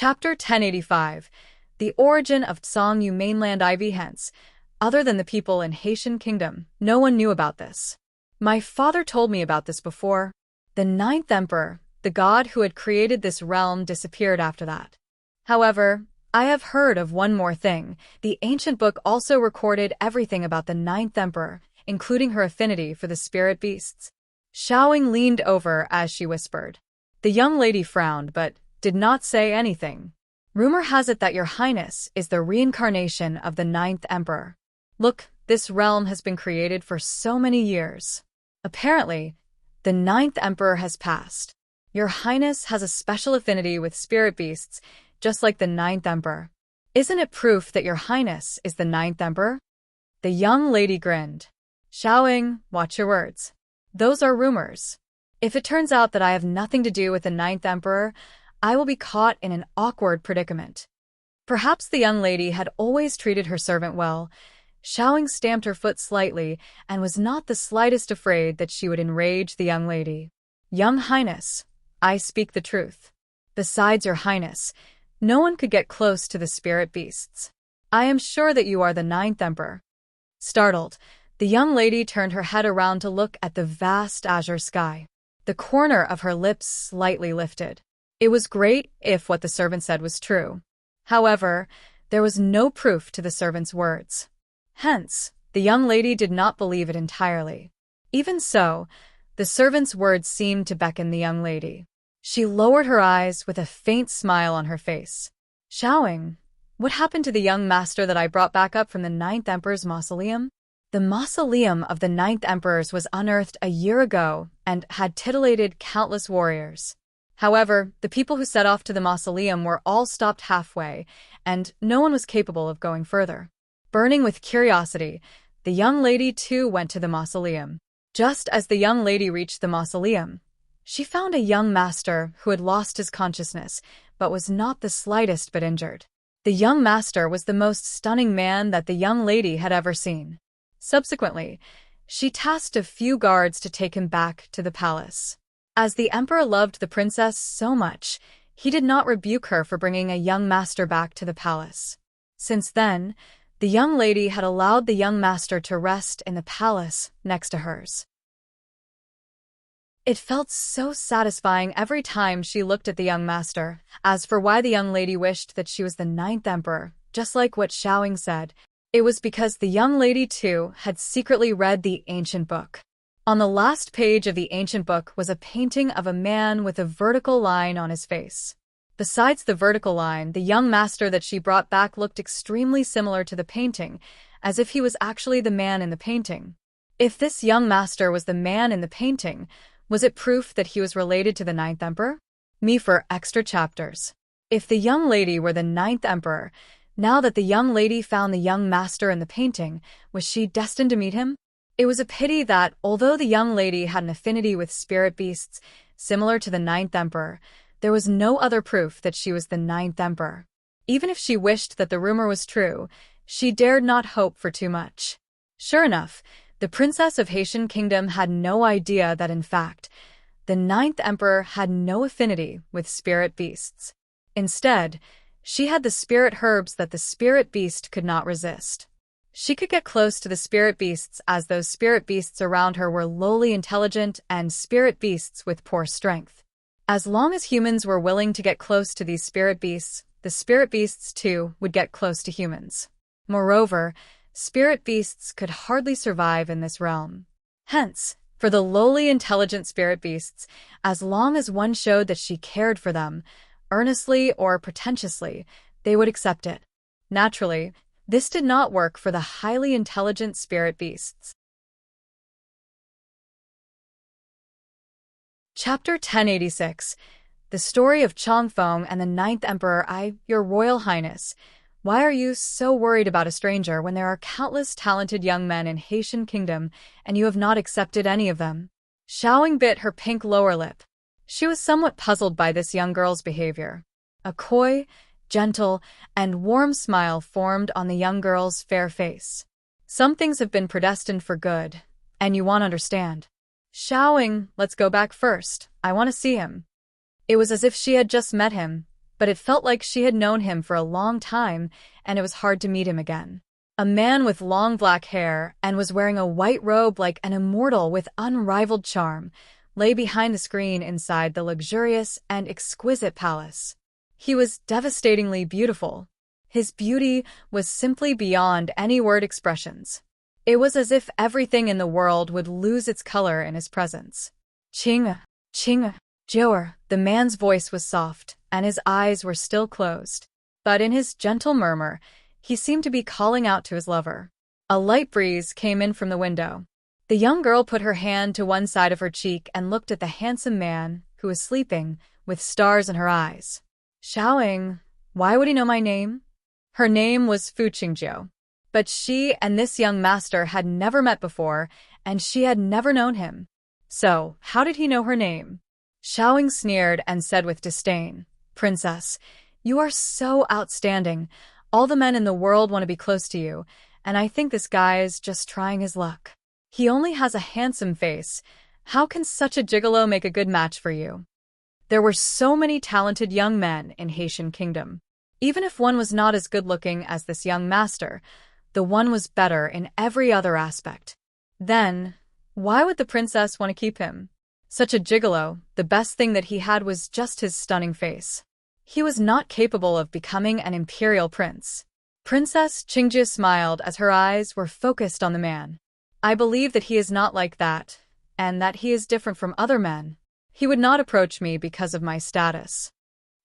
Chapter 1085. The Origin of Tsang Mainland IV. Hence, other than the people in Haitian Kingdom, no one knew about this. My father told me about this before. The ninth emperor, the god who had created this realm, disappeared after that. However, I have heard of one more thing. The ancient book also recorded everything about the ninth emperor, including her affinity for the spirit beasts. Xiaoying leaned over as she whispered. The young lady frowned but did not say anything. Rumor has it that your highness is the reincarnation of the ninth emperor. Look, this realm has been created for so many years. Apparently, the ninth emperor has passed. Your highness has a special affinity with spirit beasts, just like the ninth emperor. Isn't it proof that your highness is the ninth emperor? The young lady grinned. Xiaoying, watch your words. Those are rumors. If it turns out that I have nothing to do with the ninth emperor, I will be caught in an awkward predicament. Perhaps the young lady had always treated her servant well. Xiaoying stamped her foot slightly and was not the slightest afraid that she would enrage the young lady. Young highness, I speak the truth. Besides your highness, no one could get close to the spirit beasts. I am sure that you are the ninth emperor. Startled, the young lady turned her head around to look at the vast azure sky. The corner of her lips slightly lifted. It was great if what the servant said was true. However, there was no proof to the servant's words. Hence, the young lady did not believe it entirely. Even so, the servant's words seemed to beckon the young lady. She lowered her eyes with a faint smile on her face. Xiaoying, what happened to the young master that I brought back up from the ninth emperor's mausoleum? The mausoleum of the ninth emperors was unearthed a year ago and had titillated countless warriors. However, the people who set off to the mausoleum were all stopped halfway, and no one was capable of going further. Burning with curiosity, the young lady too went to the mausoleum. Just as the young lady reached the mausoleum, she found a young master who had lost his consciousness, but was not the slightest bit injured. The young master was the most stunning man that the young lady had ever seen. Subsequently, she tasked a few guards to take him back to the palace. As the emperor loved the princess so much, he did not rebuke her for bringing a young master back to the palace. Since then, the young lady had allowed the young master to rest in the palace next to hers. It felt so satisfying every time she looked at the young master. As for why the young lady wished that she was the ninth emperor, just like what Xiaoying said, it was because the young lady too had secretly read the ancient book. On the last page of the ancient book was a painting of a man with a vertical line on his face. Besides the vertical line, the young master that she brought back looked extremely similar to the painting, as if he was actually the man in the painting. If this young master was the man in the painting, was it proof that he was related to the ninth emperor? Me for extra chapters. If the young lady were the ninth emperor, now that the young lady found the young master in the painting, was she destined to meet him? It was a pity that, although the young lady had an affinity with spirit beasts, similar to the ninth emperor, there was no other proof that she was the ninth emperor. Even if she wished that the rumor was true, she dared not hope for too much. Sure enough, the princess of Haitian Kingdom had no idea that, in fact, the ninth emperor had no affinity with spirit beasts. Instead, she had the spirit herbs that the spirit beast could not resist. She could get close to the spirit beasts as those spirit beasts around her were lowly intelligent and spirit beasts with poor strength. As long as humans were willing to get close to these spirit beasts, the spirit beasts too would get close to humans. Moreover, spirit beasts could hardly survive in this realm. Hence, for the lowly intelligent spirit beasts, as long as one showed that she cared for them, earnestly or pretentiously, they would accept it. Naturally, this did not work for the highly intelligent spirit beasts. Chapter 1086. The Story of Chongfeng and the Ninth Emperor. Your Royal Highness, why are you so worried about a stranger when there are countless talented young men in Haitian Kingdom and you have not accepted any of them? Xiaoying bit her pink lower lip. She was somewhat puzzled by this young girl's behavior. A coy, gentle, and warm smile formed on the young girl's fair face. Some things have been predestined for good, and you won't understand. Xiaoying, let's go back first. I want to see him. It was as if she had just met him, but it felt like she had known him for a long time, and it was hard to meet him again. A man with long black hair and was wearing a white robe like an immortal with unrivaled charm lay behind the screen inside the luxurious and exquisite palace. He was devastatingly beautiful. His beauty was simply beyond any word expressions. It was as if everything in the world would lose its color in his presence. Ching, Joer, the man's voice was soft, and his eyes were still closed. But in his gentle murmur, he seemed to be calling out to his lover. A light breeze came in from the window. The young girl put her hand to one side of her cheek and looked at the handsome man, who was sleeping, with stars in her eyes. Xiaoying, why would he know my name? Her name was Fu Qingjiu. But she and this young master had never met before, and she had never known him. So, how did he know her name? Xiaoying sneered and said with disdain, Princess, you are so outstanding. All the men in the world want to be close to you, and I think this guy is just trying his luck. He only has a handsome face. How can such a gigolo make a good match for you? There were so many talented young men in Haitian Kingdom. Even if one was not as good-looking as this young master, the one was better in every other aspect. Then, why would the princess want to keep him? Such a gigolo, the best thing that he had was just his stunning face. He was not capable of becoming an imperial prince. Princess Qingjiu smiled as her eyes were focused on the man. I believe that he is not like that, and that he is different from other men. He would not approach me because of my status.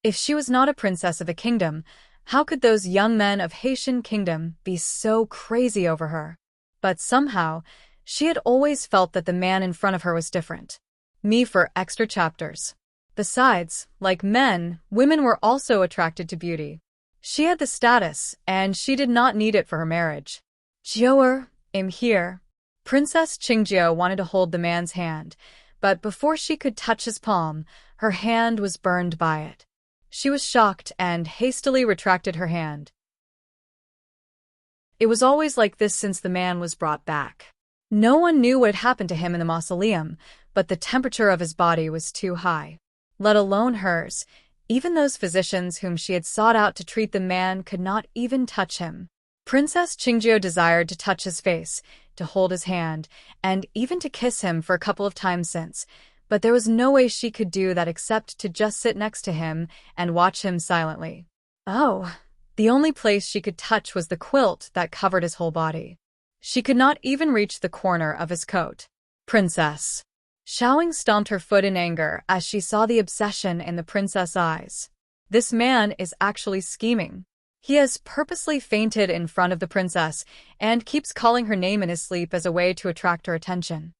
If she was not a princess of a kingdom, how could those young men of Haitian Kingdom be so crazy over her? But somehow, she had always felt that the man in front of her was different. Me for extra chapters. Besides, like men, women were also attracted to beauty. She had the status, and she did not need it for her marriage. Joer, I'm here. Princess Qingjiu wanted to hold the man's hand, but before she could touch his palm, her hand was burned by it. She was shocked and hastily retracted her hand. It was always like this since the man was brought back. No one knew what had happened to him in the mausoleum, but the temperature of his body was too high. Let alone hers, even those physicians whom she had sought out to treat the man could not even touch him. Princess Qingjiu desired to touch his face, to hold his hand, and even to kiss him for a couple of times since, but there was no way she could do that except to just sit next to him and watch him silently. Oh, the only place she could touch was the quilt that covered his whole body. She could not even reach the corner of his coat. Princess. Xiaoying stomped her foot in anger as she saw the obsession in the princess' eyes. This man is actually scheming. He has purposely fainted in front of the princess and keeps calling her name in his sleep as a way to attract her attention.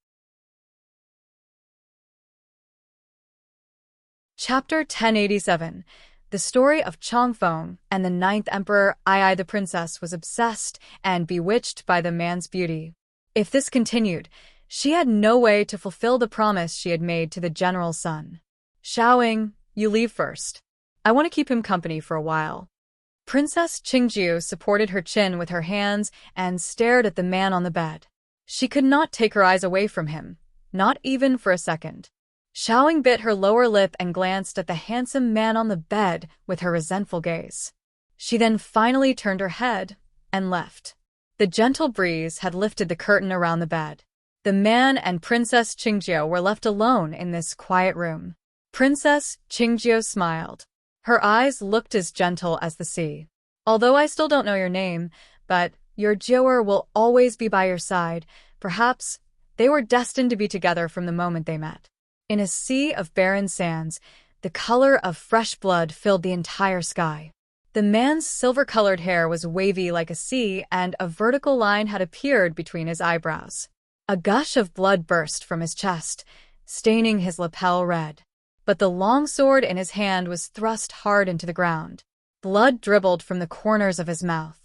Chapter 1087. The story of Chongfeng and the Ninth Emperor Ai. The princess was obsessed and bewitched by the man's beauty. If this continued, she had no way to fulfill the promise she had made to the general's son. Xiaoying, you leave first. I want to keep him company for a while. Princess Qingjiu supported her chin with her hands and stared at the man on the bed. She could not take her eyes away from him, not even for a second. Xiaoying bit her lower lip and glanced at the handsome man on the bed with her resentful gaze. She then finally turned her head and left. The gentle breeze had lifted the curtain around the bed. The man and Princess Qingjiu were left alone in this quiet room. Princess Qingjiu smiled. Her eyes looked as gentle as the sea. Although I still don't know your name, but your Joer will always be by your side. Perhaps they were destined to be together from the moment they met. In a sea of barren sands, the color of fresh blood filled the entire sky. The man's silver-colored hair was wavy like a sea, and a vertical line had appeared between his eyebrows. A gush of blood burst from his chest, staining his lapel red. But the long sword in his hand was thrust hard into the ground. Blood dribbled from the corners of his mouth.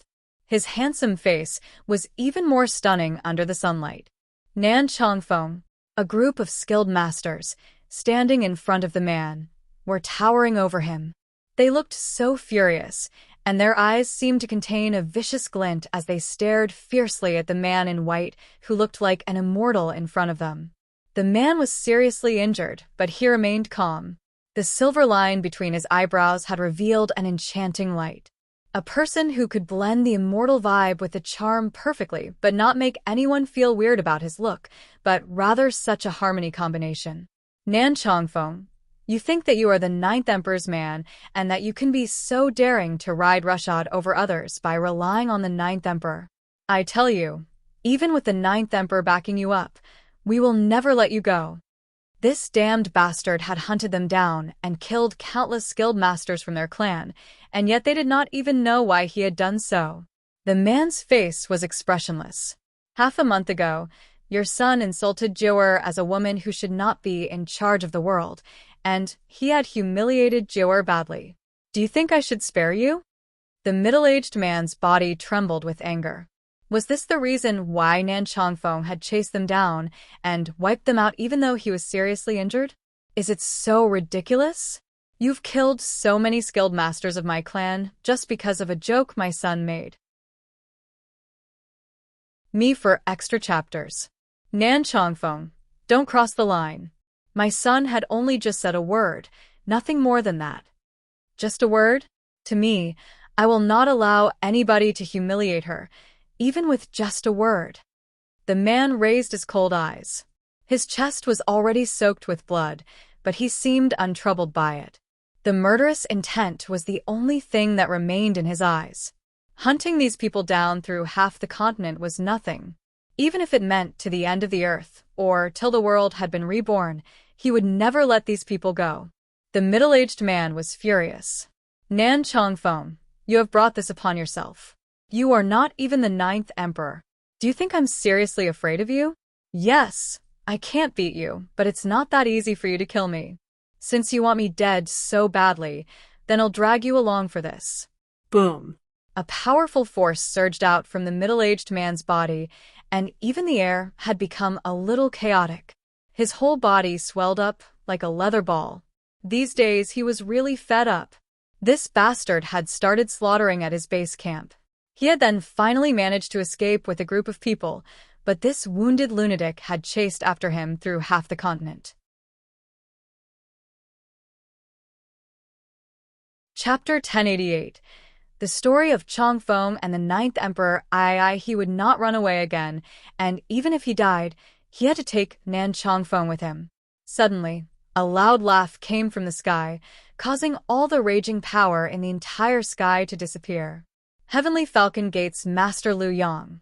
His handsome face was even more stunning under the sunlight. Nan Chongfeng, a group of skilled masters, standing in front of the man, were towering over him. They looked so furious, and their eyes seemed to contain a vicious glint as they stared fiercely at the man in white who looked like an immortal in front of them. The man was seriously injured, but he remained calm. The silver line between his eyebrows had revealed an enchanting light. A person who could blend the immortal vibe with the charm perfectly, but not make anyone feel weird about his look, but rather such a harmony combination. Nan Chongfeng, you think that you are the ninth emperor's man and that you can be so daring to ride roughshod over others by relying on the ninth emperor. I tell you, even with the ninth emperor backing you up, we will never let you go. This damned bastard had hunted them down and killed countless skilled masters from their clan, and yet they did not even know why he had done so. The man's face was expressionless. Half a month ago, your son insulted Jiwer as a woman who should not be in charge of the world, and he had humiliated Jiwer badly. Do you think I should spare you? The middle-aged man's body trembled with anger. Was this the reason why Nan Chongfeng had chased them down and wiped them out even though he was seriously injured? Is it so ridiculous? You've killed so many skilled masters of my clan just because of a joke my son made. Me for extra chapters. Nan Chongfeng, don't cross the line. My son had only just said a word, nothing more than that. Just a word? To me, I will not allow anybody to humiliate her, even with just a word. The man raised his cold eyes. His chest was already soaked with blood, but he seemed untroubled by it. The murderous intent was the only thing that remained in his eyes. Hunting these people down through half the continent was nothing. Even if it meant to the end of the earth, or till the world had been reborn, he would never let these people go. The middle-aged man was furious. Nan Chongfeng, you have brought this upon yourself. You are not even the ninth emperor. Do you think I'm seriously afraid of you? Yes, I can't beat you, but it's not that easy for you to kill me. Since you want me dead so badly, then I'll drag you along for this. Boom. A powerful force surged out from the middle-aged man's body, and even the air had become a little chaotic. His whole body swelled up like a leather ball. These days he was really fed up. This bastard had started slaughtering at his base camp. He had then finally managed to escape with a group of people, but this wounded lunatic had chased after him through half the continent. Chapter 1088. The story of Chongfeng and the ninth emperor. He would not run away again, and even if he died, he had to take Nan Chongfeng with him. Suddenly, a loud laugh came from the sky, causing all the raging power in the entire sky to disappear. Heavenly Falcon Gates Master Liu Yang.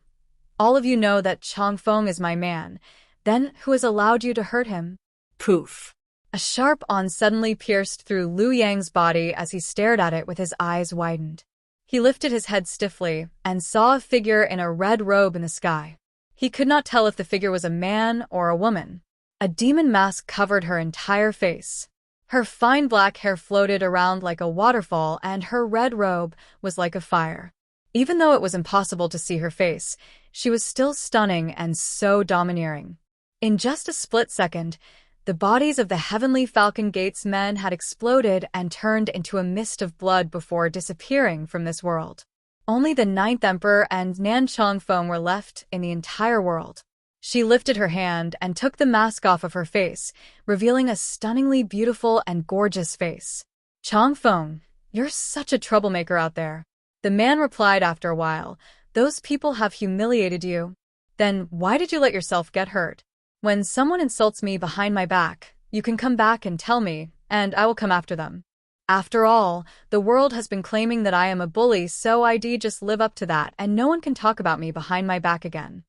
All of you know that Chongfeng is my man. Then who has allowed you to hurt him? Poof. A sharp awe suddenly pierced through Liu Yang's body as he stared at it with his eyes widened. He lifted his head stiffly and saw a figure in a red robe in the sky. He could not tell if the figure was a man or a woman. A demon mask covered her entire face. Her fine black hair floated around like a waterfall, and her red robe was like a fire. Even though it was impossible to see her face, she was still stunning and so domineering. In just a split second, the bodies of the Heavenly Falcon Gates men had exploded and turned into a mist of blood before disappearing from this world. Only the ninth emperor and Nan Chongfeng were left in the entire world. She lifted her hand and took the mask off of her face, revealing a stunningly beautiful and gorgeous face. Chongfeng, you're such a troublemaker out there. The man replied after a while, those people have humiliated you. Then why did you let yourself get hurt? When someone insults me behind my back, you can come back and tell me, and I will come after them. After all, the world has been claiming that I am a bully, so I'd just live up to that and no one can talk about me behind my back again.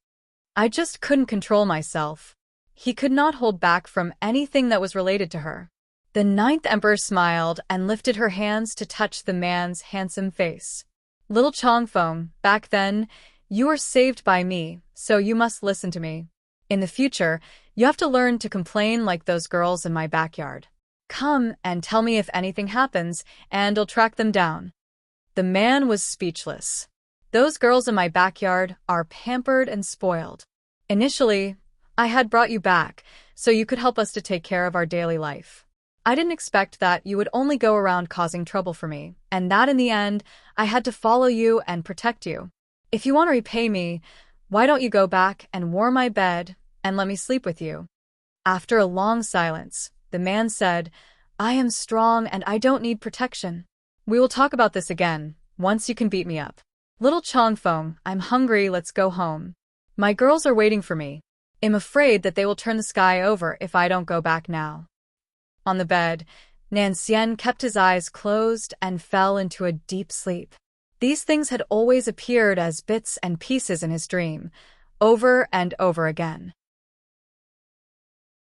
I just couldn't control myself. He could not hold back from anything that was related to her. The ninth emperor smiled and lifted her hands to touch the man's handsome face. Little Chongfeng, back then, you were saved by me, so you must listen to me. In the future, you have to learn to complain like those girls in my backyard. Come and tell me if anything happens, and I'll track them down. The man was speechless. Those girls in my backyard are pampered and spoiled. Initially, I had brought you back, so you could help us to take care of our daily life. I didn't expect that you would only go around causing trouble for me, and that in the end, I had to follow you and protect you. If you want to repay me, why don't you go back and warm my bed and let me sleep with you? After a long silence, the man said, I am strong and I don't need protection. We will talk about this again, once you can beat me up. Little Chongfeng, I'm hungry, let's go home. My girls are waiting for me. I'm afraid that they will turn the sky over if I don't go back now. On the bed, Nanxian kept his eyes closed and fell into a deep sleep. These things had always appeared as bits and pieces in his dream, over and over again.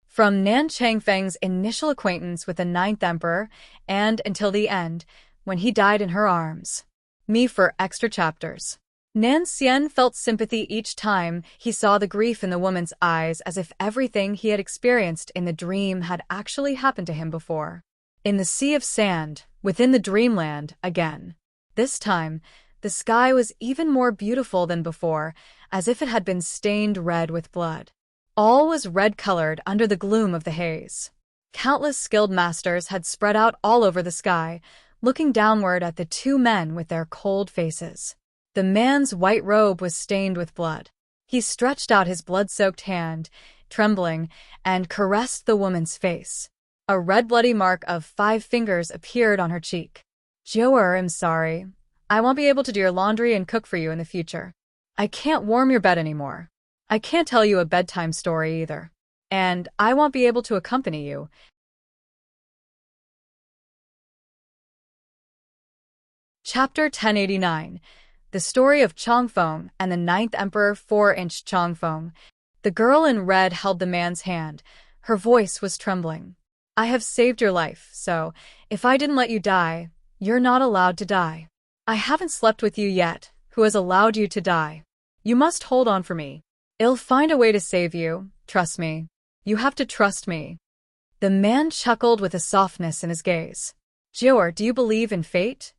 From Nan Changfeng's initial acquaintance with the Ninth Emperor and until the end, when he died in her arms. Me for extra chapters. Nanxian felt sympathy each time he saw the grief in the woman's eyes, as if everything he had experienced in the dream had actually happened to him before. In the sea of sand, within the dreamland, again. This time, the sky was even more beautiful than before, as if it had been stained red with blood. All was red-colored under the gloom of the haze. Countless skilled masters had spread out all over the sky, looking downward at the two men with their cold faces. The man's white robe was stained with blood. He stretched out his blood-soaked hand, trembling, and caressed the woman's face. A red bloody mark of 5 fingers appeared on her cheek. Joer, I'm sorry. I won't be able to do your laundry and cook for you in the future. I can't warm your bed anymore. I can't tell you a bedtime story either. And I won't be able to accompany you. Chapter 1089. The Story of Chongfeng and the Ninth Emperor 4-inch Chongfeng. The girl in red held the man's hand. Her voice was trembling. I have saved your life, so if I didn't let you die, you're not allowed to die. I haven't slept with you yet. Who has allowed you to die? You must hold on for me. I'll find a way to save you, trust me. You have to trust me. The man chuckled with a softness in his gaze. Joer, do you believe in fate?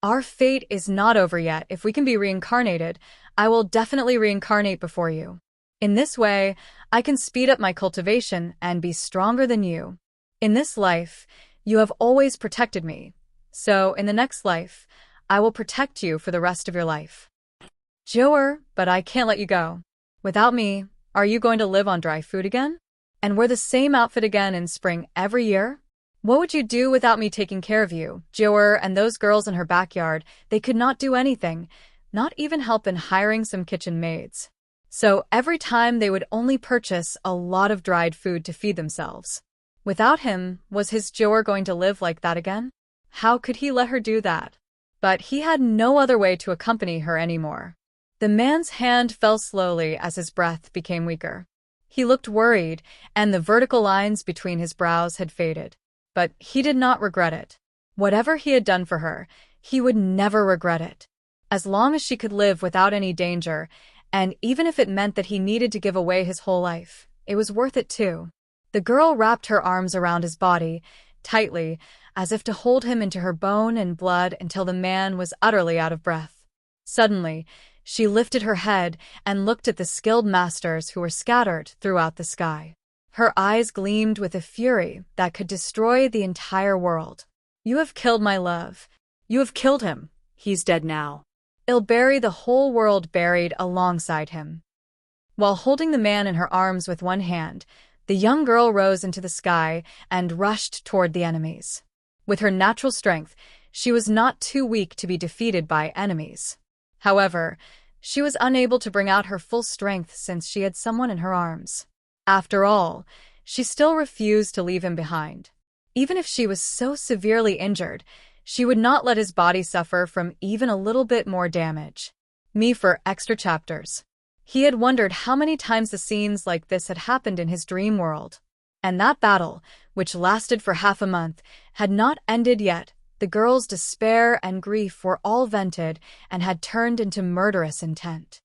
Our fate is not over yet. If we can be reincarnated, I will definitely reincarnate before you. In this way, I can speed up my cultivation and be stronger than you. In this life, you have always protected me. So, in the next life, I will protect you for the rest of your life. Joer, but I can't let you go. Without me, are you going to live on dry food again? And wear the same outfit again in spring every year? What would you do without me taking care of you? Joer and those girls in her backyard, they could not do anything, not even help in hiring some kitchen maids. So every time they would only purchase a lot of dried food to feed themselves. Without him, was his Joer going to live like that again? How could he let her do that? But he had no other way to accompany her anymore. The man's hand fell slowly as his breath became weaker. He looked worried, and the vertical lines between his brows had faded. But he did not regret it. Whatever he had done for her, he would never regret it. As long as she could live without any danger, and even if it meant that he needed to give away his whole life, it was worth it too. The girl wrapped her arms around his body, tightly, as if to hold him into her bone and blood until the man was utterly out of breath. Suddenly, she lifted her head and looked at the skilled masters who were scattered throughout the sky. Her eyes gleamed with a fury that could destroy the entire world. You have killed my love. You have killed him. He's dead now. I'll bury the whole world buried alongside him. While holding the man in her arms with one hand, the young girl rose into the sky and rushed toward the enemies. With her natural strength, she was not too weak to be defeated by enemies. However, she was unable to bring out her full strength since she had someone in her arms. After all, she still refused to leave him behind. Even if she was so severely injured, she would not let his body suffer from even a little bit more damage. Me for extra chapters. He had wondered how many times the scenes like this had happened in his dream world. And that battle, which lasted for half a month, had not ended yet. The girl's despair and grief were all vented and had turned into murderous intent.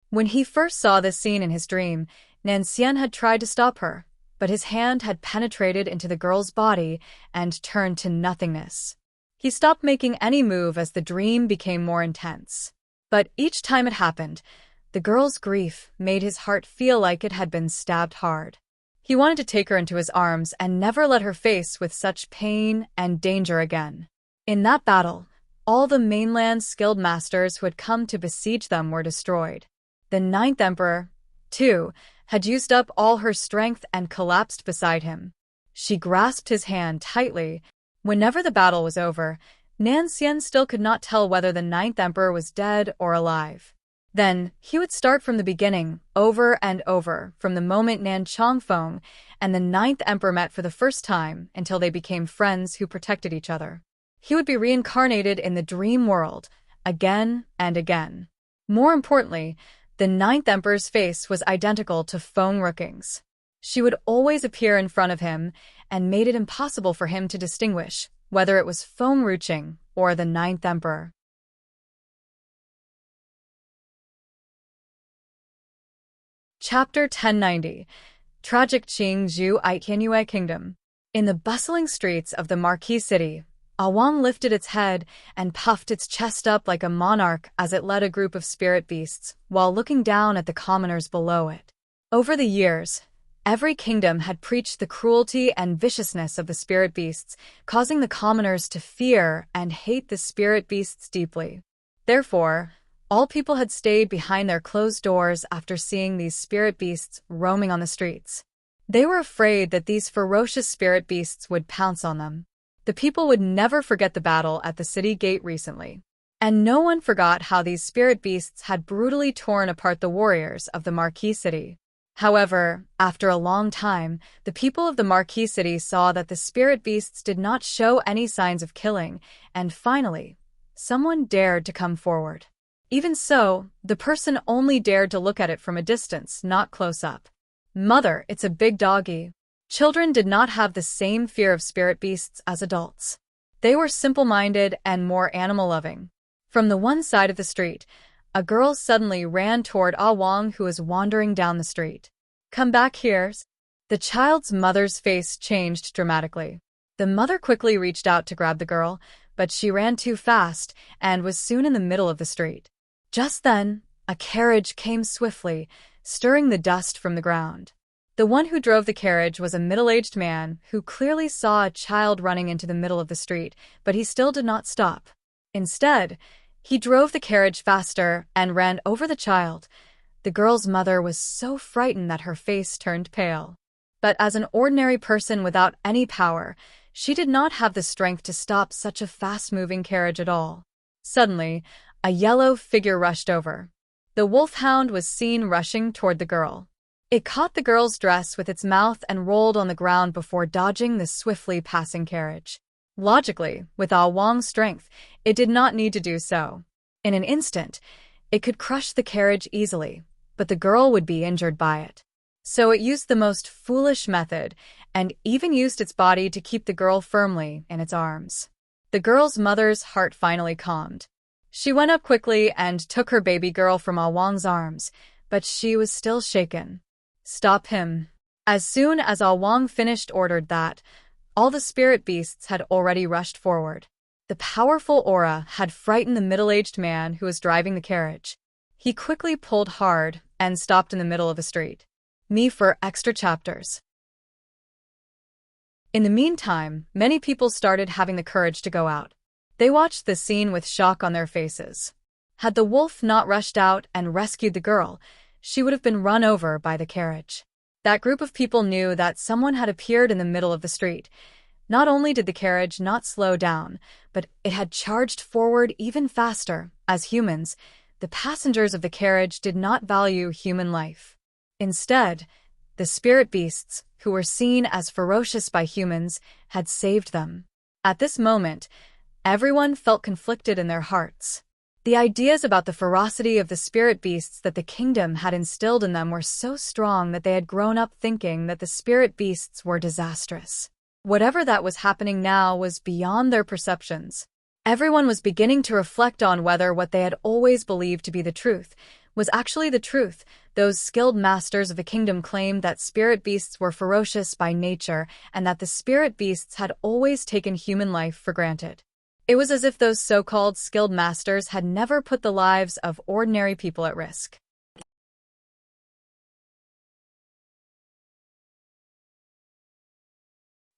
When he first saw this scene in his dream, Nanxian had tried to stop her, but his hand had penetrated into the girl's body and turned to nothingness. He stopped making any move as the dream became more intense. But each time it happened, the girl's grief made his heart feel like it had been stabbed hard. He wanted to take her into his arms and never let her face with such pain and danger again. In that battle, all the mainland's skilled masters who had come to besiege them were destroyed. The Ninth Emperor, too, had used up all her strength and collapsed beside him. She grasped his hand tightly. Whenever the battle was over, Nan Xian still could not tell whether the ninth emperor was dead or alive. Then, he would start from the beginning, over and over, from the moment Nan Chongfeng and the ninth emperor met for the first time until they became friends who protected each other. He would be reincarnated in the dream world, again and again. More importantly, the ninth emperor's face was identical to Feng Ruking's. She would always appear in front of him and made it impossible for him to distinguish whether it was Feng Ruqing or the ninth emperor. Chapter 1090. Tragic Qing Zhu Tianyue Kingdom. In the bustling streets of the Marquis City, Awang lifted its head and puffed its chest up like a monarch as it led a group of spirit beasts, while looking down at the commoners below it. Over the years, every kingdom had preached the cruelty and viciousness of the spirit beasts, causing the commoners to fear and hate the spirit beasts deeply. Therefore, all people had stayed behind their closed doors after seeing these spirit beasts roaming on the streets. They were afraid that these ferocious spirit beasts would pounce on them. The people would never forget the battle at the city gate recently. And no one forgot how these spirit beasts had brutally torn apart the warriors of the Marquis City. However, after a long time, the people of the Marquis City saw that the spirit beasts did not show any signs of killing, and finally, someone dared to come forward. Even so, the person only dared to look at it from a distance, not close up. Mother, it's a big doggy. Children did not have the same fear of spirit beasts as adults. They were simple-minded and more animal-loving. From the one side of the street, a girl suddenly ran toward Ah Wang, who was wandering down the street. Come back here. The child's mother's face changed dramatically. The mother quickly reached out to grab the girl, but she ran too fast and was soon in the middle of the street. Just then, a carriage came swiftly, stirring the dust from the ground. The one who drove the carriage was a middle-aged man who clearly saw a child running into the middle of the street, but he still did not stop. Instead, he drove the carriage faster and ran over the child. The girl's mother was so frightened that her face turned pale. But as an ordinary person without any power, she did not have the strength to stop such a fast-moving carriage at all. Suddenly, a yellow figure rushed over. The wolfhound was seen rushing toward the girl. It caught the girl's dress with its mouth and rolled on the ground before dodging the swiftly passing carriage. Logically, with Ah Wang's strength, it did not need to do so. In an instant, it could crush the carriage easily, but the girl would be injured by it. So it used the most foolish method, and even used its body to keep the girl firmly in its arms. The girl's mother's heart finally calmed. She went up quickly and took her baby girl from Ah Wang's arms, but she was still shaken. Stop him. As soon as Ah Wang finished ordered that, all the spirit beasts had already rushed forward. The powerful aura had frightened the middle-aged man who was driving the carriage. He quickly pulled hard and stopped in the middle of the street. Me for extra chapters. In the meantime, many people started having the courage to go out. They watched the scene with shock on their faces. Had the wolf not rushed out and rescued the girl, she would have been run over by the carriage. That group of people knew that someone had appeared in the middle of the street. Not only did the carriage not slow down, but it had charged forward even faster. As humans, the passengers of the carriage did not value human life. Instead, the spirit beasts, who were seen as ferocious by humans, had saved them. At this moment, everyone felt conflicted in their hearts. The ideas about the ferocity of the spirit beasts that the kingdom had instilled in them were so strong that they had grown up thinking that the spirit beasts were disastrous. Whatever that was happening now was beyond their perceptions. Everyone was beginning to reflect on whether what they had always believed to be the truth was actually the truth. Those skilled masters of the kingdom claimed that spirit beasts were ferocious by nature and that the spirit beasts had always taken human life for granted. It was as if those so-called skilled masters had never put the lives of ordinary people at risk.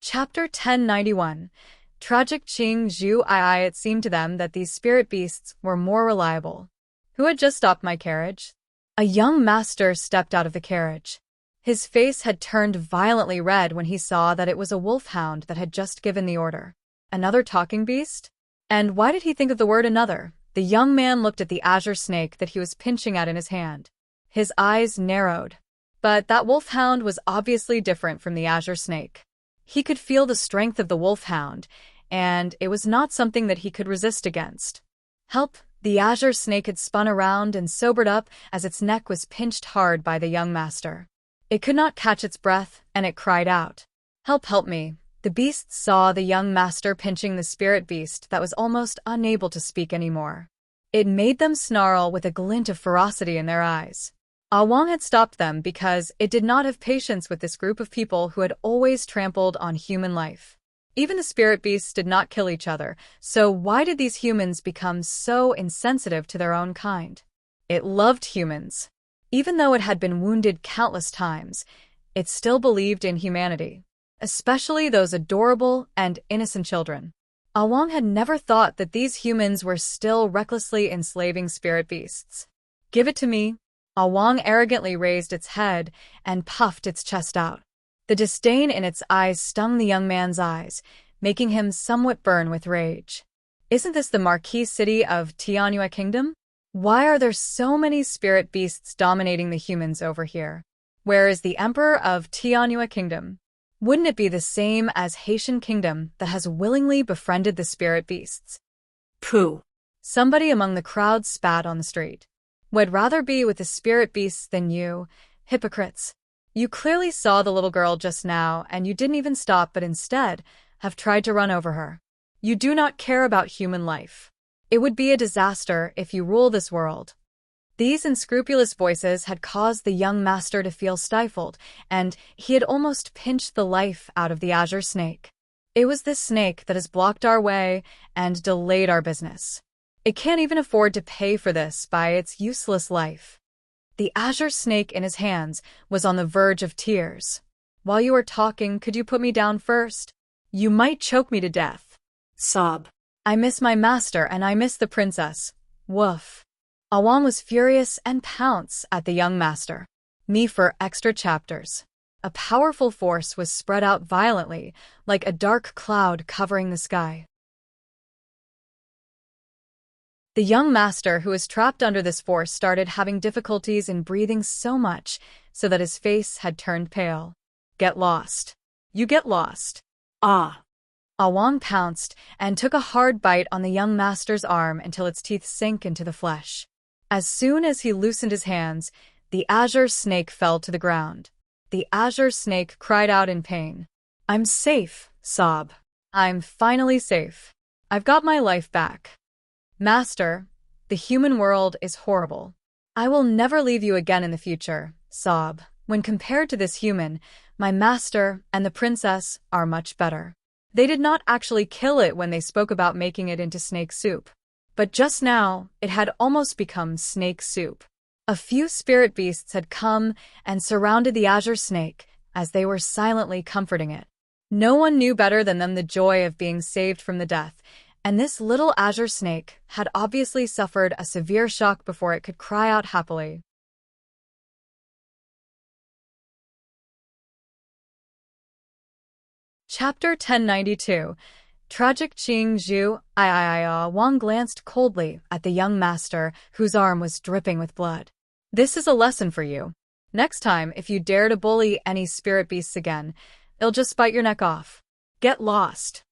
Chapter 1091. Tragic Qing Zhu Ii. It seemed to them that these spirit beasts were more reliable. Who had just stopped my carriage? A young master stepped out of the carriage. His face had turned violently red when he saw that it was a wolfhound that had just given the order. Another talking beast? And why did he think of the word another? The young man looked at the azure snake that he was pinching at in his hand. His eyes narrowed. But that wolfhound was obviously different from the azure snake. He could feel the strength of the wolfhound, and it was not something that he could resist against. Help! The azure snake had spun around and sobered up as its neck was pinched hard by the young master. It could not catch its breath, and it cried out, "Help, help me." The beasts saw the young master pinching the spirit beast that was almost unable to speak anymore. It made them snarl with a glint of ferocity in their eyes. Wang had stopped them because it did not have patience with this group of people who had always trampled on human life. Even the spirit beasts did not kill each other, so why did these humans become so insensitive to their own kind? It loved humans. Even though it had been wounded countless times, it still believed in humanity, especially those adorable and innocent children. Wang had never thought that these humans were still recklessly enslaving spirit beasts. "Give it to me." Wang arrogantly raised its head and puffed its chest out. The disdain in its eyes stung the young man's eyes, making him somewhat burn with rage. Isn't this the marquee city of Tianyue Kingdom? Why are there so many spirit beasts dominating the humans over here? Where is the emperor of Tianyue Kingdom? Wouldn't it be the same as Haitian Kingdom that has willingly befriended the spirit beasts? Pooh. Somebody among the crowd spat on the street. "Would rather be with the spirit beasts than you, hypocrites. You clearly saw the little girl just now, and you didn't even stop but instead have tried to run over her. You do not care about human life. It would be a disaster if you rule this world." These unscrupulous voices had caused the young master to feel stifled, and he had almost pinched the life out of the azure snake. "It was this snake that has blocked our way and delayed our business. It can't even afford to pay for this by its useless life." The azure snake in his hands was on the verge of tears. "While you are talking, could you put me down first? You might choke me to death." Sob. "I miss my master and I miss the princess. Woof." Wang was furious and pounced at the young master. Me for extra chapters. A powerful force was spread out violently, like a dark cloud covering the sky. The young master who was trapped under this force started having difficulties in breathing so much so that his face had turned pale. "Get lost. You get lost." Ah. Wang pounced and took a hard bite on the young master's arm until its teeth sank into the flesh. As soon as he loosened his hands, the azure snake fell to the ground. The azure snake cried out in pain. "I'm safe," sob. "I'm finally safe. I've got my life back." "Master, the human world is horrible. I will never leave you again in the future," sob. "When compared to this human, my master and the princess are much better. They did not actually kill it when they spoke about making it into snake soup. But just now, it had almost become snake soup." A few spirit beasts had come and surrounded the azure snake as they were silently comforting it. No one knew better than them the joy of being saved from the death, and this little azure snake had obviously suffered a severe shock before it could cry out happily. Chapter 1092. Tragic Qing Zhu. Wang glanced coldly at the young master, whose arm was dripping with blood. "This is a lesson for you. Next time, if you dare to bully any spirit beasts again, they'll just bite your neck off. Get lost."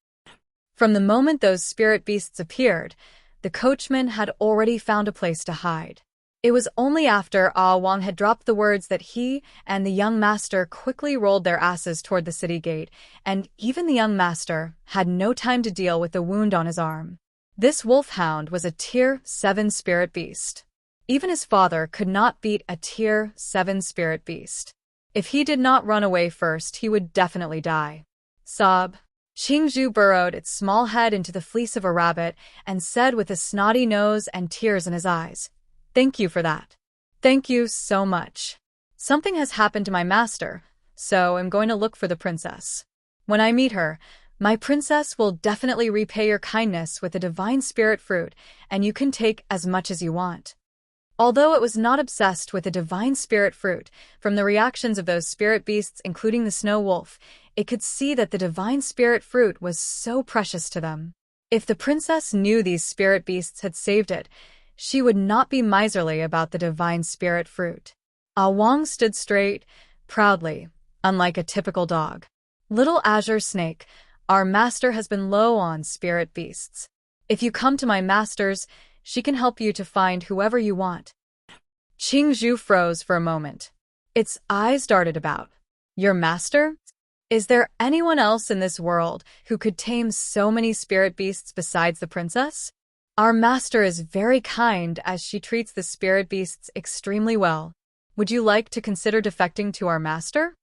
From the moment those spirit beasts appeared, the coachman had already found a place to hide. It was only after Wang had dropped the words that he and the young master quickly rolled their asses toward the city gate, and even the young master had no time to deal with the wound on his arm. This wolfhound was a Tier 7 spirit beast. Even his father could not beat a Tier 7 spirit beast. If he did not run away first, he would definitely die. Sob. Qingzhu burrowed its small head into the fleece of a rabbit and said with a snotty nose and tears in his eyes, "Thank you for that. Thank you so much. Something has happened to my master, so I'm going to look for the princess. When I meet her, my princess will definitely repay your kindness with a divine spirit fruit, and you can take as much as you want." Although it was not obsessed with the divine spirit fruit, from the reactions of those spirit beasts, including the snow wolf, it could see that the divine spirit fruit was so precious to them. If the princess knew these spirit beasts had saved it, she would not be miserly about the divine spirit fruit. Ah Wang stood straight, proudly, unlike a typical dog. Little azure snake, our master has been low on spirit beasts. If you come to my master's, she can help you to find whoever you want. Qingzhu froze for a moment. Its eyes darted about. Your master? Is there anyone else in this world who could tame so many spirit beasts besides the princess? Our master is very kind as she treats the spirit beasts extremely well. Would you like to consider defecting to our master?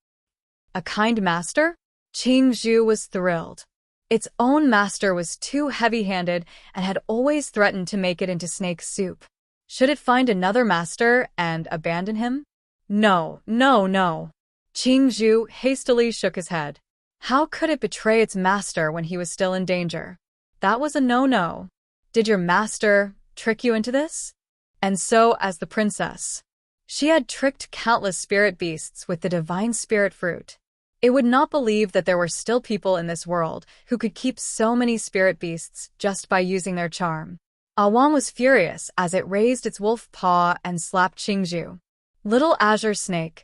A kind master? Qingzhu was thrilled. Its own master was too heavy-handed and had always threatened to make it into snake soup. Should it find another master and abandon him? No, no, no. Qingzhu hastily shook his head. How could it betray its master when he was still in danger? That was a no-no. Did your master trick you into this? And so, as the princess, she had tricked countless spirit beasts with the divine spirit fruit. It would not believe that there were still people in this world who could keep so many spirit beasts just by using their charm. Ah Wang was furious as it raised its wolf paw and slapped Qingzhu. Little azure snake,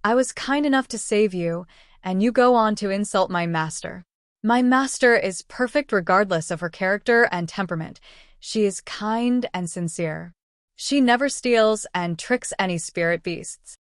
I was kind enough to save you, and you go on to insult my master. My master is perfect regardless of her character and temperament. She is kind and sincere. She never steals and tricks any spirit beasts.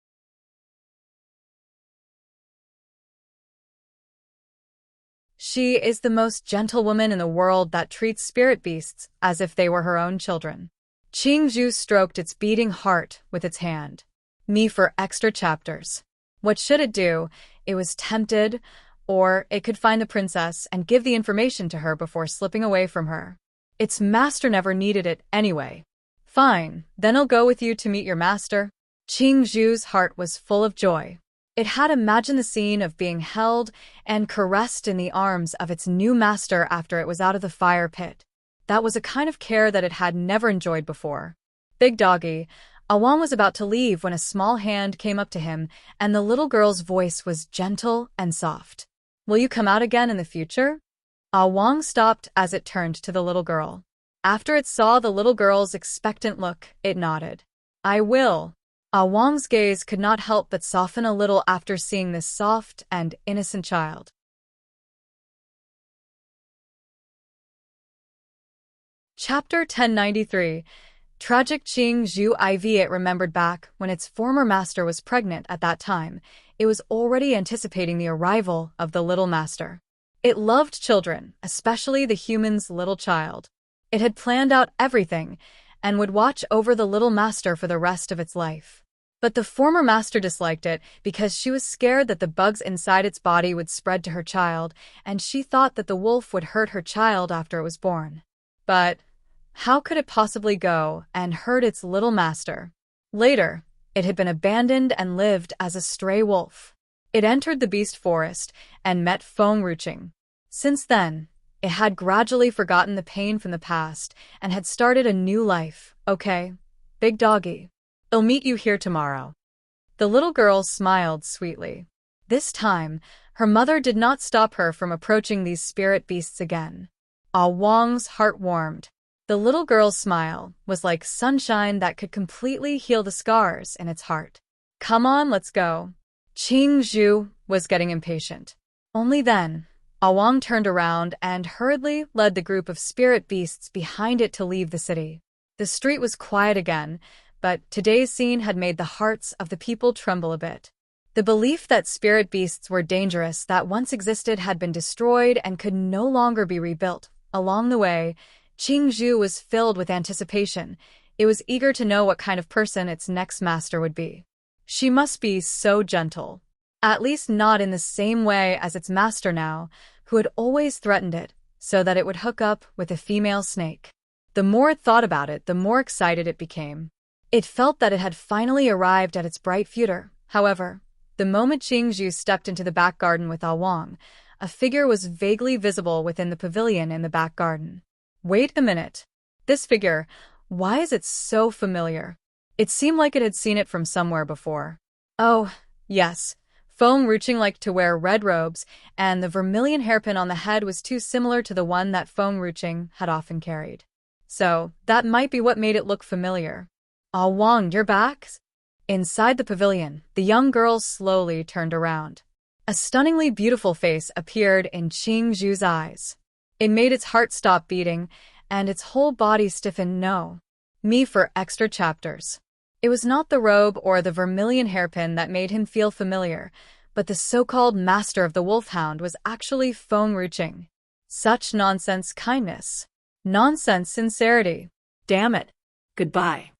She is the most gentle woman in the world that treats spirit beasts as if they were her own children. Qingzhu stroked its beating heart with its hand. Me for extra chapters. What should it do? It was tempted, or it could find the princess and give the information to her before slipping away from her. Its master never needed it anyway. Fine, then I'll go with you to meet your master. Qingzhu's heart was full of joy. It had imagined the scene of being held and caressed in the arms of its new master after it was out of the fire pit. That was a kind of care that it had never enjoyed before. Big doggy, Ah Wang was about to leave when a small hand came up to him, and the little girl's voice was gentle and soft. Will you come out again in the future? Ah Wang stopped as it turned to the little girl. After it saw the little girl's expectant look, it nodded. I will. Ah Wang's gaze could not help but soften a little after seeing this soft and innocent child. Chapter 1093. Tragic Qingzhu IV. It remembered back when its former master was pregnant at that time. It was already anticipating the arrival of the little master. It loved children, especially the human's little child. It had planned out everything and would watch over the little master for the rest of its life. But the former master disliked it because she was scared that the bugs inside its body would spread to her child, and she thought that the wolf would hurt her child after it was born. But how could it possibly go and hurt its little master? Later, it had been abandoned and lived as a stray wolf. It entered the beast forest and met Feng Ruching. Since then, it had gradually forgotten the pain from the past and had started a new life. Okay, big doggy. I'll meet you here tomorrow. The little girl smiled sweetly. This time, her mother did not stop her from approaching these spirit beasts again. Ah Wang's heart warmed. The little girl's smile was like sunshine that could completely heal the scars in its heart. Come on, let's go. Qingzhu was getting impatient. Only then, Ah Wang turned around and hurriedly led the group of spirit beasts behind it to leave the city. The street was quiet again, but today's scene had made the hearts of the people tremble a bit. The belief that spirit beasts were dangerous that once existed had been destroyed and could no longer be rebuilt. Along the way, Qingzhu was filled with anticipation. It was eager to know what kind of person its next master would be. She must be so gentle. At least not in the same way as its master now, who had always threatened it, so that it would hook up with a female snake. The more it thought about it, the more excited it became. It felt that it had finally arrived at its bright future. However, the moment Qingzhu stepped into the back garden with Ah Wang, a figure was vaguely visible within the pavilion in the back garden. Wait a minute. This figure, why is it so familiar? It seemed like it had seen it from somewhere before. Oh, yes. Foam Ruching liked to wear red robes, and the vermilion hairpin on the head was too similar to the one that Foam Ruching had often carried. So, that might be what made it look familiar. Ah Wang, you're back? Inside the pavilion, the young girl slowly turned around. A stunningly beautiful face appeared in Qingzhu's eyes. It made its heart stop beating, and its whole body stiffen. No. Me for extra chapters. It was not the robe or the vermilion hairpin that made him feel familiar, but the so-called master of the wolfhound was actually Foam Ruching. Such nonsense kindness. Nonsense sincerity. Damn it. Goodbye.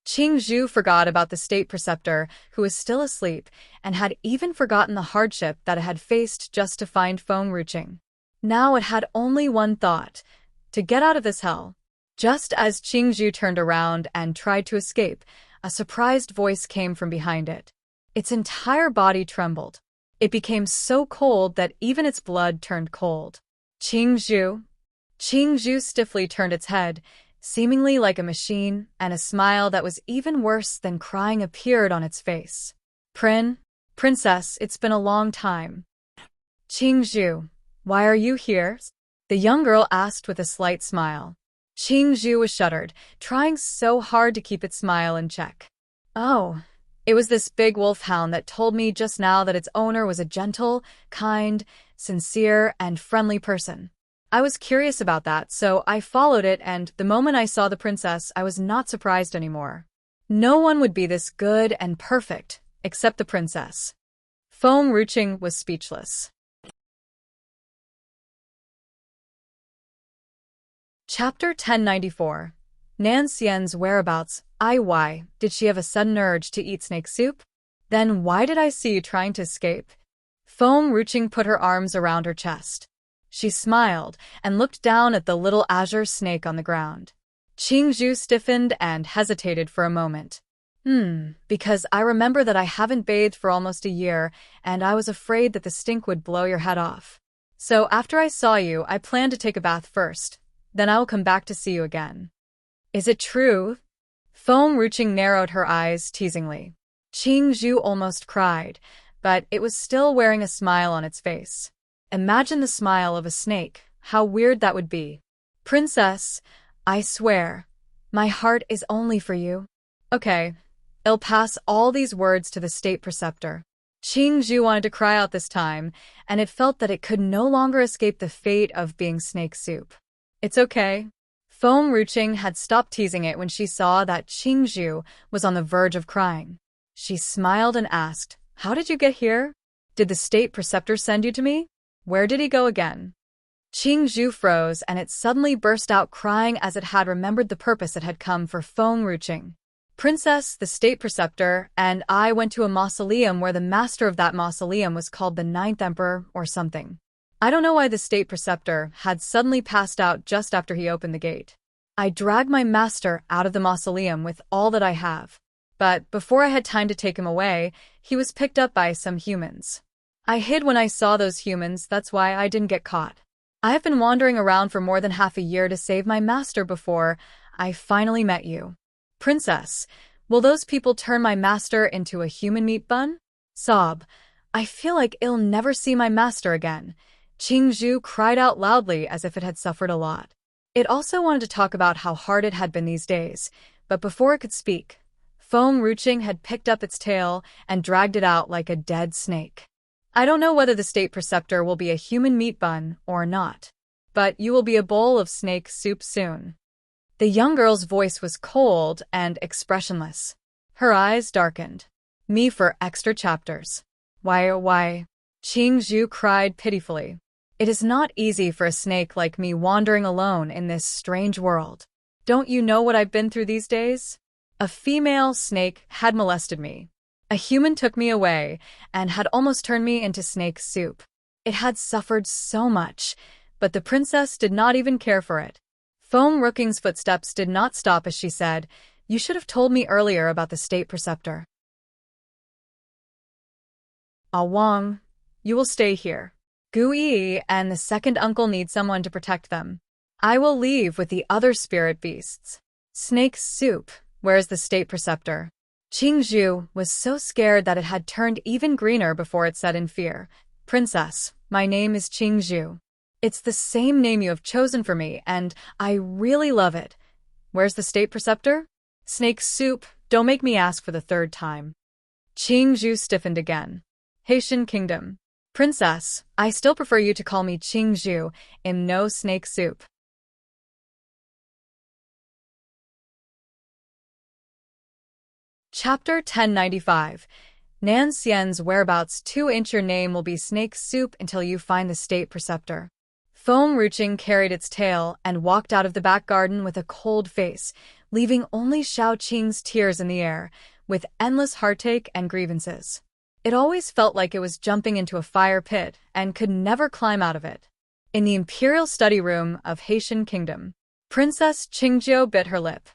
Qingzhu forgot about the state preceptor, who was still asleep, and had even forgotten the hardship that it had faced just to find Foam Ruching. Now it had only one thought: to get out of this hell. Just as Qingzhu turned around and tried to escape, a surprised voice came from behind it. Its entire body trembled. It became so cold that even its blood turned cold. Qingzhu? Qingzhu stiffly turned its head, seemingly like a machine, and a smile that was even worse than crying appeared on its face. Princess, it's been a long time. Qingzhu, why are you here? The young girl asked with a slight smile. Qingzhu was shuddered, trying so hard to keep its smile in check. Oh, it was this big wolfhound that told me just now that its owner was a gentle, kind, sincere, and friendly person. I was curious about that, so I followed it, and the moment I saw the princess, I was not surprised anymore. No one would be this good and perfect, except the princess. Foam Ruching was speechless. Chapter 1094. Nan Xian's whereabouts. Why did she have a sudden urge to eat snake soup? Then why did I see you trying to escape? Foam Ruching put her arms around her chest. She smiled and looked down at the little azure snake on the ground. Qingzhu stiffened and hesitated for a moment. Because I remember that I haven't bathed for almost a year, and I was afraid that the stink would blow your head off. So after I saw you, I planned to take a bath first. Then I will come back to see you again. Is it true? Foam Ruching narrowed her eyes teasingly. Qingzhu almost cried, but it was still wearing a smile on its face. Imagine the smile of a snake. How weird that would be. Princess, I swear, my heart is only for you. Okay, I'll pass all these words to the state preceptor. Qingzhu wanted to cry out this time, and it felt that it could no longer escape the fate of being snake soup. It's okay. Foam Ruching had stopped teasing it when she saw that Qingzhu was on the verge of crying. She smiled and asked, How did you get here? Did the state preceptor send you to me? Where did he go again? Qingzhu froze, and it suddenly burst out crying as it had remembered the purpose it had come for Foam Ruching. Princess, the state preceptor, and I went to a mausoleum where the master of that mausoleum was called the Ninth Emperor or something. I don't know why the state preceptor had suddenly passed out just after he opened the gate. I dragged my master out of the mausoleum with all that I have. But before I had time to take him away, he was picked up by some humans. I hid when I saw those humans, that's why I didn't get caught. I have been wandering around for more than half a year to save my master before I finally met you. Princess, will those people turn my master into a human meat bun? Sob. I feel like I'll never see my master again. Qingzhu cried out loudly as if it had suffered a lot. It also wanted to talk about how hard it had been these days, but before it could speak, Foam Ruching had picked up its tail and dragged it out like a dead snake. I don't know whether the state preceptor will be a human meat bun or not, but you will be a bowl of snake soup soon. The young girl's voice was cold and expressionless. Her eyes darkened. Me for extra chapters. Why? Qingzhu cried pitifully. It is not easy for a snake like me wandering alone in this strange world. Don't you know what I've been through these days? A female snake had molested me. A human took me away and had almost turned me into snake soup. It had suffered so much, but the princess did not even care for it. Foam Ruching's footsteps did not stop as she said, You should have told me earlier about the state preceptor. Ah Wang, you will stay here. Gu Yi and the second uncle need someone to protect them. I will leave with the other spirit beasts. Snake soup, where is the state preceptor? Qingzhu was so scared that it had turned even greener before it said in fear, Princess, my name is Qingzhu. It's the same name you have chosen for me, and I really love it. Where's the state preceptor? Snake soup, don't make me ask for the third time. Qingzhu stiffened again. Haitian Kingdom. Princess, I still prefer you to call me Qingzhu, no snake soup. Chapter 1095. Nan Xian's whereabouts 2-inch your name will be snake soup until you find the state preceptor. Foam Ruching carried its tail and walked out of the back garden with a cold face, leaving only Xiao Qing's tears in the air, with endless heartache and grievances. It always felt like it was jumping into a fire pit and could never climb out of it. In the imperial study room of Haitian Kingdom, Princess Qingzhou bit her lip.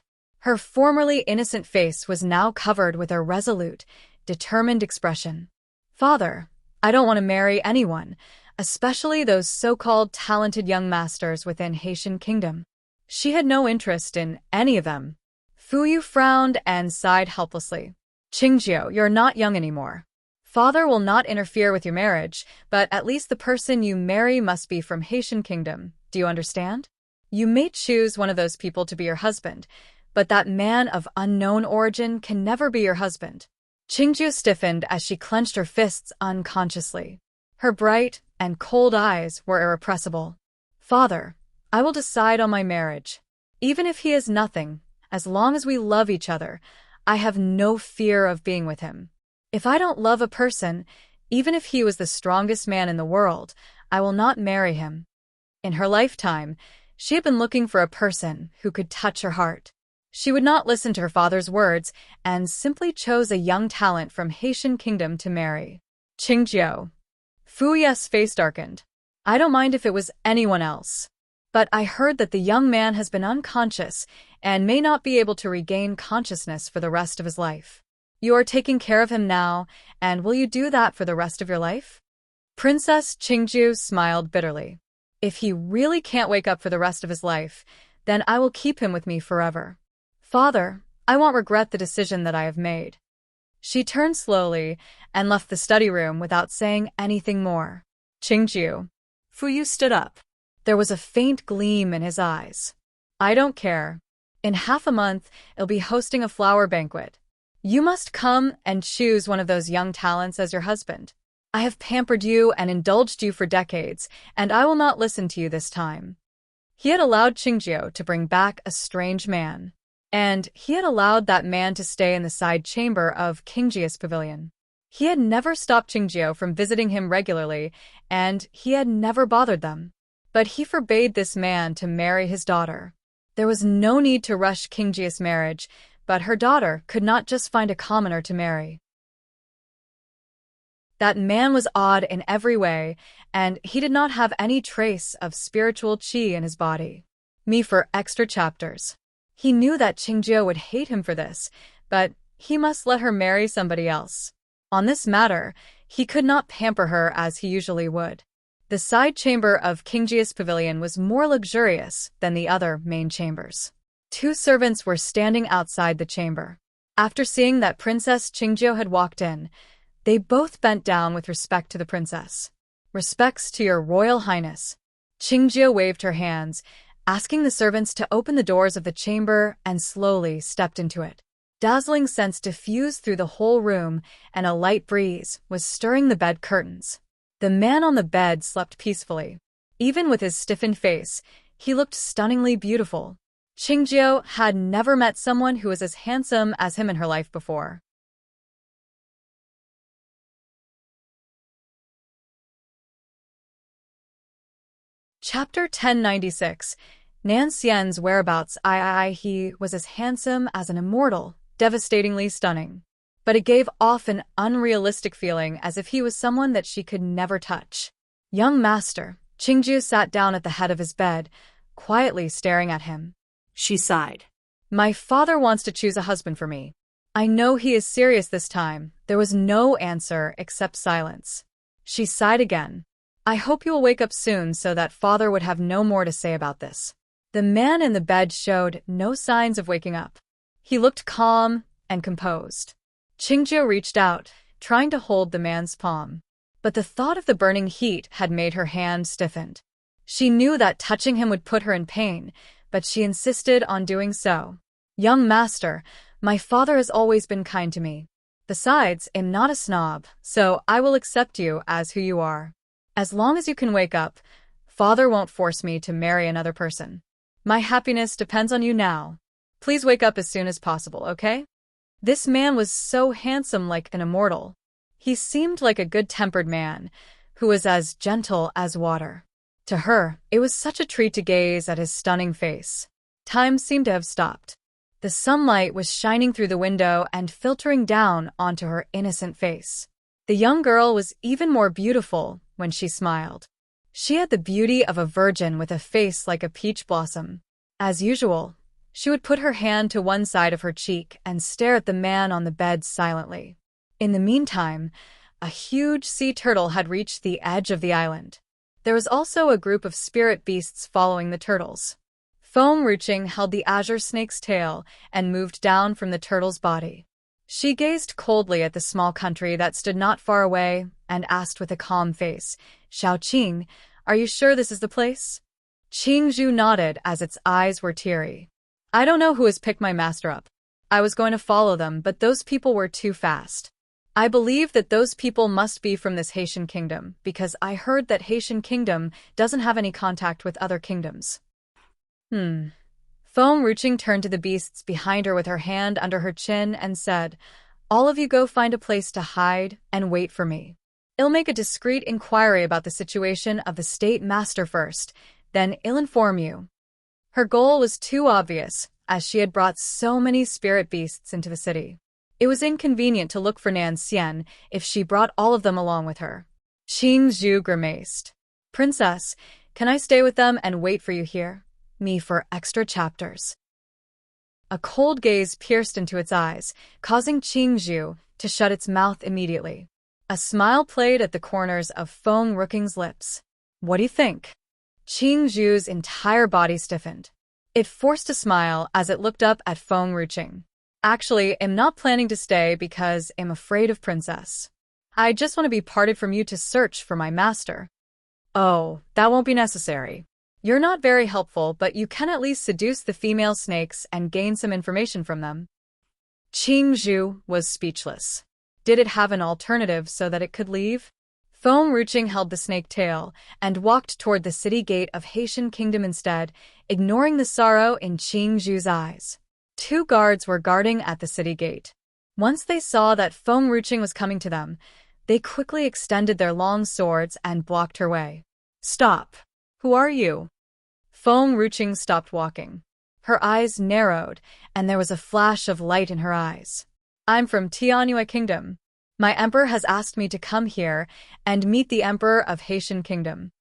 Her formerly innocent face was now covered with a resolute, determined expression. Father, I don't want to marry anyone, especially those so-called talented young masters within Haitian Kingdom. She had no interest in any of them. Fuyu frowned and sighed helplessly. Qingzhou, you're not young anymore. Father will not interfere with your marriage, but at least the person you marry must be from Haitian Kingdom. Do you understand? You may choose one of those people to be your husband, but that man of unknown origin can never be your husband. Qingzhou stiffened as she clenched her fists unconsciously. Her bright and cold eyes were irrepressible. Father, I will decide on my marriage. Even if he is nothing, as long as we love each other, I have no fear of being with him. If I don't love a person, even if he was the strongest man in the world, I will not marry him. In her lifetime, she had been looking for a person who could touch her heart. She would not listen to her father's words and simply chose a young talent from Haitian Kingdom to marry. Qingzhou. Fu Ye's face darkened. I don't mind if it was anyone else. But I heard that the young man has been unconscious and may not be able to regain consciousness for the rest of his life. You are taking care of him now, and will you do that for the rest of your life? Princess Qingzhou smiled bitterly. If he really can't wake up for the rest of his life, then I will keep him with me forever. Father, I won't regret the decision that I have made. She turned slowly and left the study room without saying anything more. Qingzhou. Fuyu stood up. There was a faint gleam in his eyes. I don't care. In half a month, I'll be hosting a flower banquet. You must come and choose one of those young talents as your husband. I have pampered you and indulged you for decades, and I will not listen to you this time. He had allowed Qingzhou to bring back a strange man. And he had allowed that man to stay in the side chamber of Qingjia's pavilion. He had never stopped Qingzhou from visiting him regularly, and he had never bothered them. But he forbade this man to marry his daughter. There was no need to rush Qingjia's marriage, but her daughter could not just find a commoner to marry. That man was odd in every way, and he did not have any trace of spiritual qi in his body. Me for extra chapters. He knew that Qingzhou would hate him for this, but he must let her marry somebody else. On this matter, he could not pamper her as he usually would. The side chamber of Qingjia's pavilion was more luxurious than the other main chambers. 2 servants were standing outside the chamber. After seeing that Princess Qingzhou had walked in, they both bent down with respect to the princess. Respects to your royal highness. Qingzhou waved her hands, asking the servants to open the doors of the chamber, and slowly stepped into it. Dazzling scents diffused through the whole room, and a light breeze was stirring the bed curtains. The man on the bed slept peacefully. Even with his stiffened face, he looked stunningly beautiful. Qingzhou had never met someone who was as handsome as him in her life before. Chapter 1096. Nan Xian's whereabouts. He was as handsome as an immortal, devastatingly stunning. But it gave off an unrealistic feeling as if he was someone that she could never touch. Young master, Qingzhou sat down at the head of his bed, quietly staring at him. She sighed. My father wants to choose a husband for me. I know he is serious this time. There was no answer except silence. She sighed again. I hope you will wake up soon so that father would have no more to say about this. The man in the bed showed no signs of waking up. He looked calm and composed. Qingjiu reached out, trying to hold the man's palm. But the thought of the burning heat had made her hand stiffened. She knew that touching him would put her in pain, but she insisted on doing so. "Young master, my father has always been kind to me. Besides, I'm not a snob, so I will accept you as who you are. As long as you can wake up, father won't force me to marry another person. My happiness depends on you now. Please wake up as soon as possible, okay?" This man was so handsome, like an immortal. He seemed like a good-tempered man, who was as gentle as water. To her, it was such a treat to gaze at his stunning face. Time seemed to have stopped. The sunlight was shining through the window and filtering down onto her innocent face. The young girl was even more beautiful when she smiled. She had the beauty of a virgin with a face like a peach blossom. As usual, she would put her hand to one side of her cheek and stare at the man on the bed silently. In the meantime, a huge sea turtle had reached the edge of the island. There was also a group of spirit beasts following the turtles. Foam Ruching held the azure snake's tail and moved down from the turtle's body. She gazed coldly at the small country that stood not far away and asked with a calm face, "Xiao Qing, are you sure this is the place?" Qingzhu nodded as its eyes were teary. "I don't know who has picked my master up. I was going to follow them, but those people were too fast. I believe that those people must be from this Haitian kingdom, because I heard that Haitian kingdom doesn't have any contact with other kingdoms." Foam Ruching turned to the beasts behind her with her hand under her chin and said, "All of you go find a place to hide and wait for me. I'll make a discreet inquiry about the situation of the state master first, then I'll inform you." Her goal was too obvious, as she had brought so many spirit beasts into the city. It was inconvenient to look for Nan Xian if she brought all of them along with her. Qingzhu grimaced. "Princess, can I stay with them and wait for you here? Me for extra chapters." A cold gaze pierced into its eyes, causing Qingzhu to shut its mouth immediately. A smile played at the corners of Foam Rooking's lips. "What do you think?" Qingzhu's entire body stiffened. It forced a smile as it looked up at Foam Ruching. "Actually, I'm not planning to stay because I'm afraid of Princess. I just want to be parted from you to search for my master." "Oh, that won't be necessary. You're not very helpful, but you can at least seduce the female snakes and gain some information from them." Qingzhu was speechless. Did it have an alternative so that it could leave? Foam Ruching held the snake tail and walked toward the city gate of Haitian Kingdom instead, ignoring the sorrow in Qingzhu's eyes. 2 guards were guarding at the city gate. Once they saw that Foam Ruching was coming to them, they quickly extended their long swords and blocked her way. "Stop! Who are you?" Foam Ruching stopped walking. Her eyes narrowed, and there was a flash of light in her eyes. "I'm from Tianyue Kingdom. My emperor has asked me to come here and meet the emperor of Haitian Kingdom."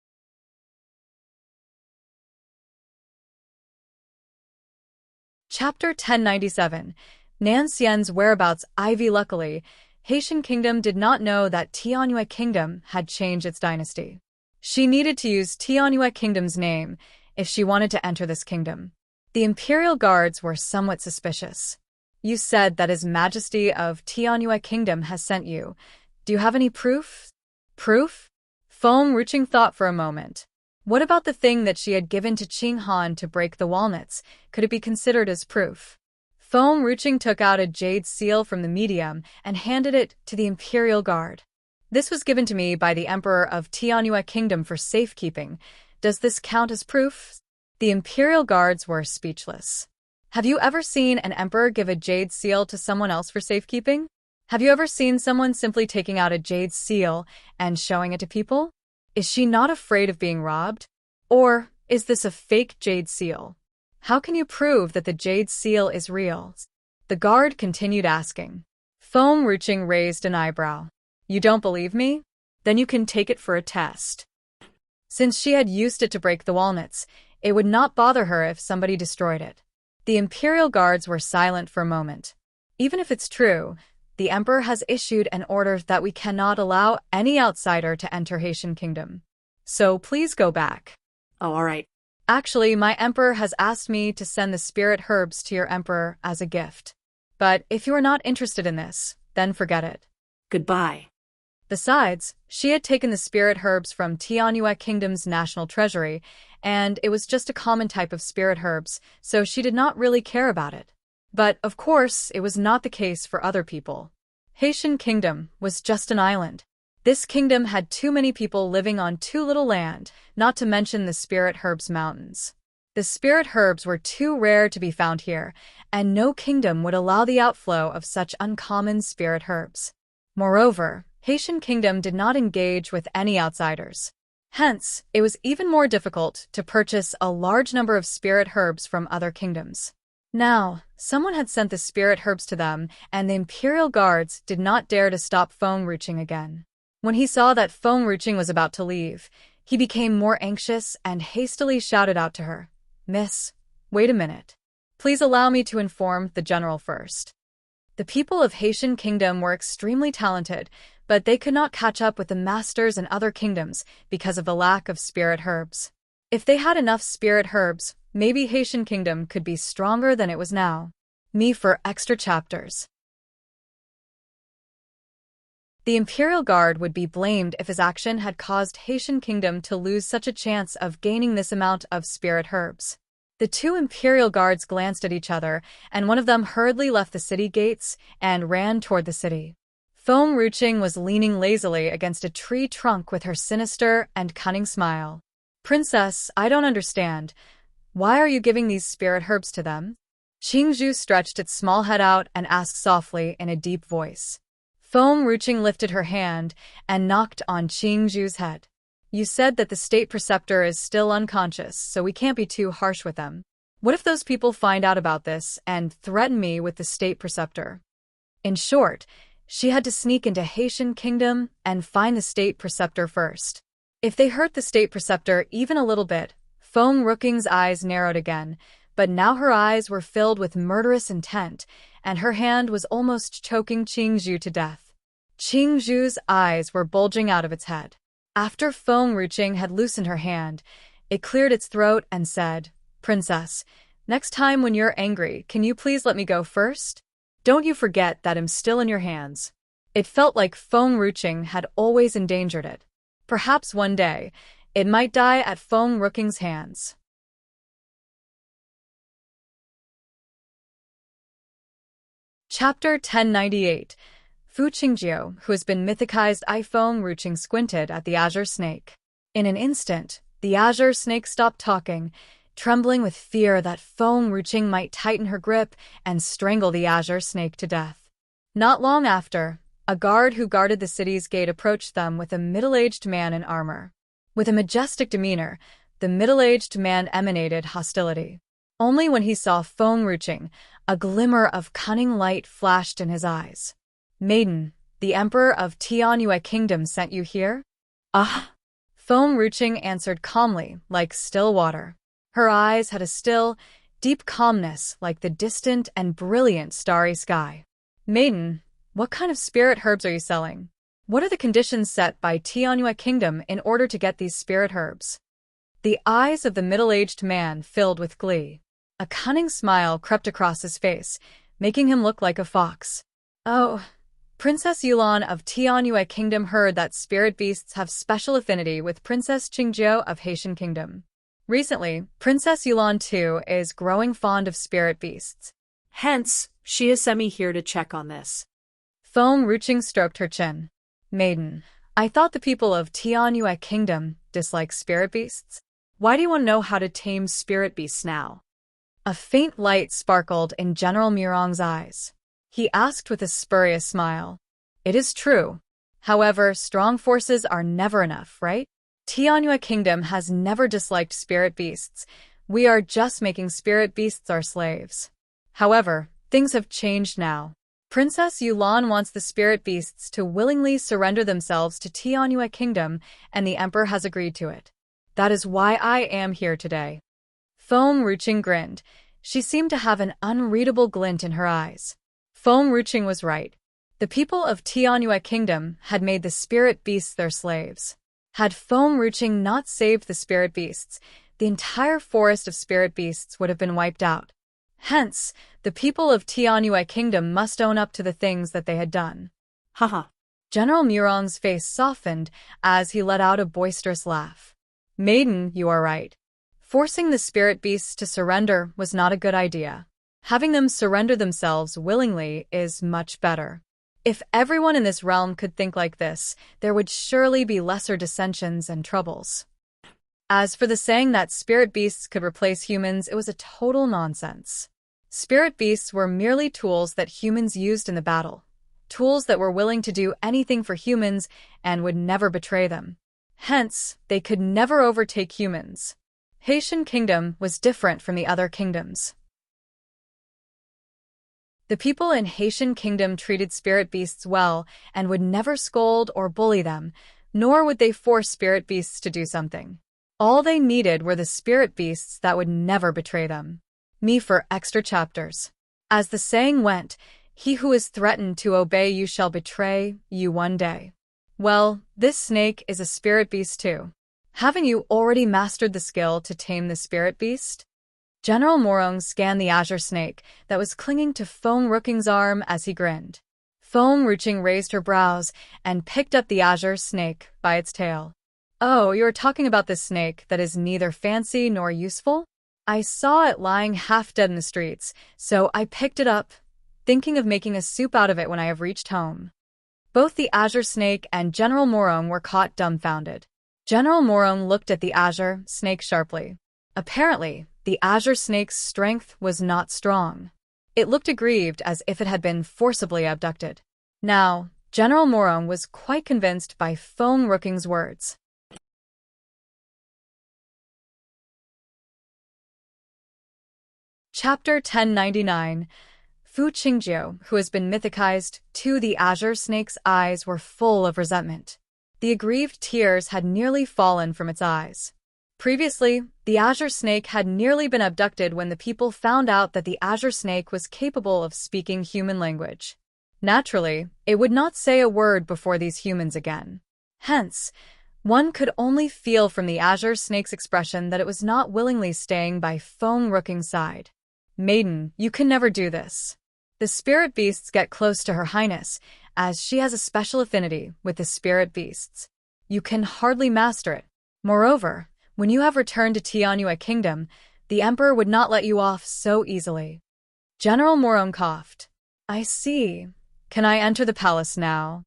Chapter 1097. Nan Xian's whereabouts. Ivy. Luckily, Haitian Kingdom did not know that Tianyue Kingdom had changed its dynasty. She needed to use Tianyue Kingdom's name if she wanted to enter this kingdom. The imperial guards were somewhat suspicious. "You said that His Majesty of Tianyue Kingdom has sent you. Do you have any proof?" "Proof?" Foam Ruching thought for a moment. What about the thing that she had given to Qing Han to break the walnuts? Could it be considered as proof? Foam Ruching took out a jade seal from the medium and handed it to the imperial guard. "This was given to me by the Emperor of Tianyue Kingdom for safekeeping. Does this count as proof?" The imperial guards were speechless. Have you ever seen an emperor give a jade seal to someone else for safekeeping? Have you ever seen someone simply taking out a jade seal and showing it to people? Is she not afraid of being robbed? Or is this a fake jade seal? How can you prove that the jade seal is real? The guard continued asking. Foam Ruching raised an eyebrow. "You don't believe me? Then you can take it for a test." Since she had used it to break the walnuts, it would not bother her if somebody destroyed it. The imperial guards were silent for a moment. "Even if it's true, the emperor has issued an order that we cannot allow any outsider to enter Haitian Kingdom. So please go back." "Oh, all right." Actually, my emperor has asked me to send the spirit herbs to your emperor as a gift. But if you are not interested in this, then forget it. Goodbye. Besides, she had taken the spirit herbs from Tianyue Kingdom's national treasury, and it was just a common type of spirit herbs, so she did not really care about it. But, of course, it was not the case for other people. Haitian Kingdom was just an island. This kingdom had too many people living on too little land, not to mention the spirit herbs mountains. The spirit herbs were too rare to be found here, and no kingdom would allow the outflow of such uncommon spirit herbs. Moreover, Haitian Kingdom did not engage with any outsiders. Hence, it was even more difficult to purchase a large number of spirit herbs from other kingdoms. Now, someone had sent the spirit herbs to them, and the Imperial Guards did not dare to stop Feng Ruching again. When he saw that Feng Ruching was about to leave, he became more anxious and hastily shouted out to her, "Miss, wait a minute. Please allow me to inform the general first." The people of Haitian Kingdom were extremely talented, but they could not catch up with the masters in other kingdoms because of the lack of spirit herbs. If they had enough spirit herbs, maybe Haitian Kingdom could be stronger than it was now. Me for extra chapters. The Imperial Guard would be blamed if his action had caused Haitian Kingdom to lose such a chance of gaining this amount of spirit herbs. The two Imperial Guards glanced at each other, and one of them hurriedly left the city gates and ran toward the city. Feng Ruching was leaning lazily against a tree trunk with her sinister and cunning smile. "Princess, I don't understand. Why are you giving these spirit herbs to them?" Qingzhu stretched its small head out and asked softly in a deep voice. Feng Ruching lifted her hand and knocked on Qingzhu's head. "You said that the state preceptor is still unconscious, so we can't be too harsh with them. What if those people find out about this and threaten me with the state preceptor?" In short, she had to sneak into Haitian Kingdom and find the state preceptor first. If they hurt the state preceptor even a little bit, Feng Ruching's eyes narrowed again, but now her eyes were filled with murderous intent, and her hand was almost choking Qingzhu to death. Qingzhu's eyes were bulging out of its head. After Feng Ruching had loosened her hand, it cleared its throat and said, "Princess, next time when you're angry, can you please let me go first? Don't you forget that I'm still in your hands." It felt like Feng Ruching had always endangered it. Perhaps one day, it might die at Feng Ruching's hands. Chapter 1098. Fu Qingjiu, who has been mythicized I Feng Ruching squinted at the azure snake. In an instant, the azure snake stopped talking, trembling with fear that Feng Ruching might tighten her grip and strangle the azure snake to death. Not long after, a guard who guarded the city's gate approached them with a middle-aged man in armor. With a majestic demeanor, the middle-aged man emanated hostility. Only when he saw Feng Ruching, a glimmer of cunning light flashed in his eyes. "Maiden, the Emperor of Tianyue Kingdom sent you here?" "Ah!" Feng Ruching answered calmly, like still water. Her eyes had a still, deep calmness like the distant and brilliant starry sky. "Maiden, what kind of spirit herbs are you selling? What are the conditions set by Tianyue Kingdom in order to get these spirit herbs?" The eyes of the middle-aged man filled with glee. A cunning smile crept across his face, making him look like a fox. "Oh, Princess Yulan of Tianyue Kingdom heard that spirit beasts have special affinity with Princess Qingjiu of Haitian Kingdom. Recently, Princess Yulan too is growing fond of spirit beasts. Hence, she has sent me here to check on this." Feng Ruching stroked her chin. "Maiden, I thought the people of Tianyue Kingdom dislike spirit beasts? Why do you want to know how to tame spirit beasts now?" A faint light sparkled in General Mirong's eyes. He asked with a spurious smile. "It is true. However, strong forces are never enough, right? Tianyue Kingdom has never disliked spirit beasts. We are just making spirit beasts our slaves. However, things have changed now. Princess Yulan wants the spirit beasts to willingly surrender themselves to Tianyue Kingdom, and the Emperor has agreed to it. That is why I am here today." Feng Ruching grinned. She seemed to have an unreadable glint in her eyes. Feng Ruching was right. The people of Tianyue Kingdom had made the spirit beasts their slaves. Had Feng Ruching not saved the spirit beasts, the entire forest of spirit beasts would have been wiped out. Hence, the people of Tianyu Kingdom must own up to the things that they had done. Haha. General Murong's face softened as he let out a boisterous laugh. Maiden, you are right. Forcing the spirit beasts to surrender was not a good idea. Having them surrender themselves willingly is much better. If everyone in this realm could think like this, there would surely be lesser dissensions and troubles. As for the saying that spirit beasts could replace humans, it was a total nonsense. Spirit beasts were merely tools that humans used in the battle. Tools that were willing to do anything for humans and would never betray them. Hence, they could never overtake humans. Haitian Kingdom was different from the other kingdoms. The people in Haitian Kingdom treated spirit beasts well and would never scold or bully them, nor would they force spirit beasts to do something. All they needed were the spirit beasts that would never betray them. Me for extra chapters. As the saying went, he who is threatened to obey you shall betray you one day. Well, this snake is a spirit beast too. Haven't you already mastered the skill to tame the spirit beast? General Morong scanned the azure snake that was clinging to Feng Rooking's arm as he grinned. Feng Rooking raised her brows and picked up the azure snake by its tail. Oh, you're talking about the snake that is neither fancy nor useful? I saw it lying half dead in the streets, so I picked it up, thinking of making a soup out of it when I have reached home. Both the azure snake and General Morong were caught dumbfounded. General Morong looked at the azure snake sharply. Apparently, the azure snake's strength was not strong. It looked aggrieved as if it had been forcibly abducted. Now, General Morong was quite convinced by Feng Rooking's words. Chapter 1099. Fu Qingjiu, who has been mythicized, to the azure snake's eyes were full of resentment. The aggrieved tears had nearly fallen from its eyes. Previously, the azure snake had nearly been abducted when the people found out that the azure snake was capable of speaking human language. Naturally, it would not say a word before these humans again. Hence, one could only feel from the azure snake's expression that it was not willingly staying by Feng Rooking's side. Maiden, you can never do this. The spirit beasts get close to Her Highness, as she has a special affinity with the spirit beasts. You can hardly master it. Moreover, when you have returned to Tianyu Kingdom, the Emperor would not let you off so easily. General Morong coughed. I see. Can I enter the palace now?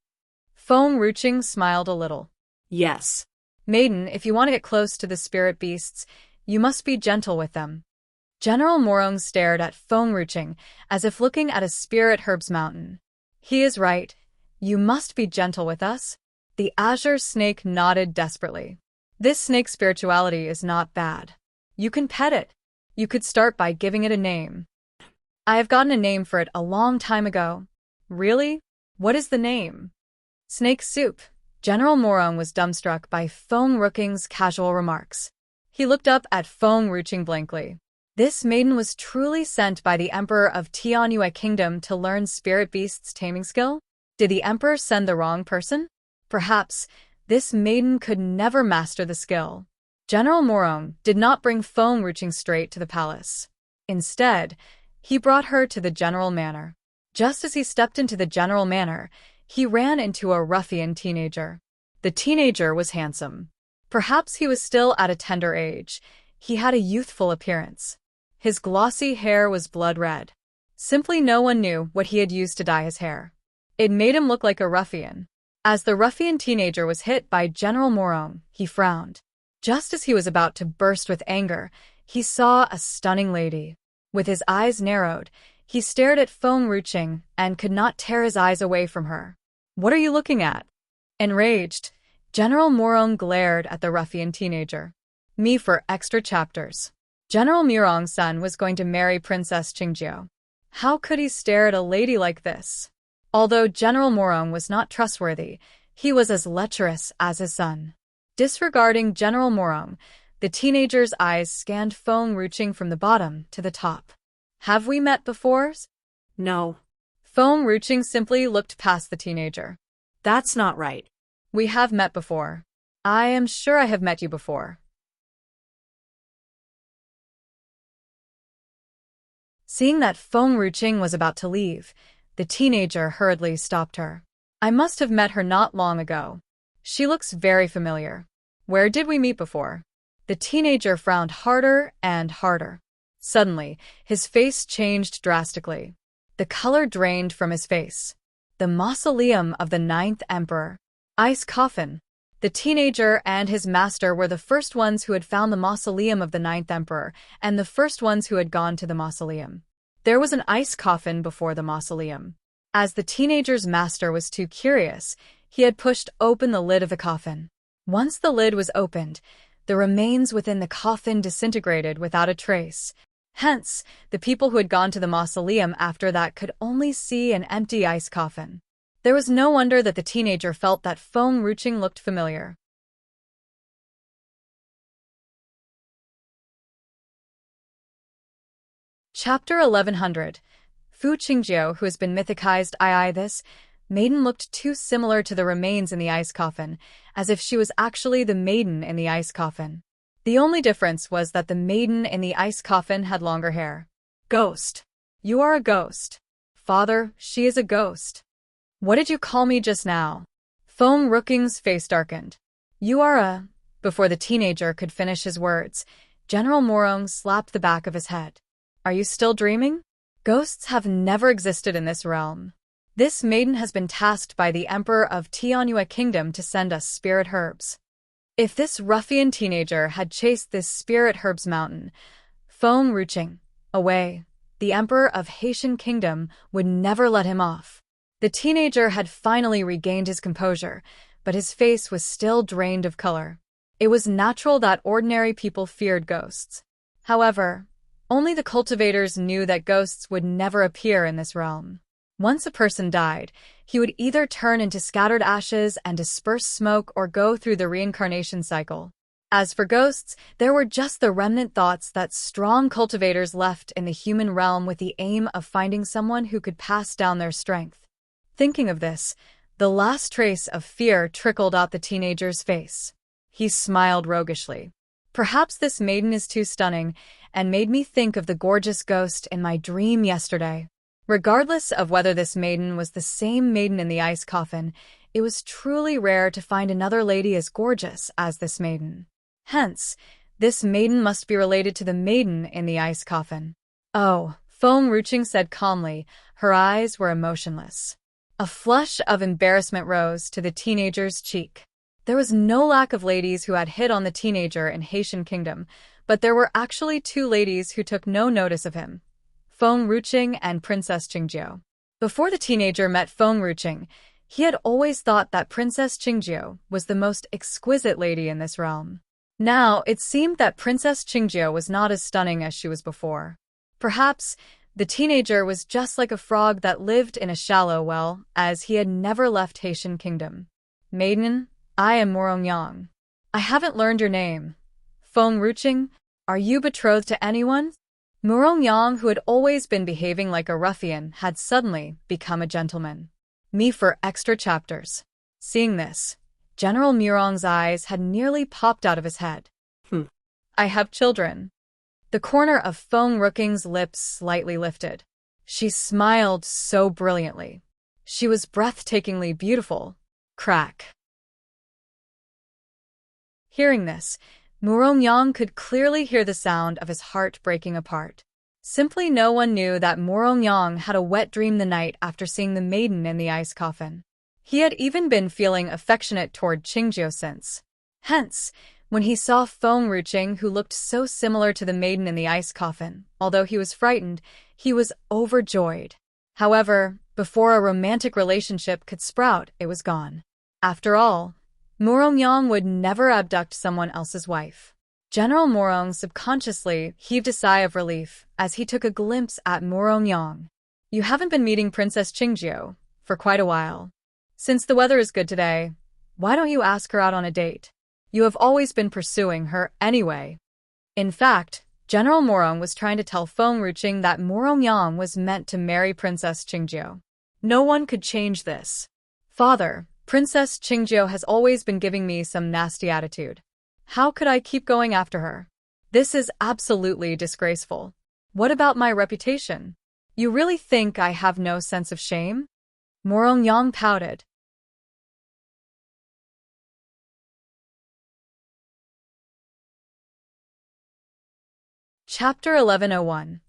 Feng Rooking smiled a little. Yes. Maiden, if you want to get close to the spirit beasts, you must be gentle with them. General Morong stared at Feng Rooking as if looking at a spirit herbs mountain. He is right. You must be gentle with us. The azure snake nodded desperately. This snake's spirituality is not bad. You can pet it. You could start by giving it a name. I have gotten a name for it a long time ago. Really? What is the name? Snake soup. General Morong was dumbstruck by Feng Rooking's casual remarks. He looked up at Feng Rooking blankly. This maiden was truly sent by the Emperor of Tianyu Kingdom to learn spirit beasts' taming skill? Did the Emperor send the wrong person? Perhaps this maiden could never master the skill. General Morong did not bring Feng Rooking straight to the palace. Instead, he brought her to the general manor. Just as he stepped into the general manor, he ran into a ruffian teenager. The teenager was handsome. Perhaps he was still at a tender age. He had a youthful appearance. His glossy hair was blood red. Simply no one knew what he had used to dye his hair. It made him look like a ruffian. As the ruffian teenager was hit by General Morong, he frowned. Just as he was about to burst with anger, he saw a stunning lady. With his eyes narrowed, he stared at Feng Rooking and could not tear his eyes away from her. What are you looking at? Enraged, General Morong glared at the ruffian teenager. Me for extra chapters. General Murong's son was going to marry Princess Qingjiu. How could he stare at a lady like this? Although General Morong was not trustworthy, he was as lecherous as his son. Disregarding General Morong, the teenager's eyes scanned Feng Rooking from the bottom to the top. Have we met before? No. Feng Rooking simply looked past the teenager. That's not right. We have met before. I am sure I have met you before. Seeing that Feng Ruqing was about to leave, the teenager hurriedly stopped her. I must have met her not long ago. She looks very familiar. Where did we meet before? The teenager frowned harder and harder. Suddenly, his face changed drastically. The color drained from his face. The mausoleum of the 9th Emperor. Ice coffin. The teenager and his master were the first ones who had found the mausoleum of the 9th Emperor, and the first ones who had gone to the mausoleum. There was an ice coffin before the mausoleum. As the teenager's master was too curious, he had pushed open the lid of the coffin. Once the lid was opened, the remains within the coffin disintegrated without a trace. Hence, the people who had gone to the mausoleum after that could only see an empty ice coffin. There was no wonder that the teenager felt that Feng Ruqing looked familiar. Chapter 1100. Fu Qingjiu, who has been mythicized. This maiden looked too similar to the remains in the ice coffin, as if she was actually the maiden in the ice coffin. The only difference was that the maiden in the ice coffin had longer hair. Ghost. You are a ghost. Father, she is a ghost. What did you call me just now? Feng Ruqing's face darkened. You are a... Before the teenager could finish his words, General Morong slapped the back of his head. Are you still dreaming? Ghosts have never existed in this realm. This maiden has been tasked by the Emperor of Tianyue Kingdom to send us spirit herbs. If this ruffian teenager had chased this spirit herbs mountain, Feng Ruqing, away, the Emperor of Haitian Kingdom would never let him off. The teenager had finally regained his composure, but his face was still drained of color. It was natural that ordinary people feared ghosts. However, only the cultivators knew that ghosts would never appear in this realm. Once a person died, he would either turn into scattered ashes and disperse smoke or go through the reincarnation cycle. As for ghosts, there were just the remnant thoughts that strong cultivators left in the human realm with the aim of finding someone who could pass down their strength. Thinking of this, the last trace of fear trickled out the teenager's face. He smiled roguishly. Perhaps this maiden is too stunning, and made me think of the gorgeous ghost in my dream yesterday. Regardless of whether this maiden was the same maiden in the ice coffin, it was truly rare to find another lady as gorgeous as this maiden. Hence, this maiden must be related to the maiden in the ice coffin. Oh, Feng Ruqing said calmly, her eyes were emotionless. A flush of embarrassment rose to the teenager's cheek. There was no lack of ladies who had hit on the teenager in Haitian Kingdom, but there were actually two ladies who took no notice of him. Feng Ruqing and Princess Qingjiu. Before the teenager met Feng Ruqing, he had always thought that Princess Qingjiu was the most exquisite lady in this realm. Now, it seemed that Princess Qingjiu was not as stunning as she was before. Perhaps, the teenager was just like a frog that lived in a shallow well, as he had never left Haitian Kingdom. Maiden, I am Morong Yang. I haven't learned your name. Feng Ruqing, are you betrothed to anyone? Morong Yang, who had always been behaving like a ruffian, had suddenly become a gentleman. Me for extra chapters. Seeing this, General Morong's eyes had nearly popped out of his head. I have children. The corner of Feng Ruqing's lips slightly lifted. She smiled so brilliantly. She was breathtakingly beautiful. Crack. Hearing this, Morong Yang could clearly hear the sound of his heart breaking apart. Simply no one knew that Morong Yang had a wet dream the night after seeing the maiden in the ice coffin. He had even been feeling affectionate toward Qingjiu since. Hence, when he saw Feng Ruqing, who looked so similar to the maiden in the ice coffin, although he was frightened, he was overjoyed. However, before a romantic relationship could sprout, it was gone. After all, Morong Yang would never abduct someone else's wife. General Morong subconsciously heaved a sigh of relief as he took a glimpse at Morong Yang. You haven't been meeting Princess Qingjiu for quite a while. Since the weather is good today, why don't you ask her out on a date? You have always been pursuing her anyway. In fact, General Morong was trying to tell Feng Ruqing that Morong Yang was meant to marry Princess Qingjiu. No one could change this. Father, Princess Qingjiu has always been giving me some nasty attitude. How could I keep going after her? This is absolutely disgraceful. What about my reputation? You really think I have no sense of shame? Morongyang pouted. Chapter 1101.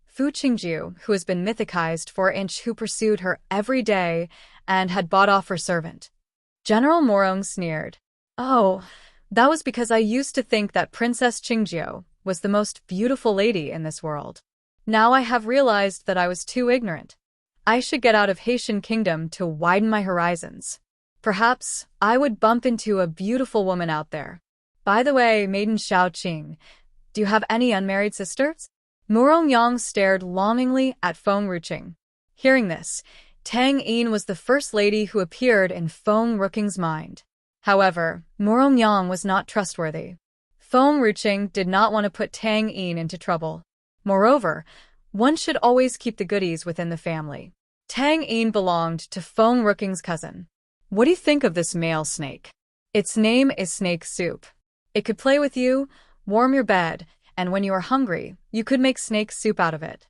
Fu Qingjiu, who has been mythicized for Inch, who pursued her every day and had bought off her servant. General Morong sneered. Oh, that was because I used to think that Princess Qingjiu was the most beautiful lady in this world. Now I have realized that I was too ignorant. I should get out of Haitian Kingdom to widen my horizons. Perhaps I would bump into a beautiful woman out there. By the way, Maiden Xiaoqing, do you have any unmarried sisters? Morongyang stared longingly at Feng Ruqing. Hearing this, Tang Yin was the first lady who appeared in Feng Ruqing's mind. However, Morongyang was not trustworthy. Feng Ruqing did not want to put Tang Yin into trouble. Moreover, one should always keep the goodies within the family. Tang Yin belonged to Feng Ruqing's cousin. What do you think of this male snake? Its name is Snake Soup. It could play with you, warm your bed, and when you are hungry, you could make snake soup out of it.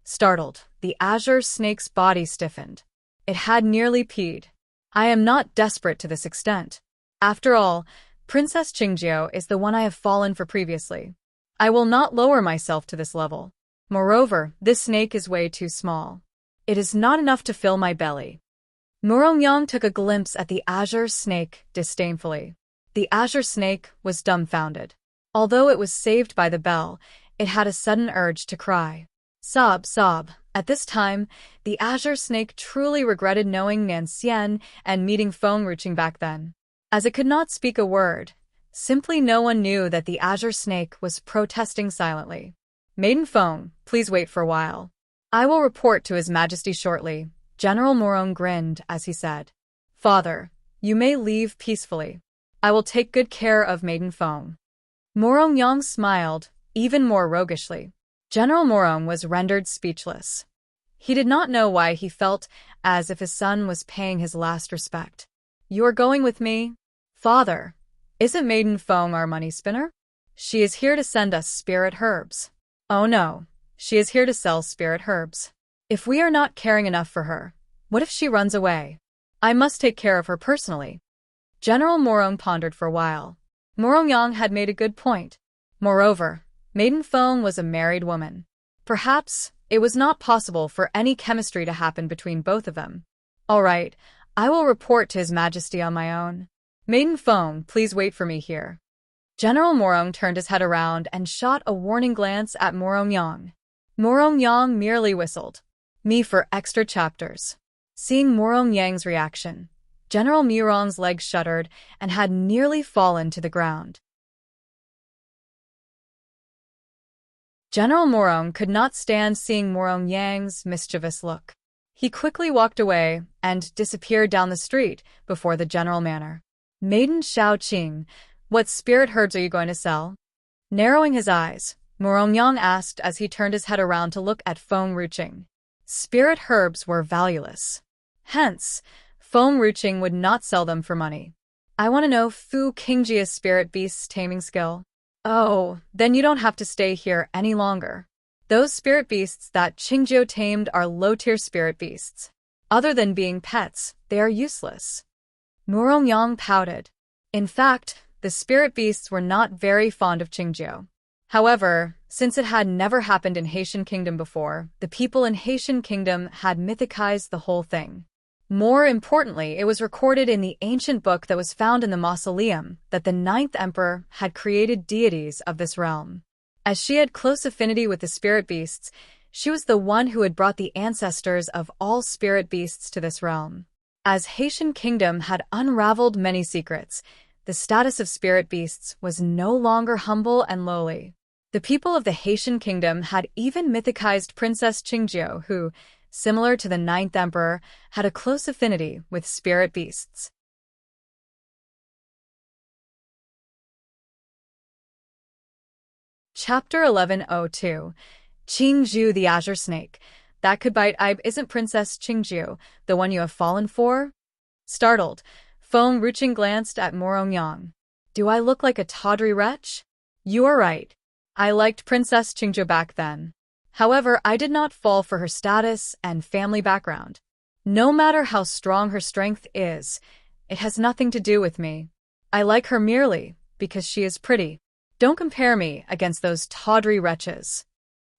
Startled, the azure snake's body stiffened. It had nearly peed. I am not desperate to this extent. After all, Princess Qingjiu is the one I have fallen for previously. I will not lower myself to this level. Moreover, this snake is way too small. It is not enough to fill my belly. Morongyang took a glimpse at the azure snake disdainfully. The azure snake was dumbfounded. Although it was saved by the bell, it had a sudden urge to cry. Sob, sob. At this time, the azure snake truly regretted knowing Nan Xian and meeting Feng Ruqing back then. As it could not speak a word, simply no one knew that the azure snake was protesting silently. Maiden Feng, please wait for a while. I will report to His Majesty shortly. General Morong grinned as he said. Father, you may leave peacefully. I will take good care of Maiden Feng. Morongyang smiled, even more roguishly. General Morong was rendered speechless. He did not know why he felt as if his son was paying his last respect. You are going with me? Father, isn't Maiden Feng our money spinner? She is here to send us spirit herbs. Oh no, she is here to sell spirit herbs. If we are not caring enough for her, what if she runs away? I must take care of her personally. General Morong pondered for a while. Morongyang had made a good point. Moreover, Maiden Feng was a married woman. Perhaps it was not possible for any chemistry to happen between both of them. All right, I will report to His Majesty on my own. Maiden Feng, please wait for me here. General Morong turned his head around and shot a warning glance at Morongyang. Morongyang merely whistled. Me for extra chapters. Seeing Morongyang's reaction, General Morong's legs shuddered and had nearly fallen to the ground. General Morong could not stand seeing Morongyang's mischievous look. He quickly walked away and disappeared down the street before the general manor. Maiden Xiaoqing, what spirit herbs are you going to sell? Narrowing his eyes, Morongyang asked as he turned his head around to look at Feng Ruqing. Spirit herbs were valueless. Hence, Feng Ruqing would not sell them for money. I want to know Fu Qingjiu's spirit beast's taming skill. Oh, then you don't have to stay here any longer. Those spirit beasts that Qingjiu tamed are low-tier spirit beasts. Other than being pets, they are useless. Morongyang pouted. In fact, the spirit beasts were not very fond of Qingjiu. However, since it had never happened in Haitian Kingdom before, the people in Haitian Kingdom had mythicized the whole thing. More importantly, it was recorded in the ancient book that was found in the mausoleum that the 9th emperor had created deities of this realm. As she had close affinity with the spirit beasts, she was the one who had brought the ancestors of all spirit beasts to this realm. As Haitian Kingdom had unraveled many secrets, the status of spirit beasts was no longer humble and lowly. The people of the Haitian Kingdom had even mythicized Princess Qingjiu, who, similar to the 9th emperor, had a close affinity with spirit beasts. Chapter 1102. Qingjiu the Azure Snake. That could bite. Isn't Princess Qingjiu the one you have fallen for? Startled, Feng Ruqing glanced at Morongyang. Do I look like a tawdry wretch? You are right. I liked Princess Qingjiu back then. However, I did not fall for her status and family background. No matter how strong her strength is, it has nothing to do with me. I like her merely because she is pretty. Don't compare me against those tawdry wretches.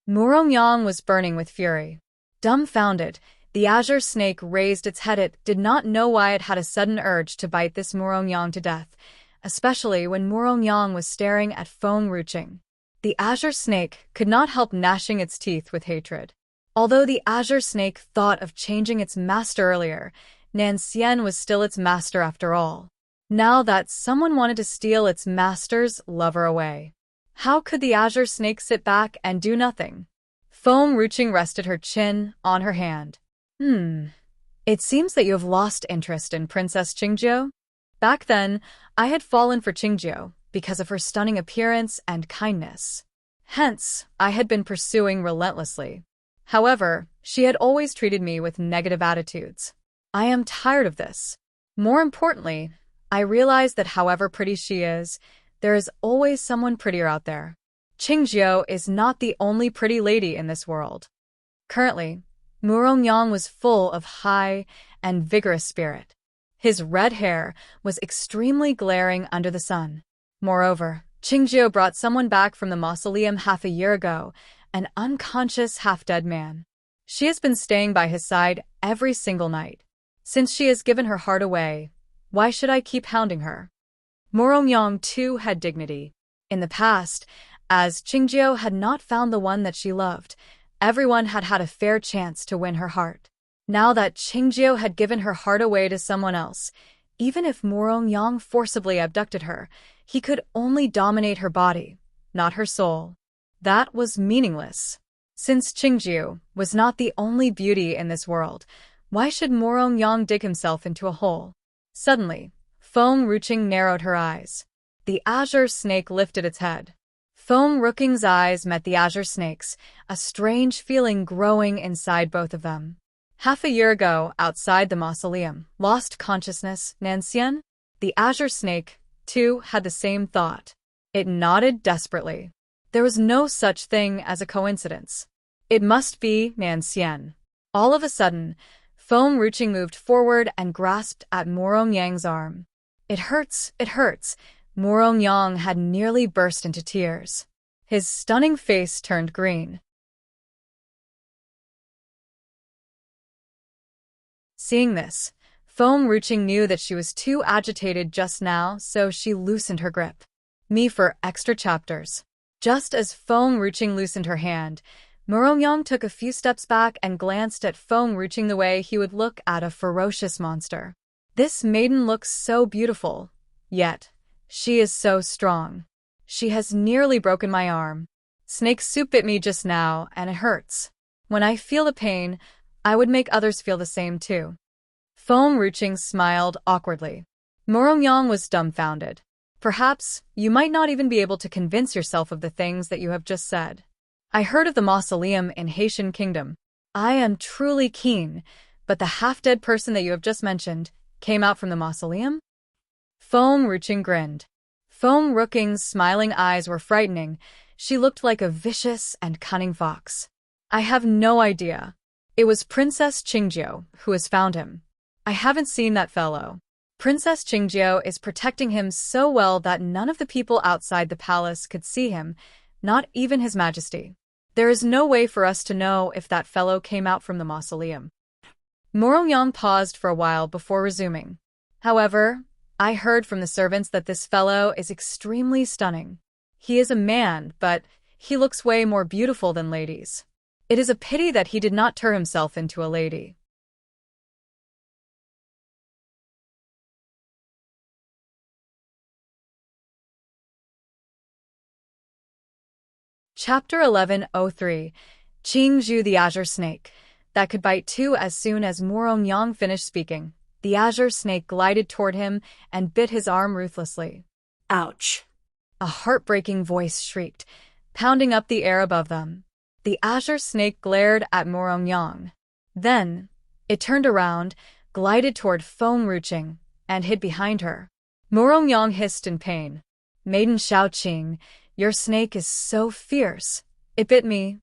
Murongyang was burning with fury. Dumbfounded, the azure snake raised its head. It did not know why it had a sudden urge to bite this Murongyang to death, especially when Murongyang was staring at Feng Ruching. The azure snake could not help gnashing its teeth with hatred. Although the azure snake thought of changing its master earlier, Nanxian was still its master after all. Now that someone wanted to steal its master's lover away, how could the azure snake sit back and do nothing? Feng Ruching rested her chin on her hand. It seems that you have lost interest in Princess Qingjiu. Back then, I had fallen for Qingjiu because of her stunning appearance and kindness. Hence, I had been pursuing relentlessly. However, she had always treated me with negative attitudes. I am tired of this. More importantly, I realize that however pretty she is, there is always someone prettier out there. Qingjiu is not the only pretty lady in this world. Currently, Murongyang was full of high and vigorous spirit. His red hair was extremely glaring under the sun. Moreover, Qingjiu brought someone back from the mausoleum half a year ago, an unconscious, half-dead man. She has been staying by his side every single night. Since she has given her heart away, why should I keep hounding her? Murongyang too had dignity. In the past, as Qingjiu had not found the one that she loved, everyone had had a fair chance to win her heart. Now that Qingjiu had given her heart away to someone else, even if Murongyang forcibly abducted her, he could only dominate her body, not her soul. That was meaningless. Since Qingjiu was not the only beauty in this world, why should Murongyang dig himself into a hole? Suddenly, Feng Ruching narrowed her eyes. The azure snake lifted its head. Feng Ruching's eyes met the azure snake's, a strange feeling growing inside both of them. Half a year ago, outside the mausoleum, lost consciousness, Nanxian? The azure snake, too, had the same thought. It nodded desperately. There was no such thing as a coincidence. It must be Nanxian. All of a sudden, Feng Ruching moved forward and grasped at Murongyang's arm. It hurts, it hurts. Murongyang had nearly burst into tears. His stunning face turned green. Seeing this, Feng Ruching knew that she was too agitated just now, so she loosened her grip. Me for extra chapters. Just as Feng Ruching loosened her hand, Murongyang took a few steps back and glanced at Feng Ruching the way he would look at a ferocious monster. This maiden looks so beautiful, yet she is so strong. She has nearly broken my arm. Snake soup bit me just now, and it hurts. When I feel the pain, I would make others feel the same too. Feng Ruching smiled awkwardly. Murongyang was dumbfounded. Perhaps you might not even be able to convince yourself of the things that you have just said. I heard of the mausoleum in Haitian Kingdom. I am truly keen, but the half-dead person that you have just mentioned came out from the mausoleum? Feng Ruching grinned. Feng Ruching's smiling eyes were frightening. She looked like a vicious and cunning fox. I have no idea. It was Princess Qingjiu who has found him. I haven't seen that fellow. Princess Qingjiu is protecting him so well that none of the people outside the palace could see him, not even His Majesty. There is no way for us to know if that fellow came out from the mausoleum. Murongyang paused for a while before resuming. However, I heard from the servants that this fellow is extremely stunning. He is a man, but he looks way more beautiful than ladies. It is a pity that he did not turn himself into a lady. Chapter 1103. Qingjiu the Azure Snake. That could bite too. As soon as Murongyang finished speaking, the azure snake glided toward him and bit his arm ruthlessly. Ouch. A heartbreaking voice shrieked, pounding up the air above them. The azure snake glared at Murongyang. Then, it turned around, glided toward Feng Ruching, and hid behind her. Murongyang hissed in pain. Maiden Xiaoqing, your snake is so fierce. It bit me.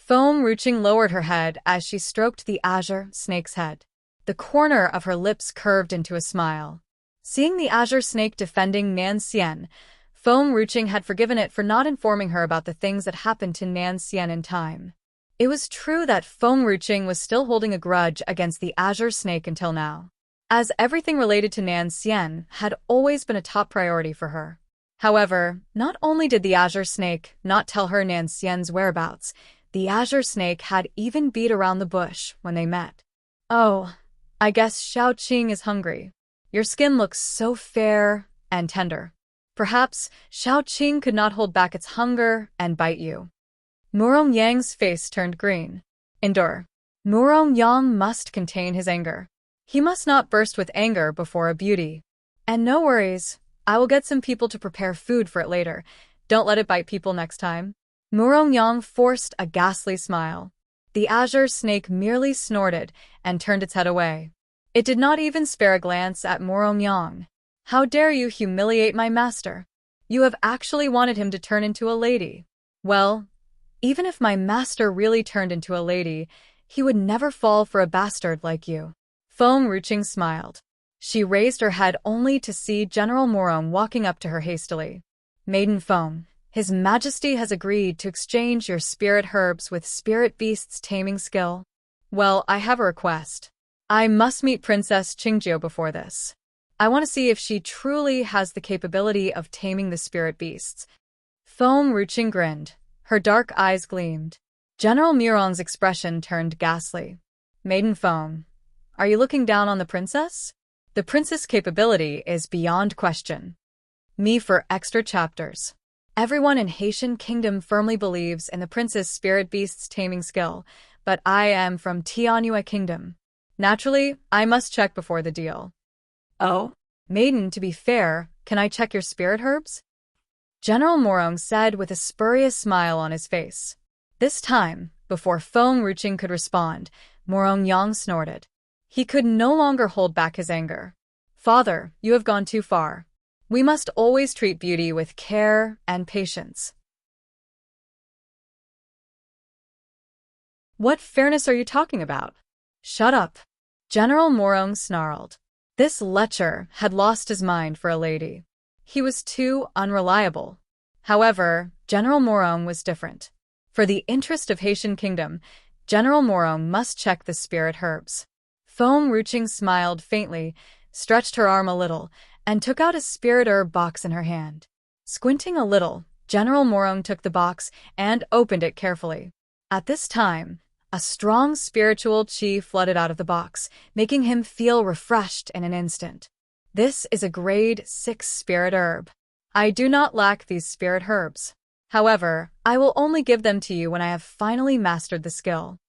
Foam Ruching lowered her head as she stroked the azure snake's head. The corner of her lips curved into a smile. Seeing the azure snake defending Nan Xian, Foam Ruching had forgiven it for not informing her about the things that happened to Nan Xian in time. It was true that Foam Ruching was still holding a grudge against the azure snake until now, as everything related to Nan Xian had always been a top priority for her. However, not only did the azure snake not tell her Nan Xian's whereabouts, the azure snake had even beat around the bush when they met. "Oh, I guess Xiaoqing is hungry. Your skin looks so fair and tender. Perhaps Xiaoqing could not hold back its hunger and bite you." Murong Yang's face turned green. Endure. Murong Yang must contain his anger. He must not burst with anger before a beauty. And no worries, I will get some people to prepare food for it later. Don't let it bite people next time. Murong Yang forced a ghastly smile. The azure snake merely snorted and turned its head away. It did not even spare a glance at Murong Yang. "How dare you humiliate my master? You have actually wanted him to turn into a lady. Well, even if my master really turned into a lady, he would never fall for a bastard like you." Foam Ruching smiled. She raised her head only to see General Murong walking up to her hastily. "Maiden Foam, His Majesty has agreed to exchange your spirit herbs with spirit beasts' taming skill. Well, I have a request. I must meet Princess Qingjiu before this. I want to see if she truly has the capability of taming the spirit beasts." Foam Ruching grinned. Her dark eyes gleamed. General Murong's expression turned ghastly. "Maiden Foam, are you looking down on the princess? The princess' capability is beyond question." Me for extra chapters. Everyone in Haitian Kingdom firmly believes in the prince's spirit beast's taming skill, but I am from Tianhua Kingdom. Naturally, I must check before the deal. Oh? Maiden, to be fair, can I check your spirit herbs? General Murong said with a spurious smile on his face. This time, before Foam Ruching could respond, Murong Yang snorted. He could no longer hold back his anger. "Father, you have gone too far. We must always treat beauty with care and patience." "What fairness are you talking about?" "Shut up." General Murong snarled. This lecher had lost his mind for a lady. He was too unreliable. However, General Murong was different. For the interest of Haitian Kingdom, General Murong must check the spirit herbs. Foam Ruching smiled faintly, stretched her arm a little, and took out a spirit herb box in her hand. Squinting a little, General Murong took the box and opened it carefully. At this time, a strong spiritual chi flooded out of the box, making him feel refreshed in an instant. "This is a grade 6 spirit herb. I do not lack these spirit herbs. However, I will only give them to you when I have finally mastered the skill."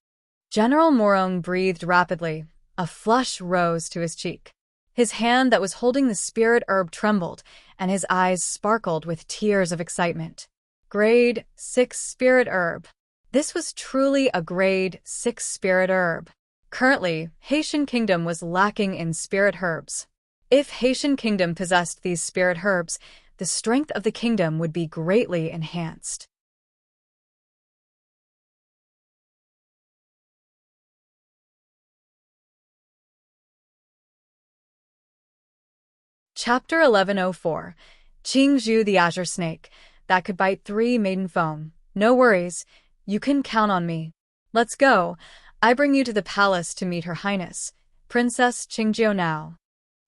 General Murong breathed rapidly. A flush rose to his cheek. His hand that was holding the spirit herb trembled, and his eyes sparkled with tears of excitement. Grade 6 spirit herb. This was truly a grade 6 spirit herb. Currently, Haitian Kingdom was lacking in spirit herbs. If Haitian Kingdom possessed these spirit herbs, the strength of the kingdom would be greatly enhanced. Chapter 1104. Qingzhu the Azure Snake, that could bite 3 Maiden Foam. No worries, you can count on me. Let's go. I bring you to the palace to meet Her Highness, Princess Qingjiu now.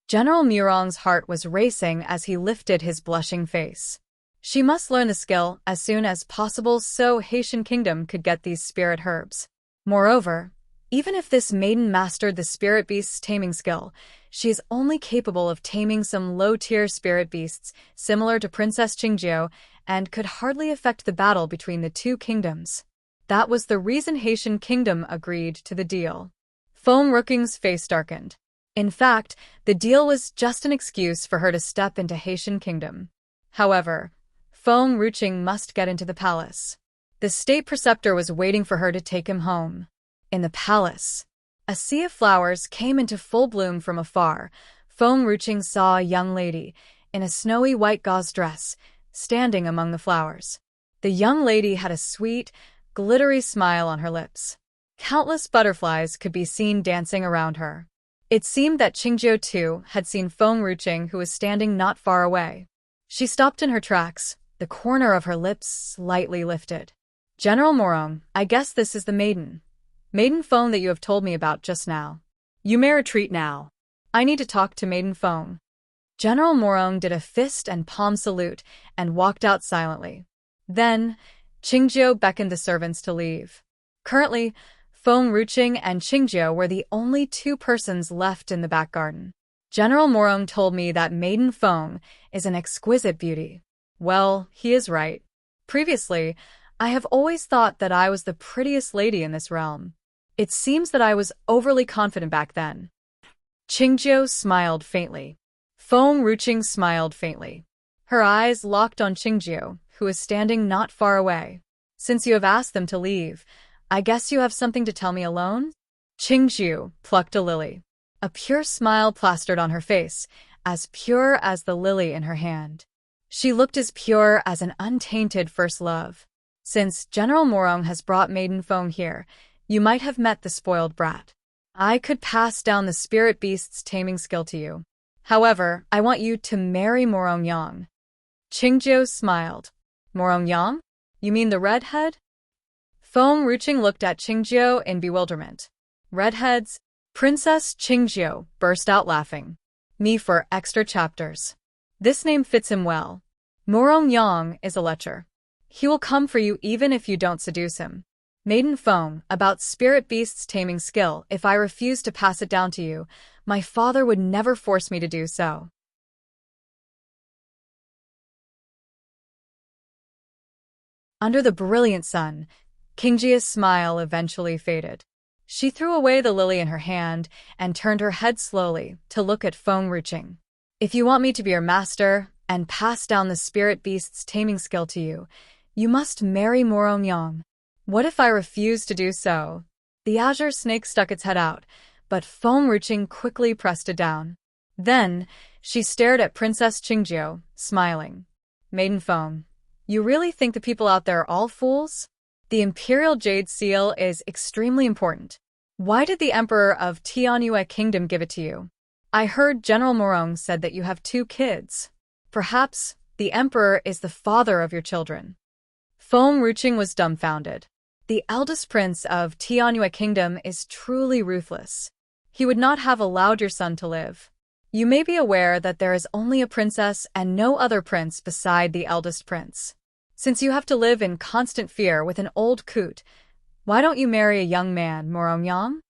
General Murong's heart was racing as he lifted his blushing face. She must learn the skill as soon as possible so Haitian Kingdom could get these spirit herbs. Moreover, even if this maiden mastered the spirit beast's taming skill, she is only capable of taming some low-tier spirit beasts similar to Princess Qingjiu and could hardly affect the battle between the two kingdoms. That was the reason Haitian Kingdom agreed to the deal. Foam Ruching's face darkened. In fact, the deal was just an excuse for her to step into Haitian Kingdom. However, Foam Ruching must get into the palace. The state preceptor was waiting for her to take him home. In the palace, a sea of flowers came into full bloom from afar. Foam Ruching saw a young lady, in a snowy white gauze dress, standing among the flowers. The young lady had a sweet, glittery smile on her lips. Countless butterflies could be seen dancing around her. It seemed that Qingjiu too had seen Feng Ruqing, who was standing not far away. She stopped in her tracks, the corner of her lips slightly lifted. General Morong, I guess this is the maiden Feng that you have told me about just now. You may retreat now. I need to talk to Maiden Feng. General Morong did a fist and palm salute and walked out silently. Then, Qingjiu beckoned the servants to leave. Currently, Feng Ruqing and Qingjiu were the only two persons left in the back garden. General Morong told me that Maiden Feng is an exquisite beauty. Well, he is right. Previously, I have always thought that I was the prettiest lady in this realm. It seems that I was overly confident back then. Qingjiu smiled faintly. Feng Ruqing smiled faintly. Her eyes locked on Qingjiu, who was standing not far away. Since you have asked them to leave, I guess you have something to tell me alone? Qingjiu plucked a lily. A pure smile plastered on her face, as pure as the lily in her hand. She looked as pure as an untainted first love. Since General Morong has brought Maiden Feng here, you might have met the spoiled brat. I could pass down the spirit beast's taming skill to you. However, I want you to marry Morong Yang. Qingjiu smiled. Morong Yang? You mean the redhead? Feng Ruqing looked at Qingjiu in bewilderment. Redheads? Princess Qingjiu burst out laughing. Me for extra chapters. This name fits him well. Morong Yang is a lecher. He will come for you even if you don't seduce him. Maiden Feng, about spirit beast's taming skill, if I refuse to pass it down to you, my father would never force me to do so. Under the brilliant sun, Qingjia's smile eventually faded. She threw away the lily in her hand and turned her head slowly to look at Feng Ruqing. If you want me to be your master and pass down the spirit beast's taming skill to you, you must marry Morong Yang. What if I refuse to do so? The azure snake stuck its head out, but Feng Ruqing quickly pressed it down. Then, she stared at Princess Qingjiu, smiling. Maiden Feng, you really think the people out there are all fools? The Imperial Jade Seal is extremely important. Why did the Emperor of Tianyue Kingdom give it to you? I heard General Morong said that you have 2 kids. Perhaps the Emperor is the father of your children. Feng Ruqing was dumbfounded. The eldest prince of Tianyue Kingdom is truly ruthless. He would not have allowed your son to live. You may be aware that there is only a princess and no other prince beside the eldest prince. Since you have to live in constant fear with an old coot, why don't you marry a young man, Morong Yang?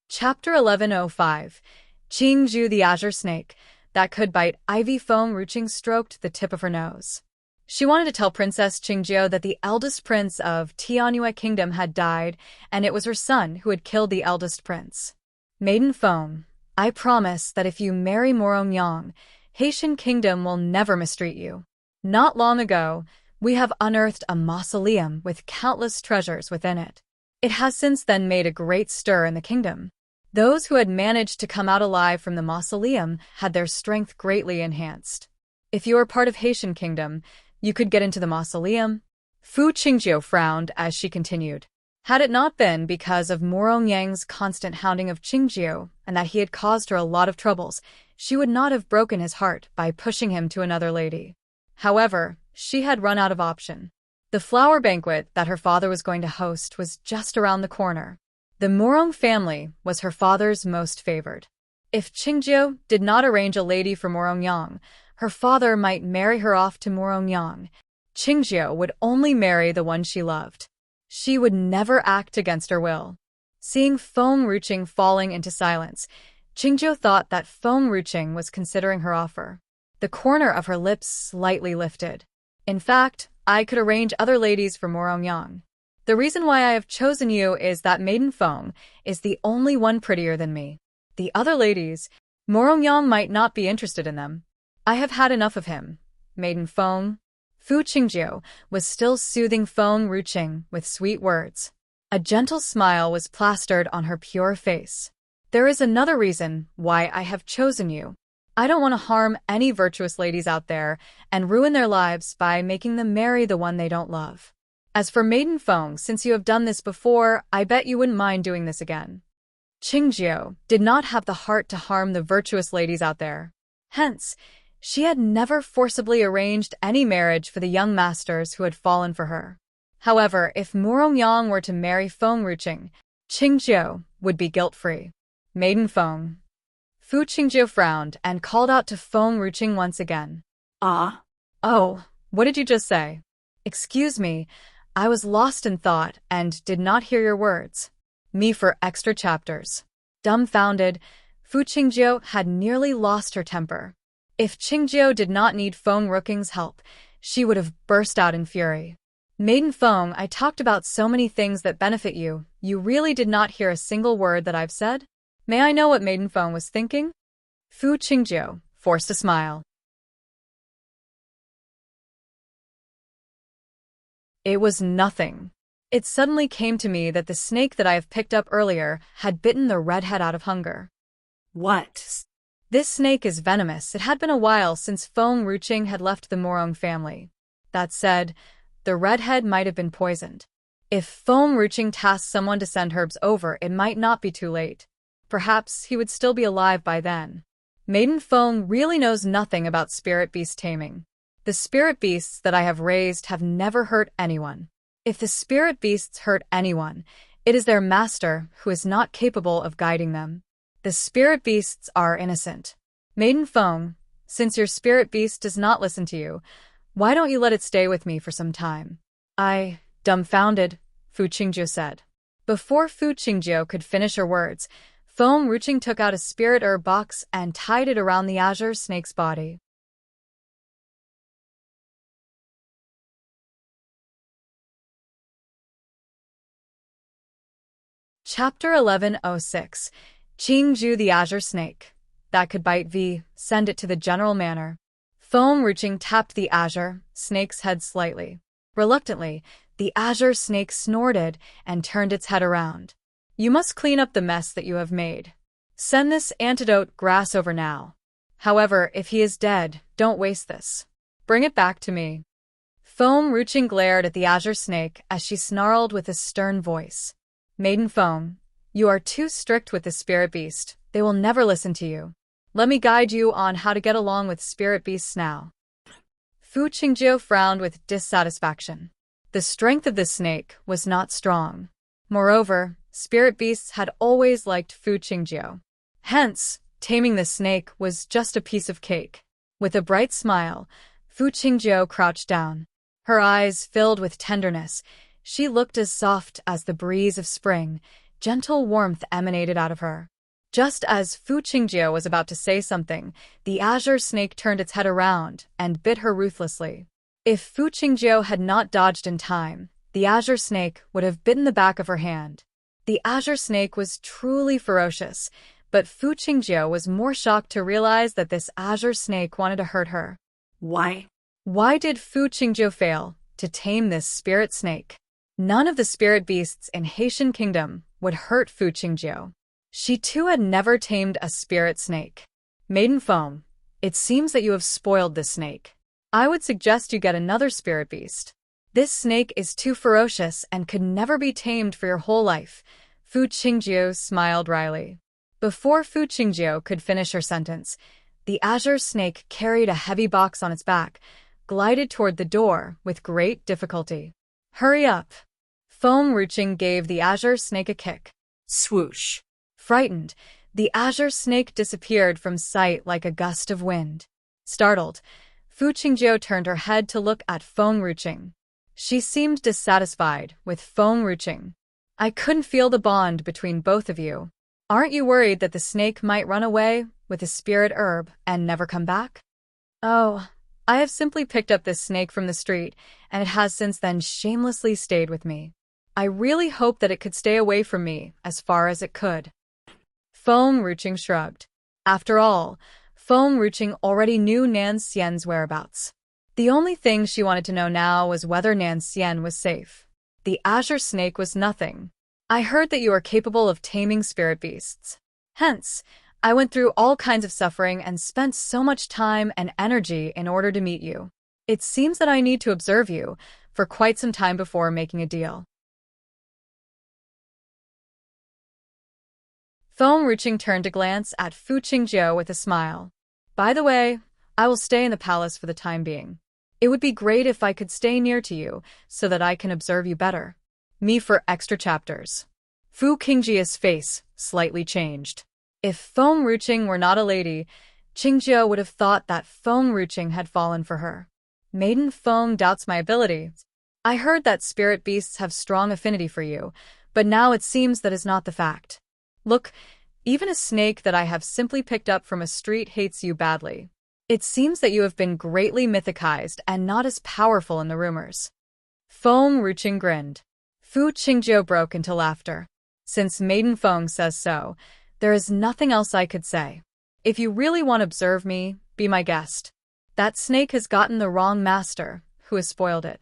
Chapter 1105. Qingjiu the Azure Snake, that could bite Ivy. Feng Ruqing stroked the tip of her nose. She wanted to tell Princess Qingjiu that the eldest prince of Tianyue Kingdom had died, and it was her son who had killed the eldest prince. Maiden Feng, I promise that if you marry Morong Yang, Haitian Kingdom will never mistreat you. Not long ago, we have unearthed a mausoleum with countless treasures within it. It has since then made a great stir in the kingdom. Those who had managed to come out alive from the mausoleum had their strength greatly enhanced. If you are part of Haitian Kingdom, you could get into the mausoleum. Fu Qingjiu frowned as she continued. Had it not been because of Morong Yang's constant hounding of Qingjiu and that he had caused her a lot of troubles, she would not have broken his heart by pushing him to another lady. However, she had run out of option. The flower banquet that her father was going to host was just around the corner. The Morong family was her father's most favored. If Qingjiu did not arrange a lady for Morong Yang, her father might marry her off to Morong Yang. Qingjiu would only marry the one she loved. She would never act against her will. Seeing Feng Ruqing falling into silence, Qingjiu thought that Feng Ruqing was considering her offer. The corner of her lips slightly lifted. In fact, I could arrange other ladies for Morong Yang. The reason why I have chosen you is that Maiden Feng is the only one prettier than me. The other ladies, Morong Yang might not be interested in them. I have had enough of him. Maiden Feng. Fu Qingjiu was still soothing Feng Ruqing with sweet words. A gentle smile was plastered on her pure face. There is another reason why I have chosen you. I don't want to harm any virtuous ladies out there and ruin their lives by making them marry the one they don't love. As for Maiden Feng, since you have done this before, I bet you wouldn't mind doing this again. Qingjiu did not have the heart to harm the virtuous ladies out there. Hence, she had never forcibly arranged any marriage for the young masters who had fallen for her. However, if Morongyang were to marry Feng Ruqing, Qingjiu would be guilt-free. Maiden Feng. Fu Qingjiu frowned and called out to Feng Ruqing once again. Ah. Oh, what did you just say? Excuse me, I was lost in thought and did not hear your words. Me for extra chapters. Dumbfounded, Fu Qingjiu had nearly lost her temper. If Qingjiu did not need Feng Ruqing's help, she would have burst out in fury. Maiden Feng, I talked about so many things that benefit you. You really did not hear a single word that I've said? May I know what Maiden Feng was thinking? Fu Qingjiu forced a smile. It was nothing. It suddenly came to me that the snake that I have picked up earlier had bitten the redhead out of hunger. What? This snake is venomous. It had been a while since Feng Ruqing had left the Morong family. That said, the redhead might have been poisoned. If Feng Ruqing tasked someone to send herbs over, it might not be too late. Perhaps he would still be alive by then. Maiden Feng really knows nothing about spirit beast taming. The spirit beasts that I have raised have never hurt anyone. If the spirit beasts hurt anyone, it is their master who is not capable of guiding them. The spirit beasts are innocent. Maiden Feng, since your spirit beast does not listen to you, why don't you let it stay with me for some time? Dumbfounded, Fu Qingjiu said. Before Fu Qingjiu could finish her words, Feng Ruqing took out a spirit herb box and tied it around the azure snake's body. Chapter 1106. Qingjiu the Azure Snake. That could bite V. Send it to the general manor. Feng Ruqing tapped the azure snake's head slightly. Reluctantly, the azure snake snorted and turned its head around. You must clean up the mess that you have made. Send this antidote grass over now. However, if he is dead, don't waste this. Bring it back to me. Feng Ruqing glared at the azure snake as she snarled with a stern voice. Maiden Feng, you are too strict with the spirit beast. They will never listen to you. Let me guide you on how to get along with spirit beasts now. Fu Qingjiu frowned with dissatisfaction. The strength of the snake was not strong. Moreover, spirit beasts had always liked Fu Qingjiu. Hence, taming the snake was just a piece of cake. With a bright smile, Fu Qingjiu crouched down. Her eyes filled with tenderness. She looked as soft as the breeze of spring. Gentle warmth emanated out of her. Just as Fu Qingjiu was about to say something, the azure snake turned its head around and bit her ruthlessly. If Fu Qingjiu had not dodged in time, the azure snake would have bitten the back of her hand. The azure snake was truly ferocious, but Fu Qingjiu was more shocked to realize that this azure snake wanted to hurt her. Why? Why did Fu Qingjiu fail to tame this spirit snake? None of the spirit beasts in Haitian Kingdom would hurt Fu Qingjiu. She too had never tamed a spirit snake. Maiden Feng, it seems that you have spoiled this snake. I would suggest you get another spirit beast. This snake is too ferocious and could never be tamed for your whole life. Fu Qingjiu smiled wryly. Before Fu Qingjiu could finish her sentence, the azure snake carried a heavy box on its back, glided toward the door with great difficulty. Hurry up! Feng Ruqing gave the azure snake a kick. Swoosh! Frightened, the azure snake disappeared from sight like a gust of wind. Startled, Fu Qingjiu turned her head to look at Feng Ruqing. She seemed dissatisfied with Feng Ruqing. I couldn't feel the bond between both of you. Aren't you worried that the snake might run away with the spirit herb and never come back? Oh, I have simply picked up this snake from the street, and it has since then shamelessly stayed with me. I really hope that it could stay away from me as far as it could. Feng Ruqing shrugged. After all, Feng Ruqing already knew Nan Xian's whereabouts. The only thing she wanted to know now was whether Nan Xian was safe. The azure snake was nothing. I heard that you are capable of taming spirit beasts. Hence, I went through all kinds of suffering and spent so much time and energy in order to meet you. It seems that I need to observe you for quite some time before making a deal. Feng Ruqing turned to glance at Fu Qingjiu with a smile. By the way, I will stay in the palace for the time being. It would be great if I could stay near to you so that I can observe you better. Me for extra chapters. Fu Qingjiu's face slightly changed. If Feng Ruqing were not a lady, Qingjiu would have thought that Feng Ruqing had fallen for her. Maiden Feng doubts my ability. I heard that spirit beasts have strong affinity for you, but now it seems that is not the fact. Look, even a snake that I have simply picked up from a street hates you badly. It seems that you have been greatly mythicized and not as powerful in the rumors. Feng Ruqing grinned. Fu Qingjiu broke into laughter. Since Maiden Feng says so, there is nothing else I could say. If you really want to observe me, be my guest. That snake has gotten the wrong master, who has spoiled it.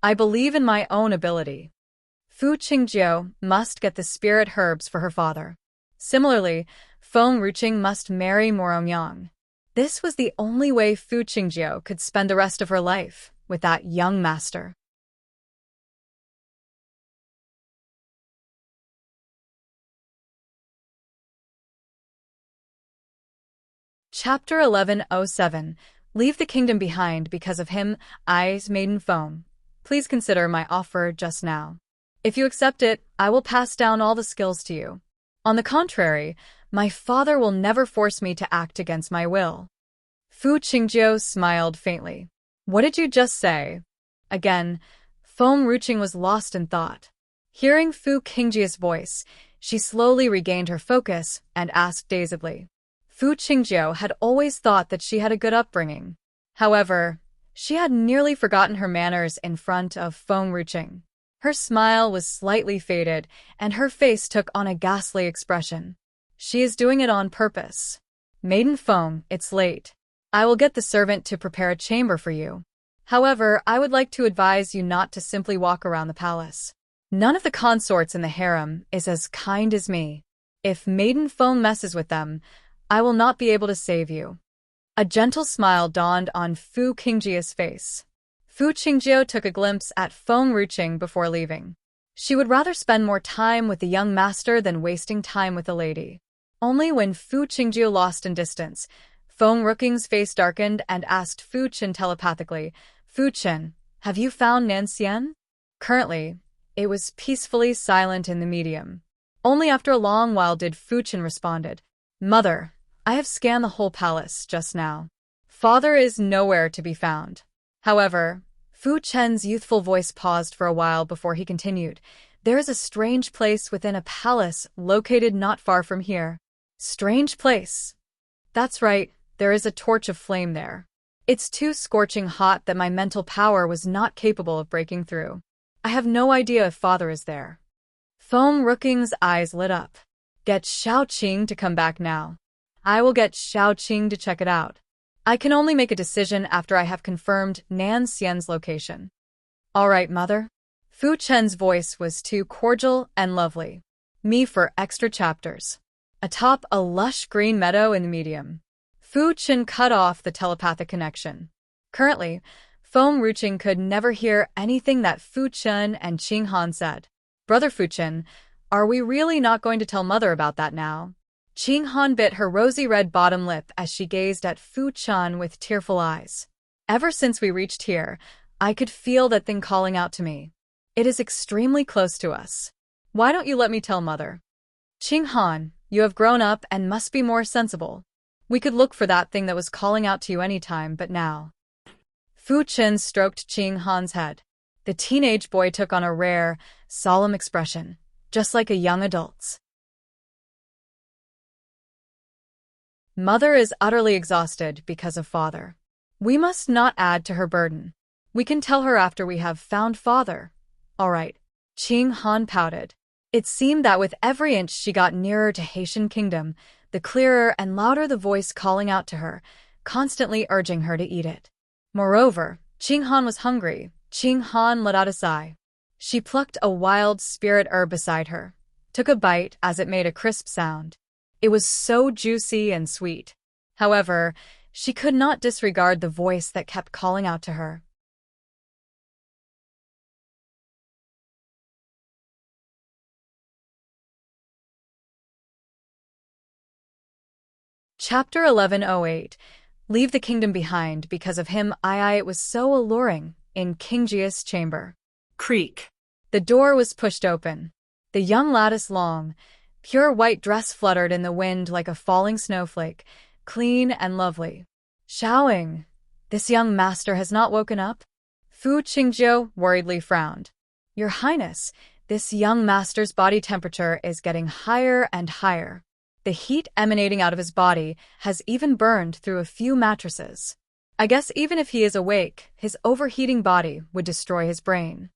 I believe in my own ability. Fu Qingjiu must get the spirit herbs for her father. Similarly, Feng Ruqing must marry Morongyang. This was the only way Fu Qingjiu could spend the rest of her life with that young master. Chapter 1107. Leave the kingdom behind because of him, I's Maiden Feng. Please consider my offer just now. If you accept it, I will pass down all the skills to you. On the contrary, my father will never force me to act against my will. Fu Qingjiu smiled faintly. What did you just say? Again, Feng Ruqing was lost in thought. Hearing Fu Qingjiu's voice, she slowly regained her focus and asked dazedly. Fu Qingjiu had always thought that she had a good upbringing. However, she had nearly forgotten her manners in front of Feng Ruqing. Her smile was slightly faded, and her face took on a ghastly expression. She is doing it on purpose. Maiden Feng, it's late. I will get the servant to prepare a chamber for you. However, I would like to advise you not to simply walk around the palace. None of the consorts in the harem is as kind as me. If Maiden Feng messes with them, I will not be able to save you. A gentle smile dawned on Fu Qingjiu's face. Fu Qingjiu took a glimpse at Feng Ruqing before leaving. She would rather spend more time with the young master than wasting time with the lady. Only when Fu Qingjiu lost in distance, Feng Ruqing's face darkened and asked Fu Qin telepathically, Fu Qin, have you found Nanxian? Currently, it was peacefully silent in the medium. Only after a long while did Fu Qin responded, Mother, I have scanned the whole palace just now. Father is nowhere to be found. However, Fu Chen's youthful voice paused for a while before he continued. There is a strange place within a palace located not far from here. Strange place. That's right, there is a torch of flame there. It's too scorching hot that my mental power was not capable of breaking through. I have no idea if Father is there. Feng Ruqing's eyes lit up. Get Xiao Qing to come back now. I will get Xiao Qing to check it out. I can only make a decision after I have confirmed Nan Xian's location. All right, Mother. Fu Chen's voice was too cordial and lovely. Me for extra chapters. Atop a lush green meadow in the medium. Fu Chen cut off the telepathic connection. Currently, Feng Ruqing could never hear anything that Fu Chen and Qing Han said. Brother Fu Chen, are we really not going to tell Mother about that now? Qing Han bit her rosy red bottom lip as she gazed at Fu Chen with tearful eyes. Ever since we reached here, I could feel that thing calling out to me. It is extremely close to us. Why don't you let me tell Mother? Qing Han, you have grown up and must be more sensible. We could look for that thing that was calling out to you anytime but now. Fu Chen stroked Qing Han's head. The teenage boy took on a rare, solemn expression, just like a young adult's. Mother is utterly exhausted because of Father. We must not add to her burden. We can tell her after we have found Father. All right. Qing Han pouted. It seemed that with every inch she got nearer to Haitian Kingdom, the clearer and louder the voice calling out to her, constantly urging her to eat it. Moreover, Qing Han was hungry. Qing Han let out a sigh. She plucked a wild spirit herb beside her, took a bite as it made a crisp sound. It was so juicy and sweet. However, she could not disregard the voice that kept calling out to her. Chapter 1108. Leave the kingdom behind because of him. It was so alluring in King Gia's chamber. Creak. The door was pushed open. The young lattice long, pure white dress fluttered in the wind like a falling snowflake, clean and lovely. Xiaoying, this young master has not woken up? Fu Qingjiu worriedly frowned. Your Highness, this young master's body temperature is getting higher and higher. The heat emanating out of his body has even burned through a few mattresses. I guess even if he is awake, his overheating body would destroy his brain.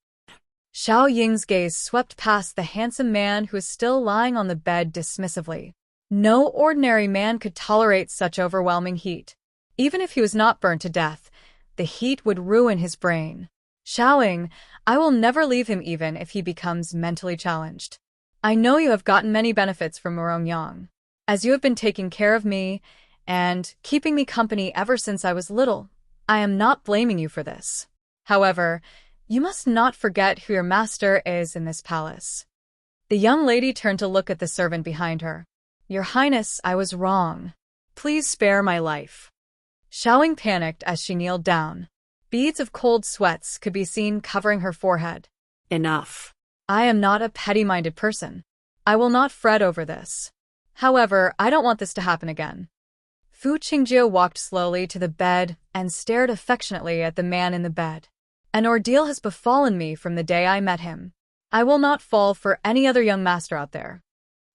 Xiao Ying's gaze swept past the handsome man who was still lying on the bed dismissively. No ordinary man could tolerate such overwhelming heat. Even if he was not burnt to death, the heat would ruin his brain. Xiaoying, I will never leave him even if he becomes mentally challenged. I know you have gotten many benefits from Morongyang, as you have been taking care of me and keeping me company ever since I was little. I am not blaming you for this. However, you must not forget who your master is in this palace. The young lady turned to look at the servant behind her. Your Highness, I was wrong. Please spare my life. Xiaoying panicked as she kneeled down. Beads of cold sweats could be seen covering her forehead. Enough. I am not a petty-minded person. I will not fret over this. However, I don't want this to happen again. Fu Qingjiu walked slowly to the bed and stared affectionately at the man in the bed. An ordeal has befallen me from the day I met him. I will not fall for any other young master out there.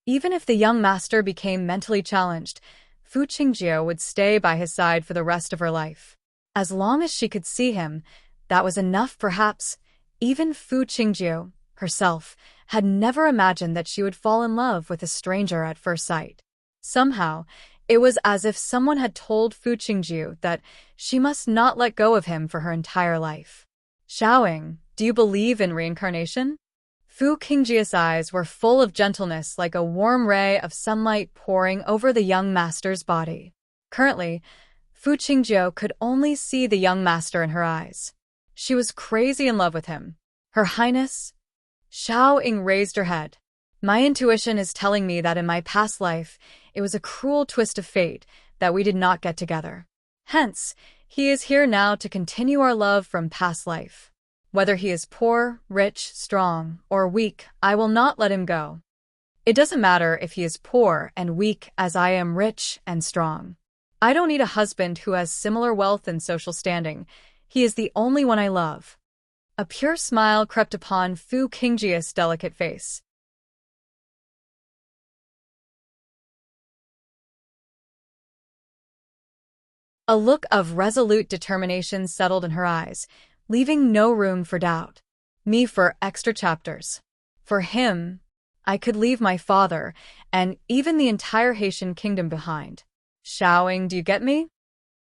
Even if the young master became mentally challenged, Fu Qingjiu would stay by his side for the rest of her life. As long as she could see him, that was enough perhaps. Even Fu Qingjiu, herself, had never imagined that she would fall in love with a stranger at first sight. Somehow, it was as if someone had told Fu Qingjiu that she must not let go of him for her entire life. Xiaoying, do you believe in reincarnation? Fu Qingjiu's eyes were full of gentleness like a warm ray of sunlight pouring over the young master's body. Currently, Fu Qingjiu could only see the young master in her eyes. She was crazy in love with him. Her Highness? Xiaoying raised her head. My intuition is telling me that in my past life, it was a cruel twist of fate that we did not get together. Hence, he is here now to continue our love from past life. Whether he is poor, rich, strong, or weak, I will not let him go. It doesn't matter if he is poor and weak as I am rich and strong. I don't need a husband who has similar wealth and social standing. He is the only one I love. A pure smile crept upon Fu Qingjiu's delicate face. A look of resolute determination settled in her eyes, leaving no room for doubt. Me for extra chapters. For him, I could leave my father and even the entire Haitian kingdom behind. Xiaoying, do you get me?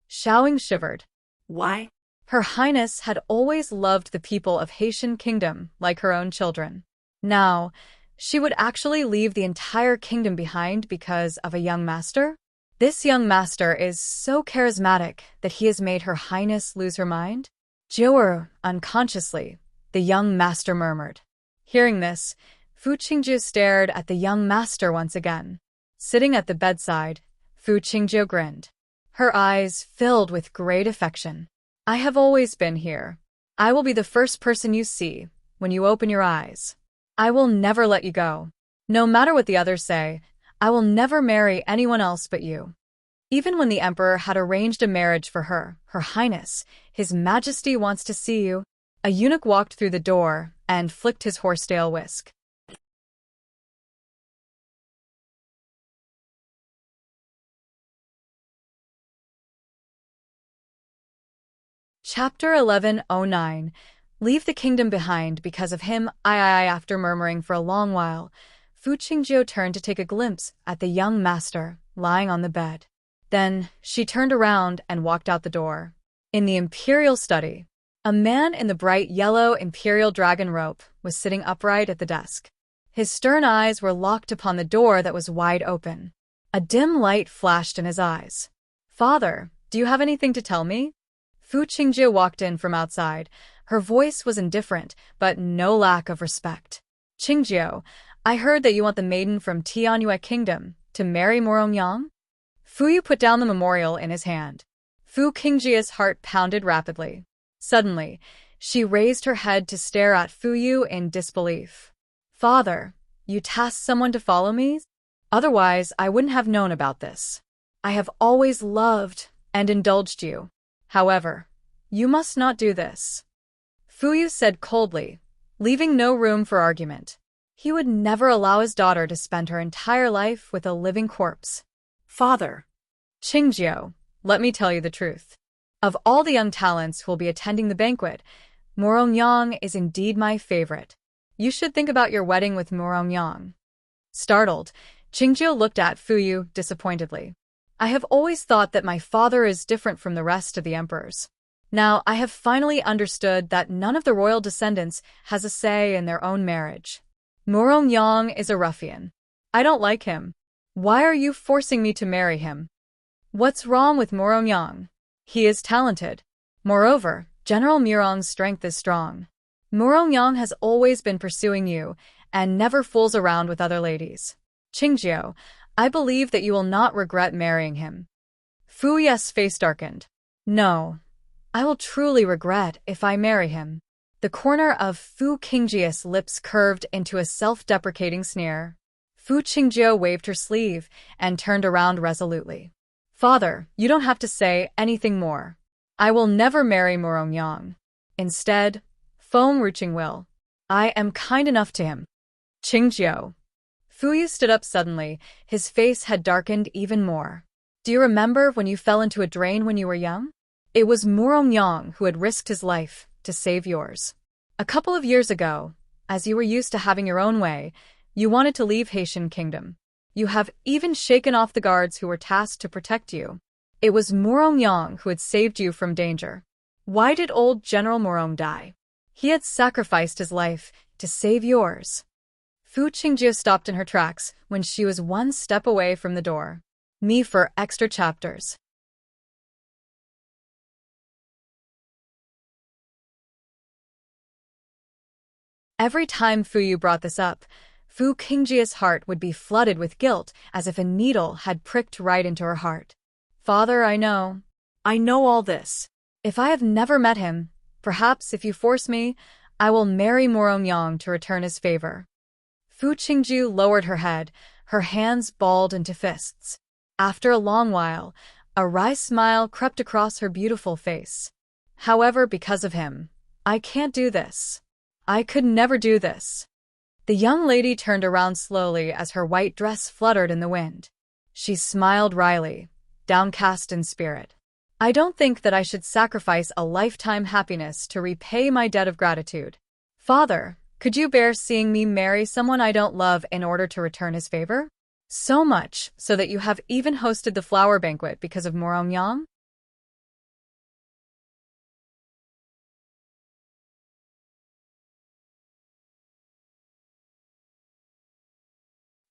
Xiaoying shivered. Why? Her Highness had always loved the people of Haitian kingdom like her own children. Now, she would actually leave the entire kingdom behind because of a young master? This young master is so charismatic that he has made Her Highness lose her mind? Jiu'er, unconsciously, the young master murmured. Hearing this, Fu Qingjiu stared at the young master once again. Sitting at the bedside, Fu Qingjiu grinned. Her eyes filled with great affection. I have always been here. I will be the first person you see when you open your eyes. I will never let you go. No matter what the others say, I will never marry anyone else but you. Even when the emperor had arranged a marriage for her, Her Highness, His Majesty wants to see you. A eunuch walked through the door and flicked his horsetail whisk. Chapter 1109. Leave the kingdom behind because of him. After murmuring for a long while, Fu Qingjiu turned to take a glimpse at the young master lying on the bed. Then she turned around and walked out the door. In the imperial study, a man in the bright yellow imperial dragon robe was sitting upright at the desk. His stern eyes were locked upon the door that was wide open. A dim light flashed in his eyes. "Father, do you have anything to tell me?" Fu Qingjiu walked in from outside. Her voice was indifferent, but no lack of respect. "Qingjiu, I heard that you want the maiden from Tianyue Kingdom to marry Morongyang?" Fu Yu put down the memorial in his hand. Fu Qingjia's heart pounded rapidly. Suddenly, she raised her head to stare at Fu Yu in disbelief. "Father, you tasked someone to follow me? Otherwise, I wouldn't have known about this. I have always loved and indulged you. However, you must not do this." Fu Yu said coldly, leaving no room for argument. He would never allow his daughter to spend her entire life with a living corpse. Father. "Qingjiu, let me tell you the truth. Of all the young talents who will be attending the banquet, Morongyang is indeed my favorite. You should think about your wedding with Morongyang." Startled, Qingjiu looked at Fu Yu disappointedly. "I have always thought that my father is different from the rest of the emperors. Now I have finally understood that none of the royal descendants has a say in their own marriage. Morongyang is a ruffian. I don't like him. Why are you forcing me to marry him? What's wrong with Morongyang? He is talented. Moreover, General Murong's strength is strong. Morongyang has always been pursuing you and never fools around with other ladies. Qingjiu, I believe that you will not regret marrying him." Fu Yu's face darkened. "No, I will truly regret if I marry him." The corner of Fu Qingjia's lips curved into a self-deprecating sneer. Fu Qingjiu waved her sleeve and turned around resolutely. "Father, you don't have to say anything more. I will never marry Morongyang. Instead, Feng Ruqing will. I am kind enough to him." "Qingjiu." Fu Yu stood up suddenly. His face had darkened even more. "Do you remember when you fell into a drain when you were young? It was Morongyang who had risked his life to save yours. A couple of years ago, as you were used to having your own way, you wanted to leave Haitian Kingdom. You have even shaken off the guards who were tasked to protect you. It was Morongyang who had saved you from danger. Why did old General Morong die? He had sacrificed his life to save yours." Fu Qingjiu stopped in her tracks when she was one step away from the door. Me for extra chapters. Every time Fu Yu brought this up, Fu Qingjia's heart would be flooded with guilt as if a needle had pricked right into her heart. "Father, I know all this. If I have never met him, perhaps if you force me, I will marry Morongyang to return his favor." Fu Qingjiu lowered her head, her hands balled into fists. After a long while, a wry smile crept across her beautiful face. "However, because of him, I can't do this. I could never do this." The young lady turned around slowly as her white dress fluttered in the wind. She smiled wryly, downcast in spirit. "I don't think that I should sacrifice a lifetime happiness to repay my debt of gratitude. Father, could you bear seeing me marry someone I don't love in order to return his favor? So much so that you have even hosted the flower banquet because of Morongyang?"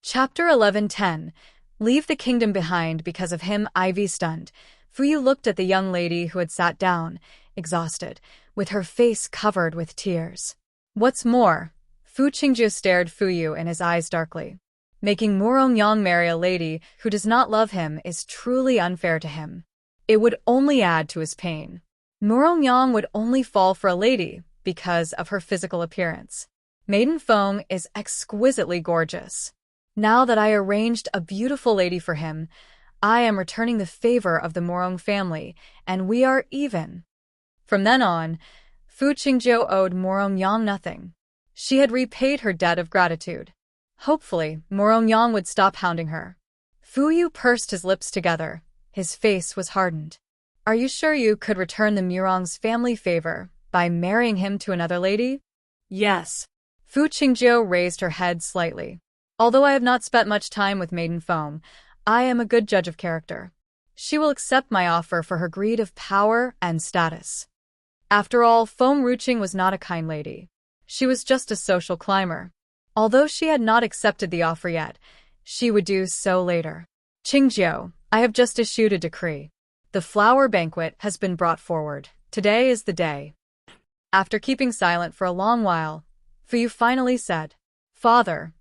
Chapter 11:10. Leave the kingdom behind because of him. Ivy stunned. Fu Yu looked at the young lady who had sat down, exhausted, with her face covered with tears. "What's more," Fu Qingjiu stared Fu Yu in his eyes darkly. "Making Morongyang marry a lady who does not love him is truly unfair to him. It would only add to his pain. Morongyang would only fall for a lady because of her physical appearance. Maiden Feng is exquisitely gorgeous. Now that I arranged a beautiful lady for him, I am returning the favor of the Morong family, and we are even." From then on, Fu Qingjiu owed Morongyang nothing. She had repaid her debt of gratitude. Hopefully, Morongyang would stop hounding her. Fu Yu pursed his lips together. His face was hardened. "Are you sure you could return the Murong's family favor by marrying him to another lady?" Yes. Fu Qingjiu raised her head slightly. "Although I have not spent much time with Maiden Feng, I am a good judge of character. She will accept my offer for her greed of power and status. After all, Feng Ruqing was not a kind lady. She was just a social climber. Although she had not accepted the offer yet, she would do so later." Qingjiu, I have just issued a decree. The flower banquet has been brought forward. Today is the day. After keeping silent for a long while, Fu finally said, Father.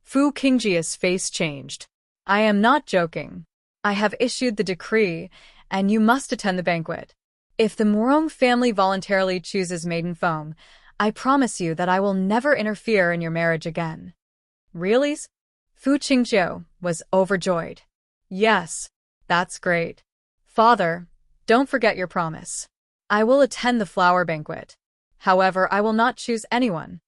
Fu Qingjiu's face changed. I am not joking. I have issued the decree, and you must attend the banquet. If the Morong family voluntarily chooses Maiden Foam, I promise you that I will never interfere in your marriage again. Really? Fu Qingjiu was overjoyed. Yes, that's great. Father, don't forget your promise. I will attend the flower banquet. However, I will not choose anyone.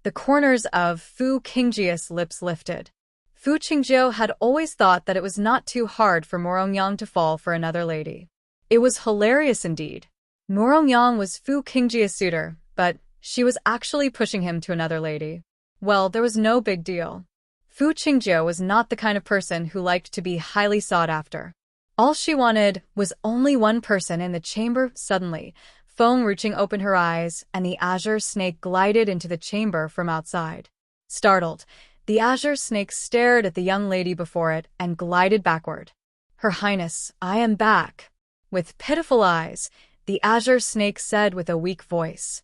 The corners of Fu Qingjiu's lips lifted. Fu Qingjiu had always thought that it was not too hard for Morongyang to fall for another lady. It was hilarious indeed. Morongyang was Fu Qingjiu's suitor, but she was actually pushing him to another lady. Well, there was no big deal. Fu Qingjiu was not the kind of person who liked to be highly sought after. All she wanted was only one person in the chamber. Suddenly, Feng Ruching opened her eyes, and the azure snake glided into the chamber from outside. Startled, the azure snake stared at the young lady before it and glided backward. Her Highness, I am back. With pitiful eyes, the azure snake said with a weak voice.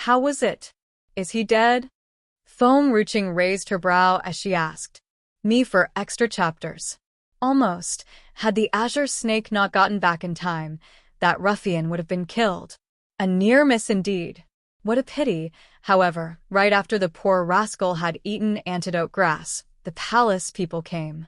How was it? Is he dead? Feng Ruching raised her brow as she asked. Me for extra chapters. Almost. Had the azure snake not gotten back in time, that ruffian would have been killed. A near miss indeed. What a pity, however, right after the poor rascal had eaten antidote grass, the palace people came.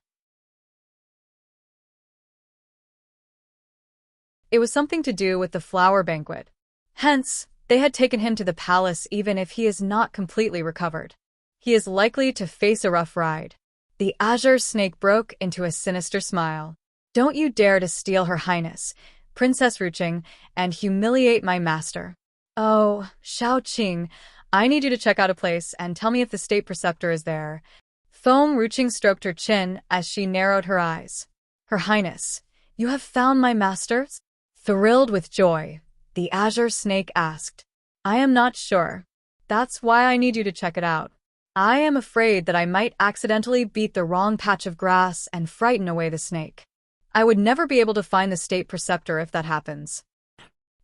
It was something to do with the flower banquet. Hence, they had taken him to the palace even if he is not completely recovered. He is likely to face a rough ride. The azure snake broke into a sinister smile. Don't you dare to steal Her Highness, Princess Ruching, and humiliate my master. Oh, Shaoqing, I need you to check out a place and tell me if the state preceptor is there. Feng Ruching stroked her chin as she narrowed her eyes. Her Highness, you have found my master? Thrilled with joy, the azure snake asked. I am not sure. That's why I need you to check it out. I am afraid that I might accidentally beat the wrong patch of grass and frighten away the snake. I would never be able to find the state preceptor if that happens.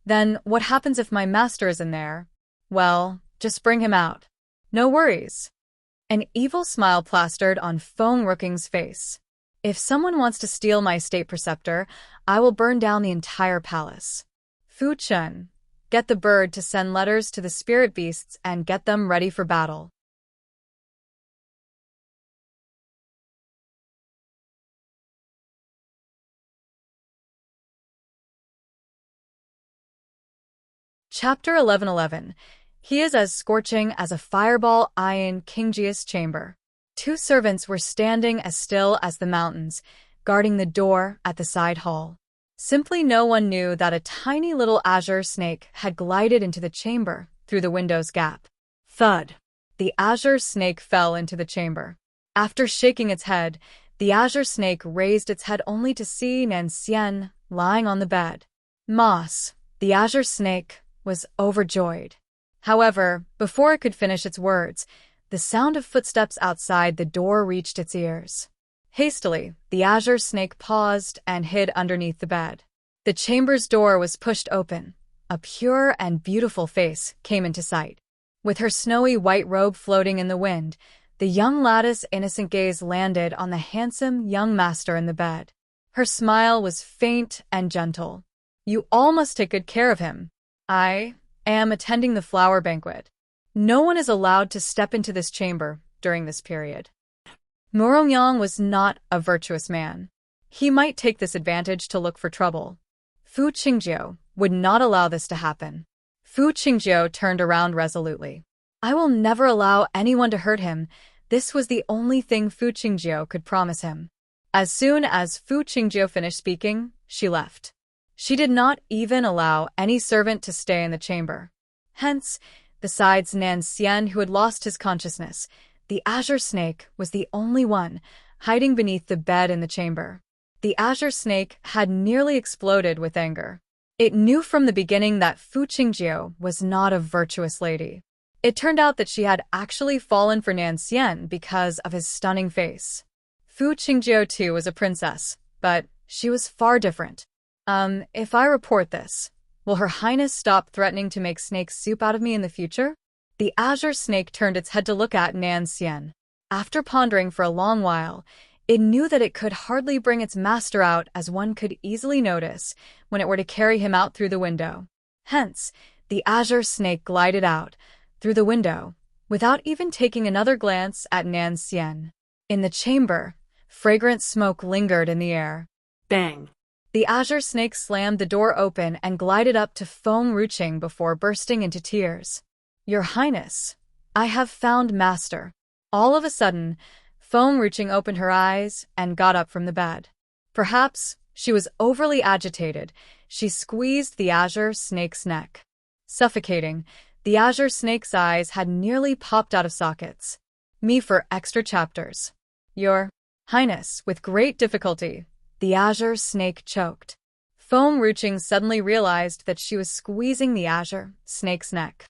Then what happens if my master is in there? Well, just bring him out. No worries. An evil smile plastered on Feng Ruching's face. If someone wants to steal my state preceptor, I will burn down the entire palace. Fu Chun, get the bird to send letters to the spirit beasts and get them ready for battle. Chapter 11:11. He is as scorching as a fireball in Qingjiu's chamber. Two servants were standing as still as the mountains, guarding the door at the side hall. Simply no one knew that a tiny little azure snake had glided into the chamber through the window's gap. Thud! The azure snake fell into the chamber. After shaking its head, the azure snake raised its head only to see Nancian lying on the bed. Moss, the azure snake, was overjoyed. However, before it could finish its words, the sound of footsteps outside the door reached its ears. Hastily, the azure snake paused and hid underneath the bed. The chamber's door was pushed open. A pure and beautiful face came into sight. With her snowy white robe floating in the wind, the young lad's innocent gaze landed on the handsome young master in the bed. Her smile was faint and gentle. You all must take good care of him. I am attending the flower banquet. No one is allowed to step into this chamber during this period. Morongyang was not a virtuous man. He might take this advantage to look for trouble. Fu Qingjiu would not allow this to happen. Fu Qingjiu turned around resolutely. I will never allow anyone to hurt him. This was the only thing Fu Qingjiu could promise him. As soon as Fu Qingjiu finished speaking, she left. She did not even allow any servant to stay in the chamber. Hence, besides Nancian, who had lost his consciousness, the azure snake was the only one hiding beneath the bed in the chamber. The azure snake had nearly exploded with anger. It knew from the beginning that Fu Qingjiu was not a virtuous lady. It turned out that she had actually fallen for Nancian because of his stunning face. Fu Qingjiu too was a princess, but she was far different. If I report this, will Her Highness stop threatening to make snake soup out of me in the future? The azure snake turned its head to look at Nan Xian. After pondering for a long while, it knew that it could hardly bring its master out, as one could easily notice when it were to carry him out through the window. Hence, the azure snake glided out, through the window, without even taking another glance at Nan Xian. In the chamber, fragrant smoke lingered in the air. Bang! The azure snake slammed the door open and glided up to Feng Ruqing before bursting into tears. Your Highness, I have found Master. All of a sudden, Feng Ruqing opened her eyes and got up from the bed. Perhaps she was overly agitated. She squeezed the azure snake's neck. Suffocating, the azure snake's eyes had nearly popped out of sockets. Me for extra chapters. Your Highness, with great difficulty, the azure snake choked. Feng Ruqing suddenly realized that she was squeezing the azure snake's neck.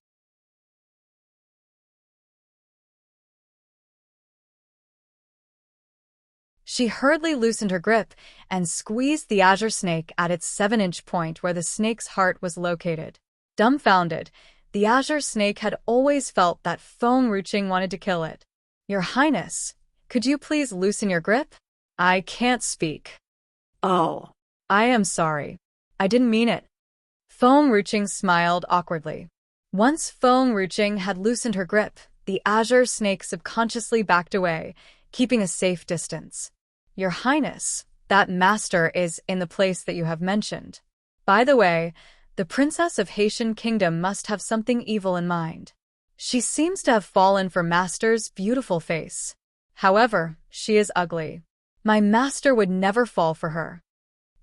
She hurriedly loosened her grip and squeezed the azure snake at its 7-inch point where the snake's heart was located. Dumbfounded, the azure snake had always felt that Feng Ruqing wanted to kill it. Your Highness, could you please loosen your grip? I can't speak. Oh. I am sorry. I didn't mean it. Feng Ruqing smiled awkwardly. Once Feng Ruqing had loosened her grip, the azure snake subconsciously backed away, keeping a safe distance. Your Highness, that master is in the place that you have mentioned. By the way, the Princess of Haitian Kingdom must have something evil in mind. She seems to have fallen for Master's beautiful face. However, she is ugly. My master would never fall for her.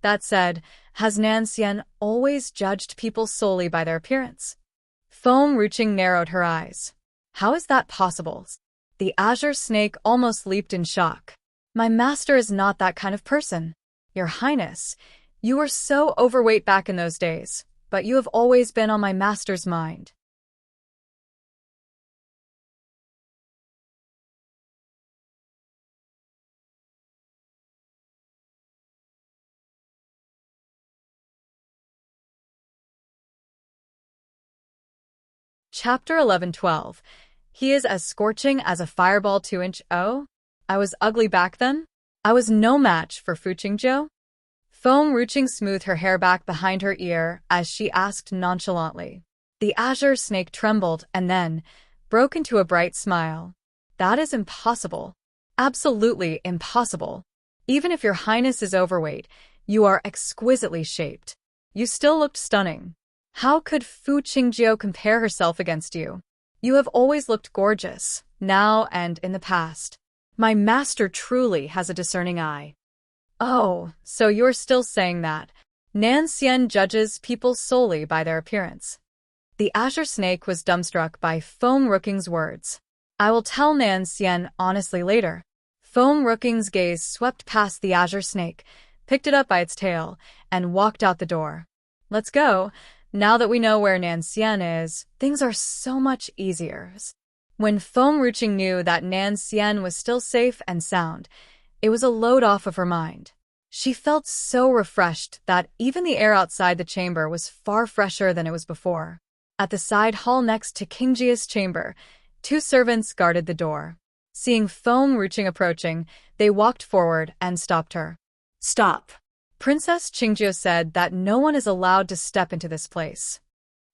That said, has Nan Xian always judged people solely by their appearance? Feng Ruqing narrowed her eyes. How is that possible? The azure snake almost leaped in shock. My master is not that kind of person. Your Highness, you were so overweight back in those days, but you have always been on my master's mind. Chapter 11-12. He is as scorching as a fireball 2-inch. Oh? I was ugly back then? I was no match for Fu Qingjiu? Feng Ruqing smoothed her hair back behind her ear as she asked nonchalantly. The azure snake trembled and then broke into a bright smile. That is impossible. Absolutely impossible. Even if your Highness is overweight, you are exquisitely shaped. You still looked stunning. How could Fu Qingjiu compare herself against you? You have always looked gorgeous, now and in the past. My master truly has a discerning eye. Oh, so you're still saying that. Nan Xian judges people solely by their appearance. The azure snake was dumbstruck by Feng Ruqing's words. I will tell Nan Xian honestly later. Feng Ruqing's gaze swept past the azure snake, picked it up by its tail, and walked out the door. Let's go. Now that we know where Nan Xian is, things are so much easier. When Feng Ruqing knew that Nan Xian was still safe and sound, it was a load off of her mind. She felt so refreshed that even the air outside the chamber was far fresher than it was before. At the side hall next to Qingjia's chamber, 2 servants guarded the door. Seeing Feng Ruqing approaching, they walked forward and stopped her. Stop. Princess Qingjiu said that no one is allowed to step into this place.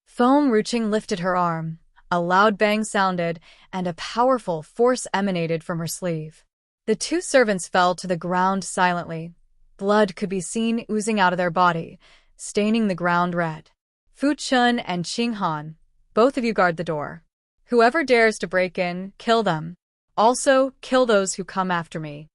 Feng Ruqing lifted her arm. A loud bang sounded, and a powerful force emanated from her sleeve. The 2 servants fell to the ground silently. Blood could be seen oozing out of their body, staining the ground red. Fu Chun and Qing Han, both of you guard the door. Whoever dares to break in, kill them. Also, kill those who come after me.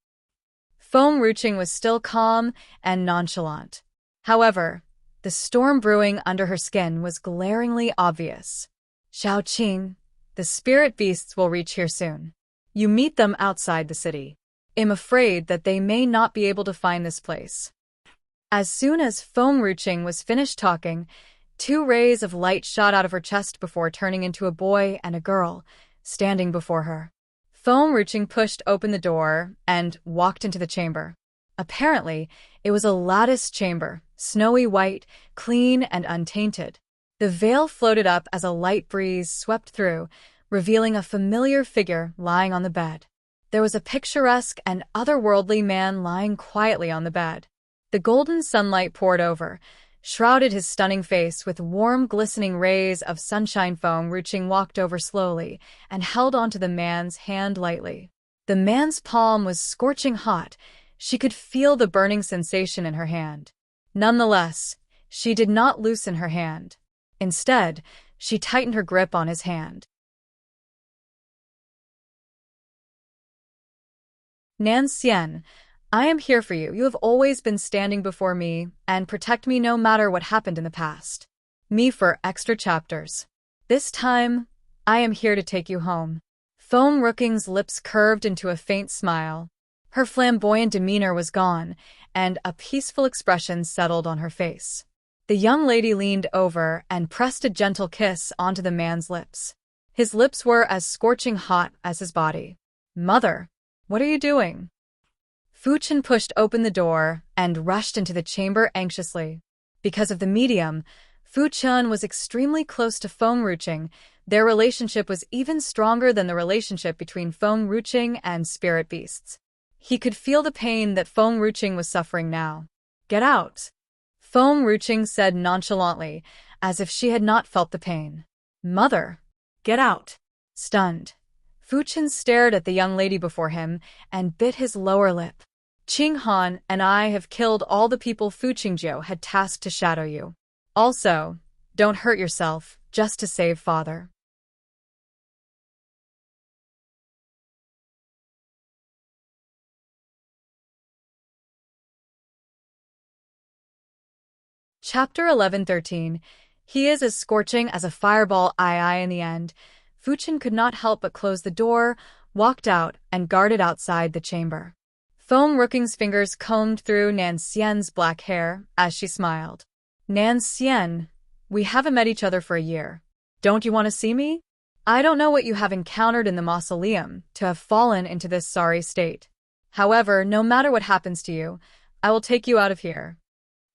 Feng Ruqing was still calm and nonchalant. However, the storm brewing under her skin was glaringly obvious. Xiao Qing, the spirit beasts will reach here soon. You meet them outside the city. I'm afraid that they may not be able to find this place. As soon as Feng Ruqing was finished talking, 2 rays of light shot out of her chest before turning into a boy and a girl, standing before her. Foam Ruching pushed open the door and walked into the chamber. Apparently, it was a latticed chamber, snowy white, clean and untainted. The veil floated up as a light breeze swept through, revealing a familiar figure lying on the bed. There was a picturesque and otherworldly man lying quietly on the bed. The golden sunlight poured over, shrouded his stunning face with warm, glistening rays of sunshine. Foam Ruching walked over slowly and held onto the man's hand lightly. The man's palm was scorching hot. She could feel the burning sensation in her hand. Nonetheless, she did not loosen her hand. Instead, she tightened her grip on his hand. Nan Xian, I am here for you. You have always been standing before me and protect me no matter what happened in the past. Me for extra chapters. This time, I am here to take you home. Foam Ruching's lips curved into a faint smile. Her flamboyant demeanor was gone, and a peaceful expression settled on her face. The young lady leaned over and pressed a gentle kiss onto the man's lips. His lips were as scorching hot as his body. Mother, what are you doing? Fu Chen pushed open the door and rushed into the chamber anxiously. Because of the medium, Fu Chen was extremely close to Foam Ruching. Their relationship was even stronger than the relationship between Foam Ruching and spirit beasts. He could feel the pain that Foam Ruching was suffering now. Get out, Foam Ruching said nonchalantly, as if she had not felt the pain. Mother, get out. Stunned, Fu Chen stared at the young lady before him and bit his lower lip. Qing Han and I have killed all the people Fu Qingjiu had tasked to shadow you. Also, don't hurt yourself, just to save father. Chapter 11-13. He is as scorching as a fireball. In the end, Fu Chen could not help but close the door, walked out, and guarded outside the chamber. Foam Ruching's fingers combed through Nan Xian's black hair as she smiled. Nan Xian, we haven't met each other for a year. Don't you want to see me? I don't know what you have encountered in the mausoleum to have fallen into this sorry state. However, no matter what happens to you, I will take you out of here.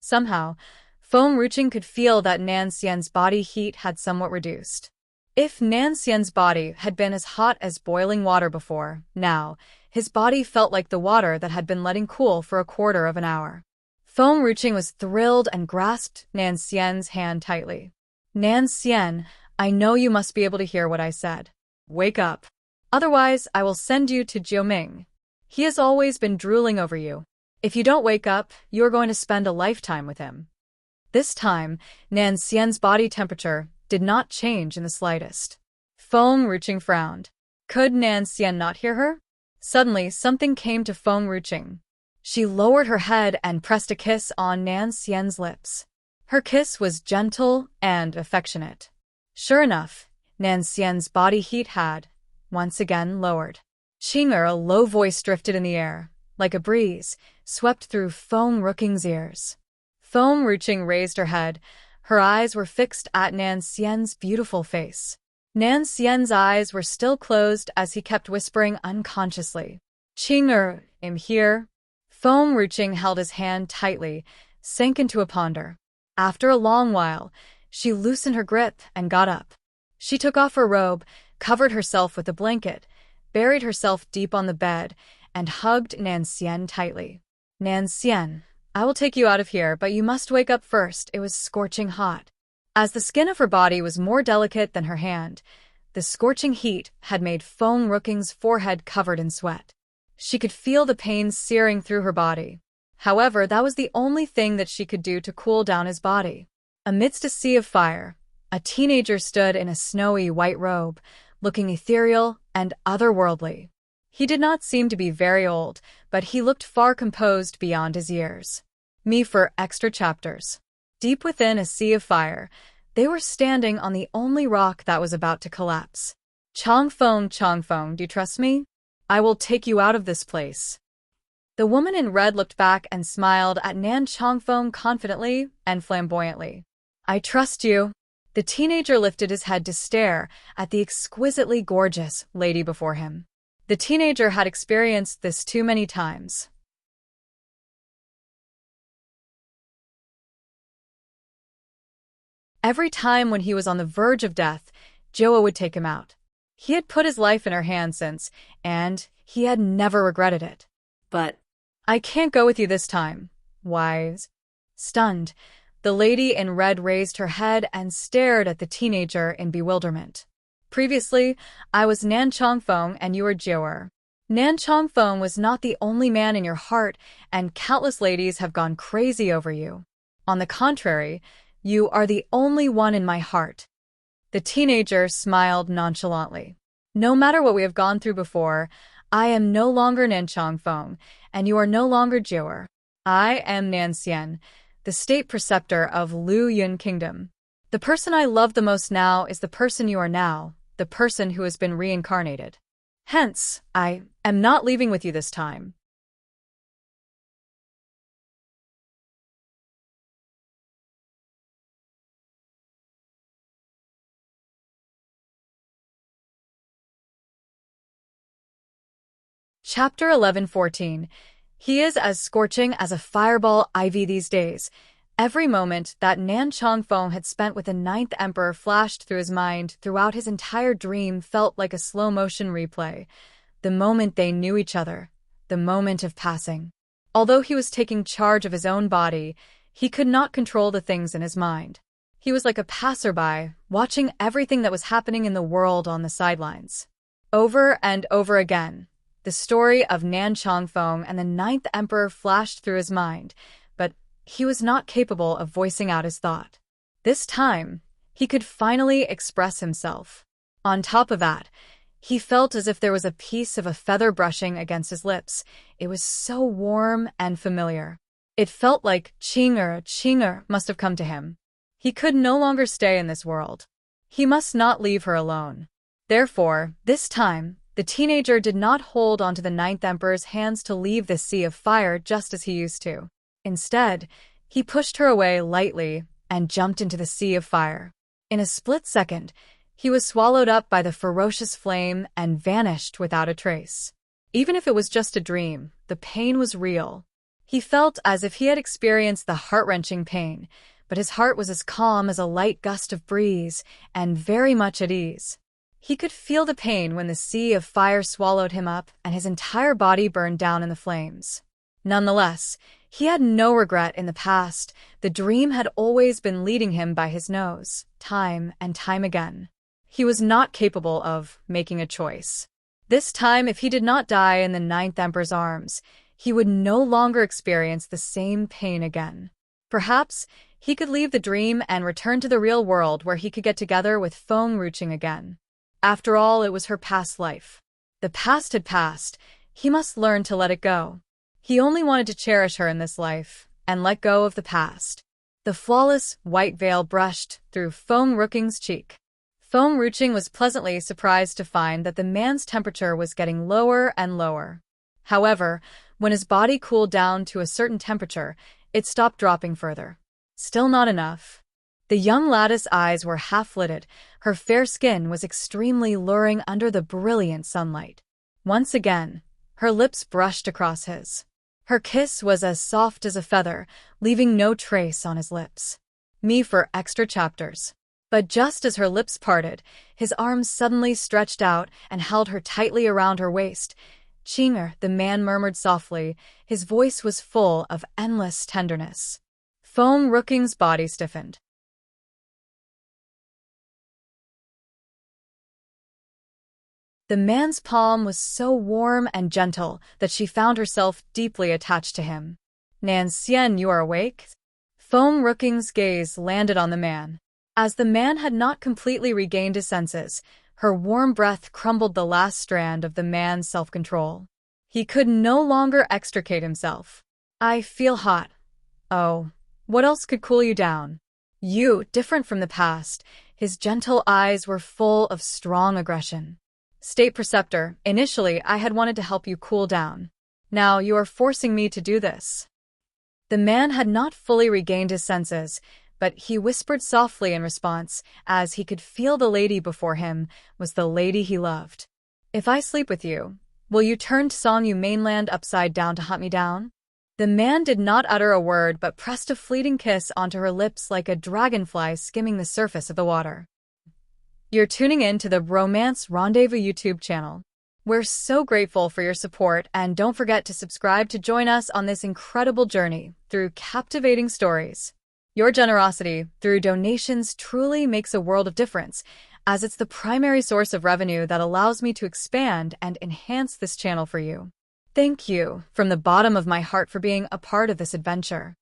Somehow, Foam Ruching could feel that Nan Xian's body heat had somewhat reduced. If Nan Xian's body had been as hot as boiling water before, now, his body felt like the water that had been letting cool for a quarter of an hour. Foam Ruching was thrilled and grasped Nan Xian's hand tightly. Nan Xian, I know you must be able to hear what I said. Wake up. Otherwise, I will send you to Jiuming. He has always been drooling over you. If you don't wake up, you are going to spend a lifetime with him. This time, Nan Xian's body temperature did not change in the slightest. Foam Ruching frowned. Could Nan Xian not hear her? Suddenly, something came to Foam Ruching. She lowered her head and pressed a kiss on Nan Xian's lips. Her kiss was gentle and affectionate. Sure enough, Nan Xian's body heat had, once again, lowered. A low voice drifted in the air, like a breeze, swept through Foam Ruching's ears. Foam Ruching raised her head. Her eyes were fixed at Nan Xian's beautiful face. Nan Xian's eyes were still closed as he kept whispering unconsciously. I'm here. Foam Ruching held his hand tightly, sank into a ponder. After a long while, she loosened her grip and got up. She took off her robe, covered herself with a blanket, buried herself deep on the bed, and hugged Nan Xian tightly. Nan Xian, I will take you out of here, but you must wake up first. It was scorching hot. As the skin of her body was more delicate than her hand, the scorching heat had made Foam Ruching's forehead covered in sweat. She could feel the pain searing through her body. However, that was the only thing that she could do to cool down his body. Amidst a sea of fire, a teenager stood in a snowy white robe, looking ethereal and otherworldly. He did not seem to be very old, but he looked far composed beyond his years. Me for extra chapters. Deep within a sea of fire, they were standing on the only rock that was about to collapse. Chongfeng, do you trust me? I will take you out of this place. The woman in red looked back and smiled at Nan Chongfeng confidently and flamboyantly. I trust you. The teenager lifted his head to stare at the exquisitely gorgeous lady before him. The teenager had experienced this too many times. Every time when he was on the verge of death, Joa would take him out. He had put his life in her hands since, and he had never regretted it. But I can't go with you this time, Wise. Stunned, the lady in red raised her head and stared at the teenager in bewilderment. Previously, I was Nan Chongfeng and you were Joer. Nan Chongfeng was not the only man in your heart, and countless ladies have gone crazy over you. On the contrary, you are the only one in my heart. The teenager smiled nonchalantly. No matter what we have gone through before, I am no longer Nan Chongfeng, and you are no longer Joer. I am Nan Xian, the state preceptor of Lu Yun Kingdom. The person I love the most now is the person you are now, the person who has been reincarnated. Hence, I am not leaving with you this time. Chapter 11:14. He is as scorching as a fireball ivy these days. Every moment that Nan Chongfeng had spent with the ninth emperor flashed through his mind throughout his entire dream felt like a slow-motion replay. The moment they knew each other, the moment of passing. Although he was taking charge of his own body, he could not control the things in his mind. He was like a passerby, watching everything that was happening in the world on the sidelines. Over and over again, the story of Nan Chongfeng and the ninth emperor flashed through his mind, but he was not capable of voicing out his thought. This time, he could finally express himself. On top of that, he felt as if there was a piece of a feather brushing against his lips. It was so warm and familiar. It felt like Chinger must have come to him. He could no longer stay in this world. He must not leave her alone. Therefore, this time, the teenager did not hold onto the ninth emperor's hands to leave this sea of fire just as he used to. Instead, he pushed her away lightly and jumped into the sea of fire. In a split second, he was swallowed up by the ferocious flame and vanished without a trace. Even if it was just a dream, the pain was real. He felt as if he had experienced the heart-wrenching pain, but his heart was as calm as a light gust of breeze and very much at ease. He could feel the pain when the sea of fire swallowed him up and his entire body burned down in the flames. Nonetheless, he had no regret in the past. The dream had always been leading him by his nose, time and time again. He was not capable of making a choice. This time, if he did not die in the ninth emperor's arms, he would no longer experience the same pain again. Perhaps he could leave the dream and return to the real world where he could get together with Feng Ruching again. After all, it was her past life. The past had passed. He must learn to let it go. He only wanted to cherish her in this life and let go of the past. The flawless white veil brushed through Feng Ruching's cheek. Feng Ruching was pleasantly surprised to find that the man's temperature was getting lower and lower. However, when his body cooled down to a certain temperature, it stopped dropping further. Still not enough. The young lattice eyes were half-lidded. Her fair skin was extremely luring under the brilliant sunlight. Once again, her lips brushed across his. Her kiss was as soft as a feather, leaving no trace on his lips. Me for extra chapters. But just as her lips parted, his arms suddenly stretched out and held her tightly around her waist. Chinger, the man murmured softly. His voice was full of endless tenderness. Feng Ruching's body stiffened. The man's palm was so warm and gentle that she found herself deeply attached to him. Nan Xian, you are awake? Feng Ruching's gaze landed on the man. As the man had not completely regained his senses, her warm breath crumbled the last strand of the man's self-control. He could no longer extricate himself. I feel hot. Oh, what else could cool you down? You, different from the past, his gentle eyes were full of strong aggression. State Preceptor, initially I had wanted to help you cool down. Now you are forcing me to do this. The man had not fully regained his senses, but he whispered softly in response, as he could feel the lady before him was the lady he loved. If I sleep with you, Will you turn Song Yu mainland upside down to hunt me down? The man did not utter a word but pressed a fleeting kiss onto her lips like a dragonfly skimming the surface of the water. You're tuning in to the Romance Rendezvous YouTube channel. We're so grateful for your support, and don't forget to subscribe to join us on this incredible journey through captivating stories. Your generosity through donations truly makes a world of difference, as it's the primary source of revenue that allows me to expand and enhance this channel for you. Thank you from the bottom of my heart for being a part of this adventure.